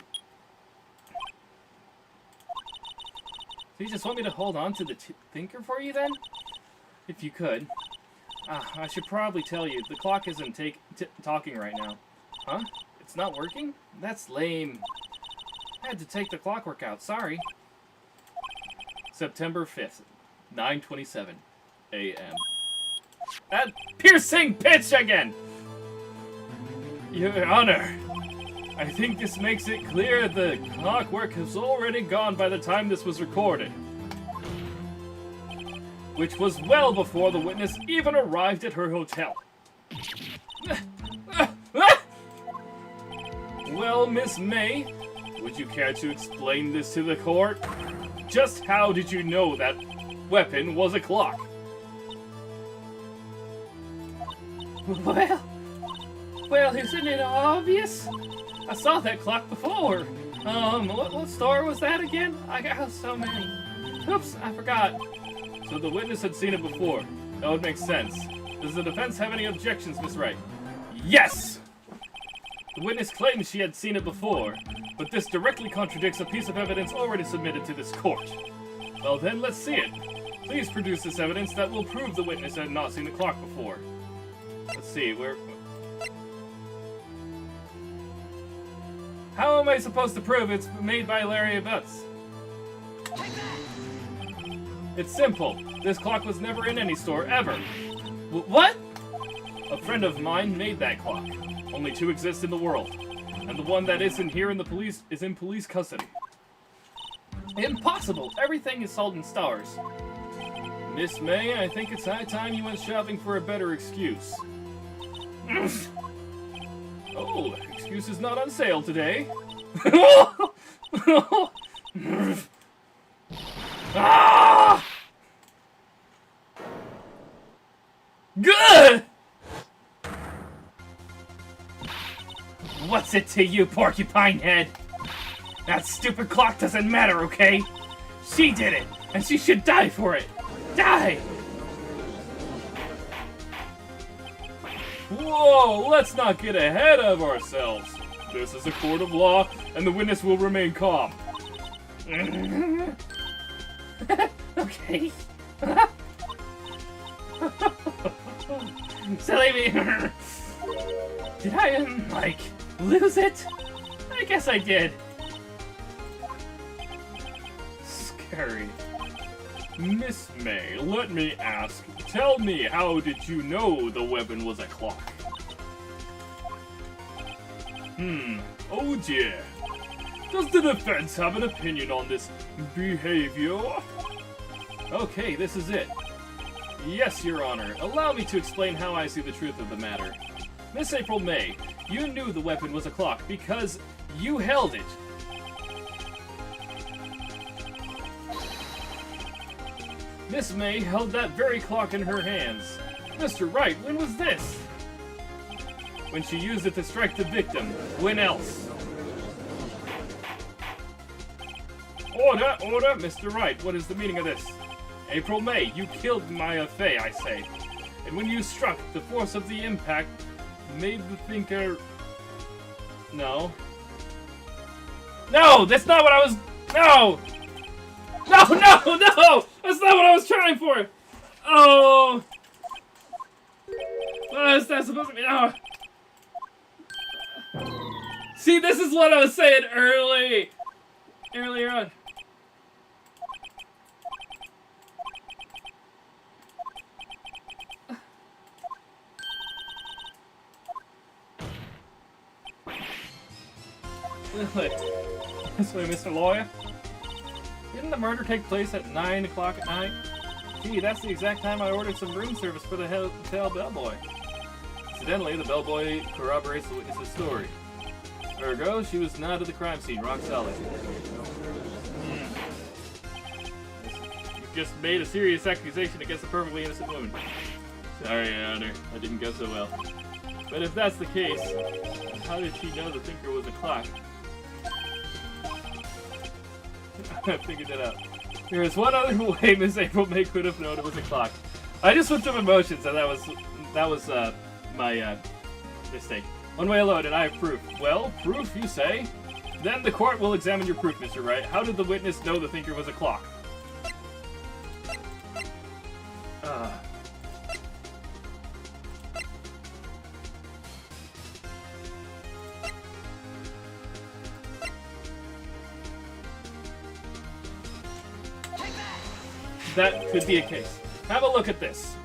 Do you just want me to hold on to the thinker for you, then? If you could. I should probably tell you, the clock isn't talking right now. Huh? It's not working? That's lame. I had to take the clockwork out, sorry. September 5th, 9:27 a.m. That piercing pitch again! Your Honor, I think this makes it clear the clockwork has already gone by the time this was recorded. Which was well before the witness even arrived at her hotel. Well, Miss May, would you care to explain this to the court? Just how did you know that weapon was a clock? Well, isn't it obvious? I saw that clock before. What store was that again? I got so many. Oops, I forgot. So the witness had seen it before. That would make sense. Does the defense have any objections, Miss Wright? Yes! The witness claims she had seen it before, but this directly contradicts a piece of evidence already submitted to this court. Well then, let's see it. Please produce this evidence that will prove the witness had not seen the clock before. Let's see, How am I supposed to prove it's made by Larry Butts? It's simple. This clock was never in any store, ever. What? A friend of mine made that clock. Only two exist in the world. And the one that isn't here is in police custody. Impossible! Everything is sold in stores. Miss May, I think it's high time you went shopping for a better excuse. Oh, excuse is not on sale today. Ah! Good! What's it to you, porcupine head? That stupid clock doesn't matter, okay? She did it, and she should die for it. Die! Whoa, let's not get ahead of ourselves. This is a court of law, and the witness will remain calm. Okay. Silly me. Did I, like, lose it? I guess I did. Scary. Miss May, let me ask. Tell me, how did you know the weapon was a clock? Oh dear. Does the defense have an opinion on this behavior? Okay, this is it. Yes, Your Honor. Allow me to explain how I see the truth of the matter. Miss April May, you knew the weapon was a clock because you held it. Miss May held that very clock in her hands. Mr. Wright, when was this? When she used it to strike the victim. When else? Order, order, Mr. Wright. What is the meaning of this? April May, you killed Maya Fey, I say. And when you struck, the force of the impact made the thinker... No. No, that's not what I was... No! No, no, no! That's not what I was trying for! Oh! That's not supposed to be... No! See, this is what I was saying earlier on. This way, Mr. Lawyer. Didn't the murder take place at 9 o'clock at night? Gee, that's the exact time I ordered some room service for the hotel bellboy. Incidentally, the bellboy corroborates the witness's story. Ergo, she was not at the crime scene, rock solid. You just made a serious accusation against a perfectly innocent woman. Sorry, Your Honor, that didn't go so well. But if that's the case, how did she know the thinker was a clock? I figured it out. There is one other way Miss April May could have known it was a clock. I just went through emotions, and that was my mistake. One way alone, and I have proof. Well, proof, you say? Then the court will examine your proof, Mr. Wright. How did the witness know the thinker was a clock? That could be a case. Have a look at this.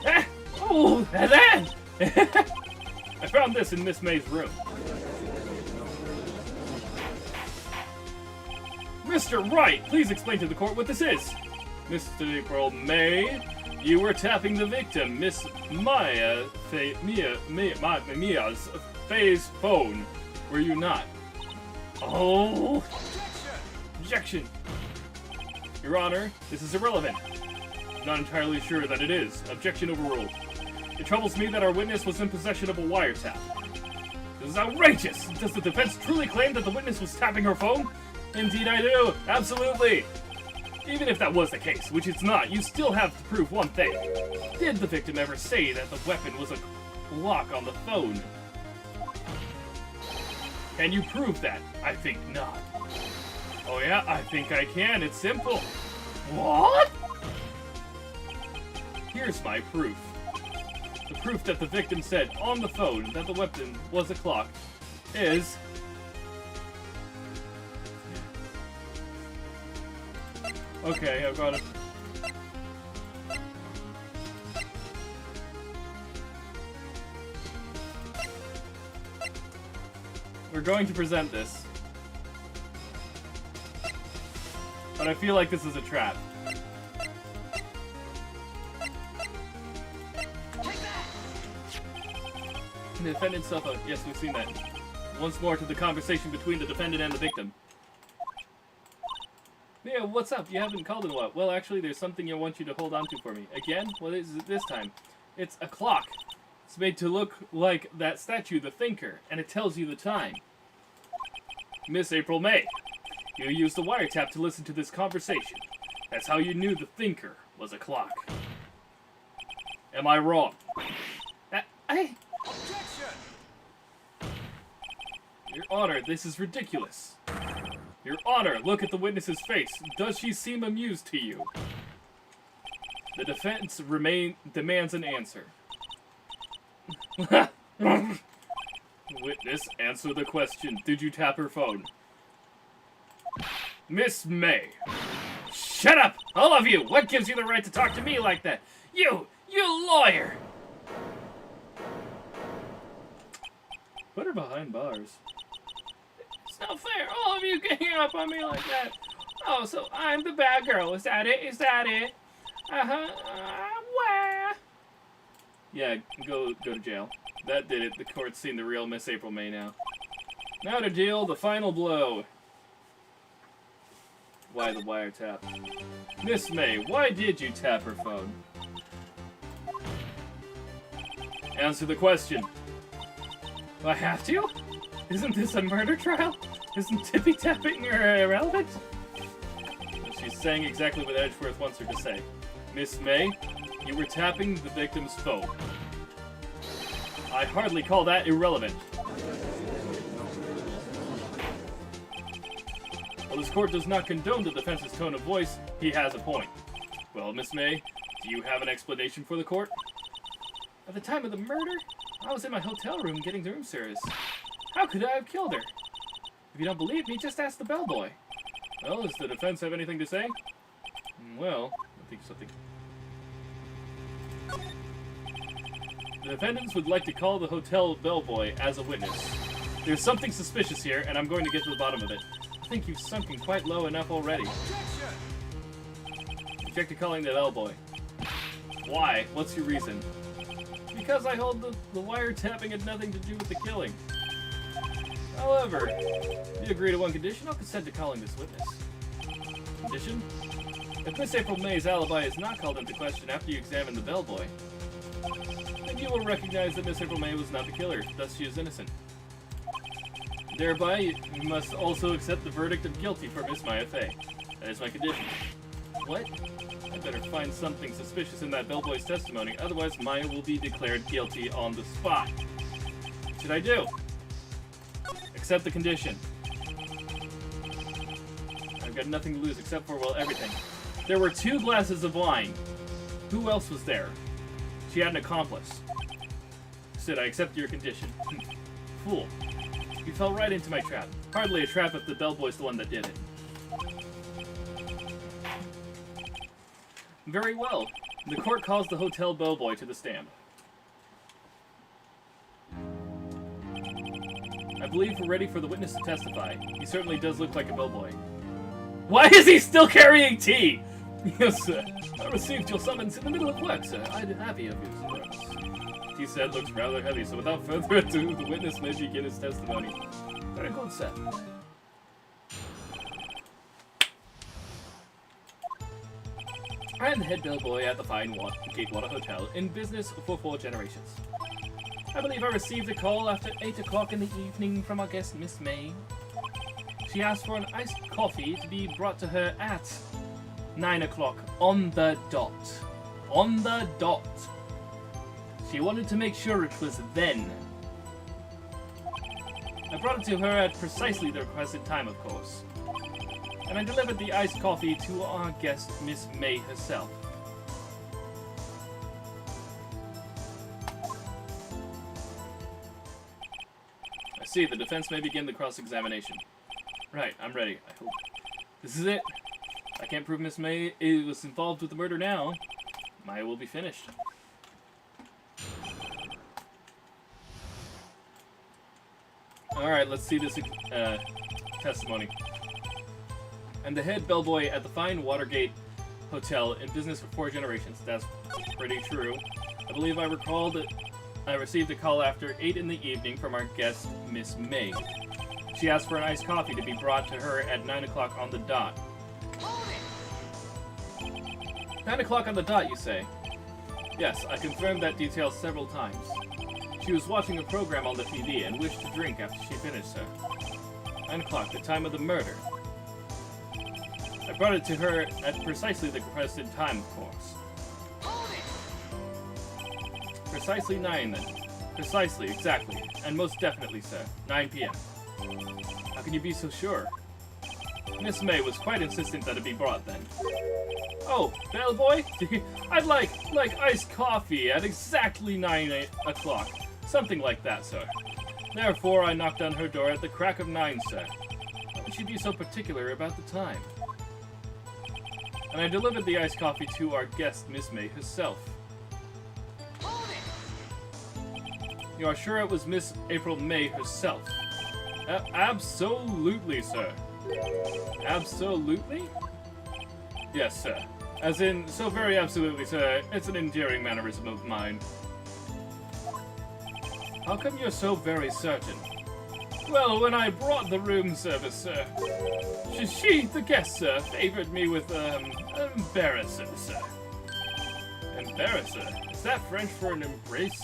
Ah! Oh, that! I found this in Miss May's room. Mr. Wright, please explain to the court what this is. Mr. April May, you were tapping the victim, Miss Mia's Faye's phone, were you not? Oh! Objection! Your Honor, this is irrelevant. I'm not entirely sure that it is. Objection overruled. It troubles me that our witness was in possession of a wiretap. This is outrageous! Does the defense truly claim that the witness was tapping her phone? Indeed I do! Absolutely! Even if that was the case, which it's not, you still have to prove one thing. Did the victim ever say that the weapon was a lock on the phone? Can you prove that? I think not. Oh yeah, I think I can. It's simple. What? Here's my proof. The proof that the victim said on the phone that the weapon was a clock is... Okay, I've got it. We're going to present this. But I feel like this is a trap. The defendant self-out. Yes, we've seen that. Once more to the conversation between the defendant and the victim. Yeah, what's up? You haven't called in a while. Well, actually, there's something I want you to hold on to for me. Again? What is it this time? It's a clock. It's made to look like that statue, the Thinker, and it tells you the time. Miss April May, you used the wiretap to listen to this conversation. That's how you knew the Thinker was a clock. Am I wrong? What? Your Honor, this is ridiculous. Your Honor, look at the witness's face. Does she seem amused to you? The defense demands an answer. Witness, answer the question. Did you tap her phone? Miss May. Shut up, all of you! What gives you the right to talk to me like that? You lawyer! Put her behind bars. It's not fair, all of you ganging up on me like that. Oh, so I'm the bad girl, is that it? Is that it? Where? Yeah, go to jail. That did it. The court's seen the real Miss April May now. Now to deal the final blow. Why the wiretap? Miss May, why did you tap her phone? Answer the question. Do I have to? Isn't this a murder trial? Isn't tippy-tapping irrelevant? She's saying exactly what Edgeworth wants her to say. Miss May, you were tapping the victim's phone. I hardly call that irrelevant. While this court does not condone the defense's tone of voice, he has a point. Well, Miss May, do you have an explanation for the court? At the time of the murder, I was in my hotel room getting room service. How could I have killed her? If you don't believe me, just ask the bellboy. Well, does the defense have anything to say? Well, I think something. The defendants would like to call the hotel bellboy as a witness. There's something suspicious here, and I'm going to get to the bottom of it. I think you've sunken quite low enough already. Object to calling the bellboy. Why? What's your reason? Because I hold the wiretapping had nothing to do with the killing. However, if you agree to one condition, I'll consent to calling this witness. Condition? If Miss April May's alibi is not called into question after you examine the bellboy, then you will recognize that Miss April May was not the killer, thus she is innocent. Thereby, you must also accept the verdict of guilty for Miss Maya Fey. That is my condition. What? I better find something suspicious in that bellboy's testimony, otherwise Maya will be declared guilty on the spot. What should I do? Accept the condition. I've got nothing to lose except for, well, everything. There were 2 glasses of wine. Who else was there? She had an accomplice. Said, I accept your condition. Fool. You fell right into my trap. Hardly a trap if the bellboy's the one that did it. Very well. The court calls the hotel bellboy to the stand. I believe we're ready for the witness to testify. He certainly does look like a bellboy. Why is he still carrying tea? Yes, sir. I received your summons in the middle of work, sir. I'd happy of your service. He said looks rather heavy, so without further ado, the witness may begin his testimony. Very good, sir. I am the head bellboy at the Fine Gatewater Hotel, in business for 4 generations. I believe I received a call after 8 o'clock in the evening from our guest, Miss May. She asked for an iced coffee to be brought to her at 9 o'clock on the dot. On the dot. She wanted to make sure it was then. I brought it to her at precisely the requested time, of course. And I delivered the iced coffee to our guest, Miss May herself. I see, the defense may begin the cross-examination. Right, I'm ready, I hope. This is it. I can't prove Miss May was involved with the murder now. Maya will be finished. Alright, let's see this testimony. I'm the head bellboy at the Fine Watergate Hotel, in business for 4 generations. That's pretty true. I believe I recall that I received a call after 8 in the evening from our guest, Miss May. She asked for an iced coffee to be brought to her at 9 o'clock on the dot. 9 o'clock on the dot, you say? Yes, I confirmed that detail several times. She was watching a program on the TV and wished to drink after she finished, sir. 9 o'clock, the time of the murder. I brought it to her at precisely the requested time, of course. Precisely 9, then. Precisely, exactly. And most definitely, sir. 9 p.m. How can you be so sure? Miss May was quite insistent that it be brought then. Oh, bellboy? I'd like iced coffee at exactly 9 o'clock. Something like that, sir. Therefore, I knocked on her door at the crack of 9, sir. Why would she be so particular about the time? And I delivered the iced coffee to our guest, Miss May herself. You are sure it was Miss April May herself? Absolutely, sir. Absolutely? Yes, sir. As in, so very absolutely, sir. It's an endearing mannerism of mine. How come you're so very certain? Well, when I brought the room service, sir, she, the guest, sir, favored me with, embarrasser, sir. Embarrasser? Is that French for an embrace?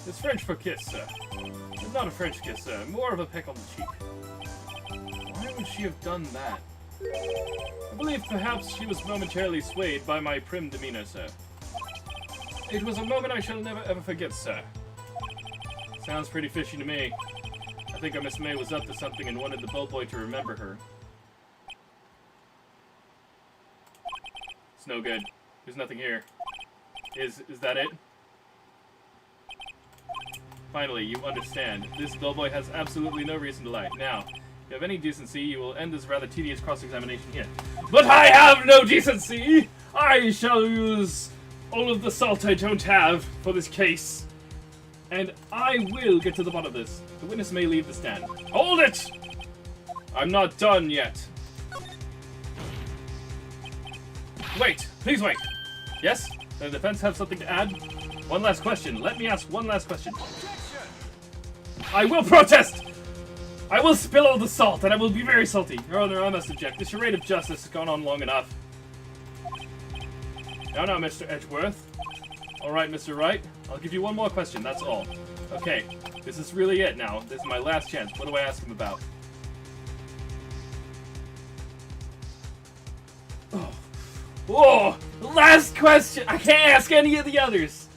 It's French for kiss, sir. It's not a French kiss, sir. More of a peck on the cheek. Why would she have done that? I believe perhaps she was momentarily swayed by my prim demeanor, sir. It was a moment I shall never ever forget, sir. Sounds pretty fishy to me. I think our Miss May was up to something and wanted the bellboy to remember her. It's no good. There's nothing here. Is that it? Finally, you understand. This bellboy has absolutely no reason to lie. Now, if you have any decency, you will end this rather tedious cross-examination here. But I have no decency! I shall use all of the salt I don't have for this case. And I will get to the bottom of this. The witness may leave the stand. Hold it! I'm not done yet. Wait! Please wait! Yes? Does the defense have something to add? One last question. Let me ask one last question. I will protest! I will spill all the salt, and I will be very salty. Your Honor, I must object. This charade of justice has gone on long enough. Now, Mr. Edgeworth. Alright, Mr. Wright. I'll give you one more question, that's all. Okay, this is really it now. This is my last chance. What do I ask him about? Oh. Whoa! Last question! I can't ask any of the others!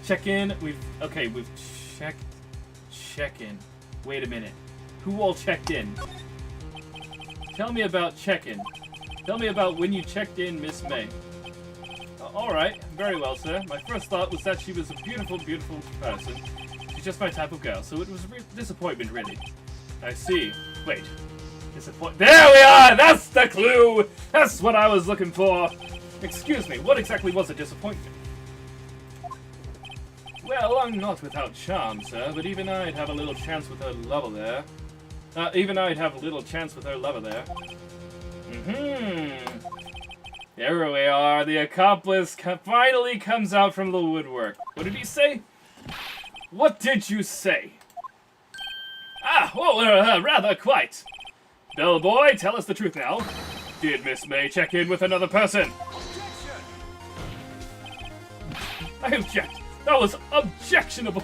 Check in. We've checked. Check in. Wait a minute. Who all checked in? Tell me about check-in. Tell me about when you checked in Miss May. Alright, very well, sir. My first thought was that she was a beautiful, beautiful person. She's just my type of girl, so it was a disappointment, really. I see. Wait. There we are! That's the clue! That's what I was looking for! Excuse me, what exactly was a disappointment? Well, I'm not without charm, sir, but even I'd have a little chance with her lover there. There we are. The accomplice finally comes out from the woodwork. What did he say? What did you say? Rather quite. Bellboy, tell us the truth now. Did Miss May check in with another person? I object. That was objectionable.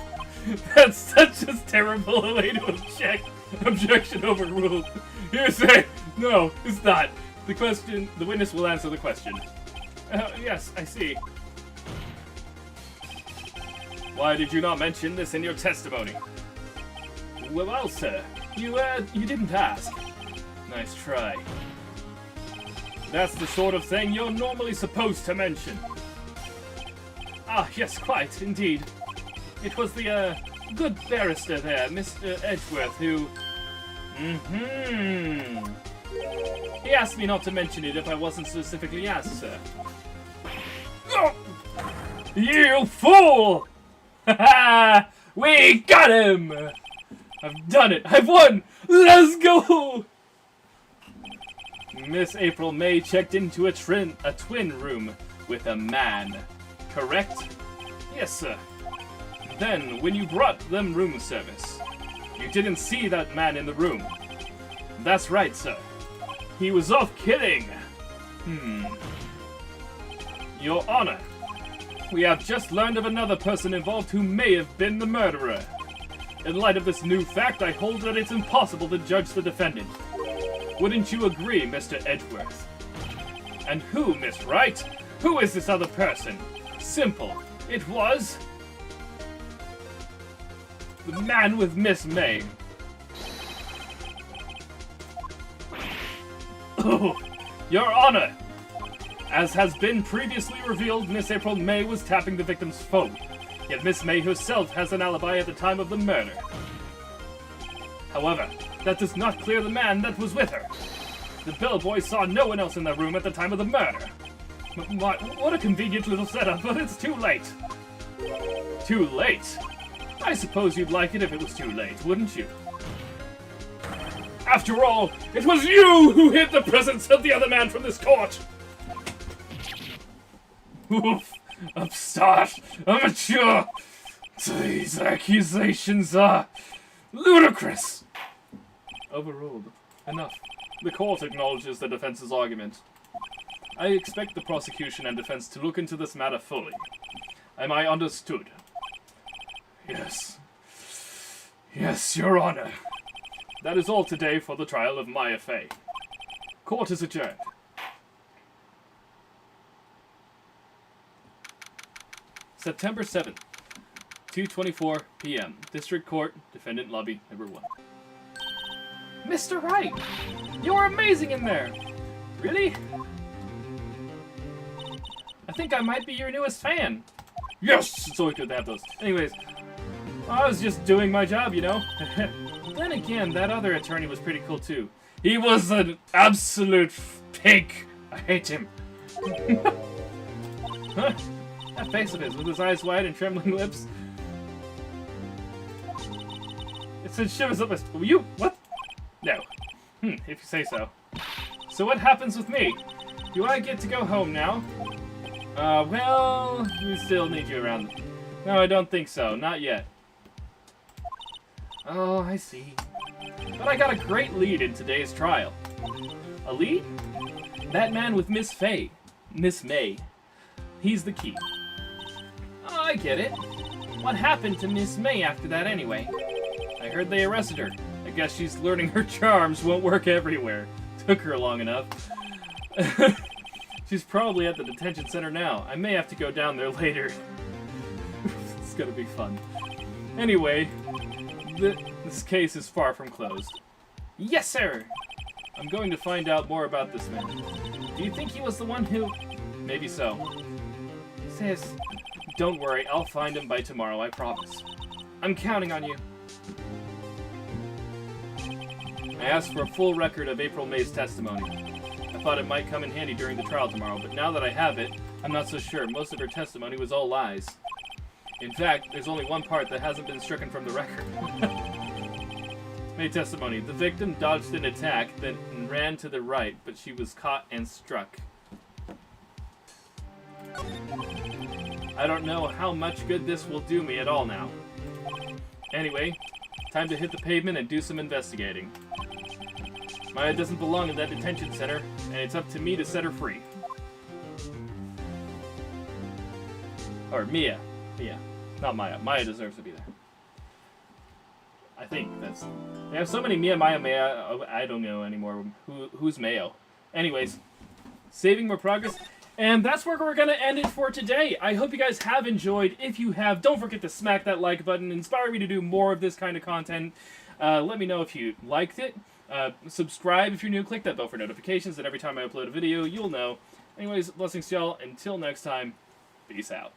That's such a terrible way to object. Objection overruled. Hearsay. No, it's not. The witness will answer the question. Yes, I see. Why did you not mention this in your testimony? Well, sir, you didn't ask. Nice try. That's the sort of thing you're normally supposed to mention. Ah, yes, quite, indeed. It was the, good barrister there, Mr. Edgeworth, who... He asked me not to mention it if I wasn't specifically asked, sir. Oh! You fool! Ha We got him! I've done it! I've won! Let's go! Miss April May checked into a twin room with a man, correct? Yes, sir. Then, when you brought them room service, you didn't see that man in the room. That's right, sir. He was off kidding. Your Honor, we have just learned of another person involved who may have been the murderer. In light of this new fact, I hold that it's impossible to judge the defendant. Wouldn't you agree, Mr. Edgeworth? And who, Miss Wright? Who is this other person? Simple. It was the man with Miss May. Oh, Your Honor! As has been previously revealed, Miss April May was tapping the victim's phone. Yet Miss May herself has an alibi at the time of the murder. However, that does not clear the man that was with her. The bellboy saw no one else in the room at the time of the murder. What a convenient little setup, but it's too late. Too late? I suppose you'd like it if it was too late, wouldn't you? After all, it was you who hid the presence of the other man from this court! Oof, upstart, amateur! These accusations are ludicrous! Overruled. Enough. The court acknowledges the defense's argument. I expect the prosecution and defense to look into this matter fully. Am I understood? Yes. Yes, Your Honor. That is all today for the trial of Maya Fey. Court is adjourned. September 7th, 2:24 p.m. District Court, Defendant Lobby, number 1. Mr. Wright! You're amazing in there! Really? I think I might be your newest fan. Yes! It's always good to have those. Anyways, I was just doing my job, you know? Then again, that other attorney was pretty cool too. He was an absolute pig. I hate him. Huh? That face of his, with his eyes wide and trembling lips. It said shivers up my... You? What? No. If you say so. So what happens with me? Do I get to go home now? Well, we still need you around. No, I don't think so. Not yet. Oh, I see. But I got a great lead in today's trial. A lead? That man with Miss Fey. Miss May. He's the key. Oh, I get it. What happened to Miss May after that anyway? I heard they arrested her. I guess she's learning her charms won't work everywhere. Took her long enough. She's probably at the detention center now. I may have to go down there later. It's gonna be fun. Anyway, this case is far from closed. Yes, sir! I'm going to find out more about this man. Do you think he was the one who... Maybe so. Sis, don't worry. I'll find him by tomorrow, I promise. I'm counting on you. I asked for a full record of April May's testimony. I thought it might come in handy during the trial tomorrow, but now that I have it, I'm not so sure. Most of her testimony was all lies. In fact, there's only one part that hasn't been stricken from the record. May testimony. The victim dodged an attack, then ran to the right, but she was caught and struck. I don't know how much good this will do me at all now. Anyway, time to hit the pavement and do some investigating. Maya doesn't belong in that detention center, and it's up to me to set her free. Or Mia. Mia. Not Maya. Maya deserves to be there. I think that's... They have so many Mia, Maya, Maya... I don't know anymore. Who's Mayo? Anyways, saving more progress. And that's where we're going to end it for today. I hope you guys have enjoyed. If you have, don't forget to smack that like button. Inspire me to do more of this kind of content. Let me know if you liked it. Subscribe if you're new. Click that bell for notifications, and every time I upload a video, you'll know. Anyways, blessings to y'all. Until next time, peace out.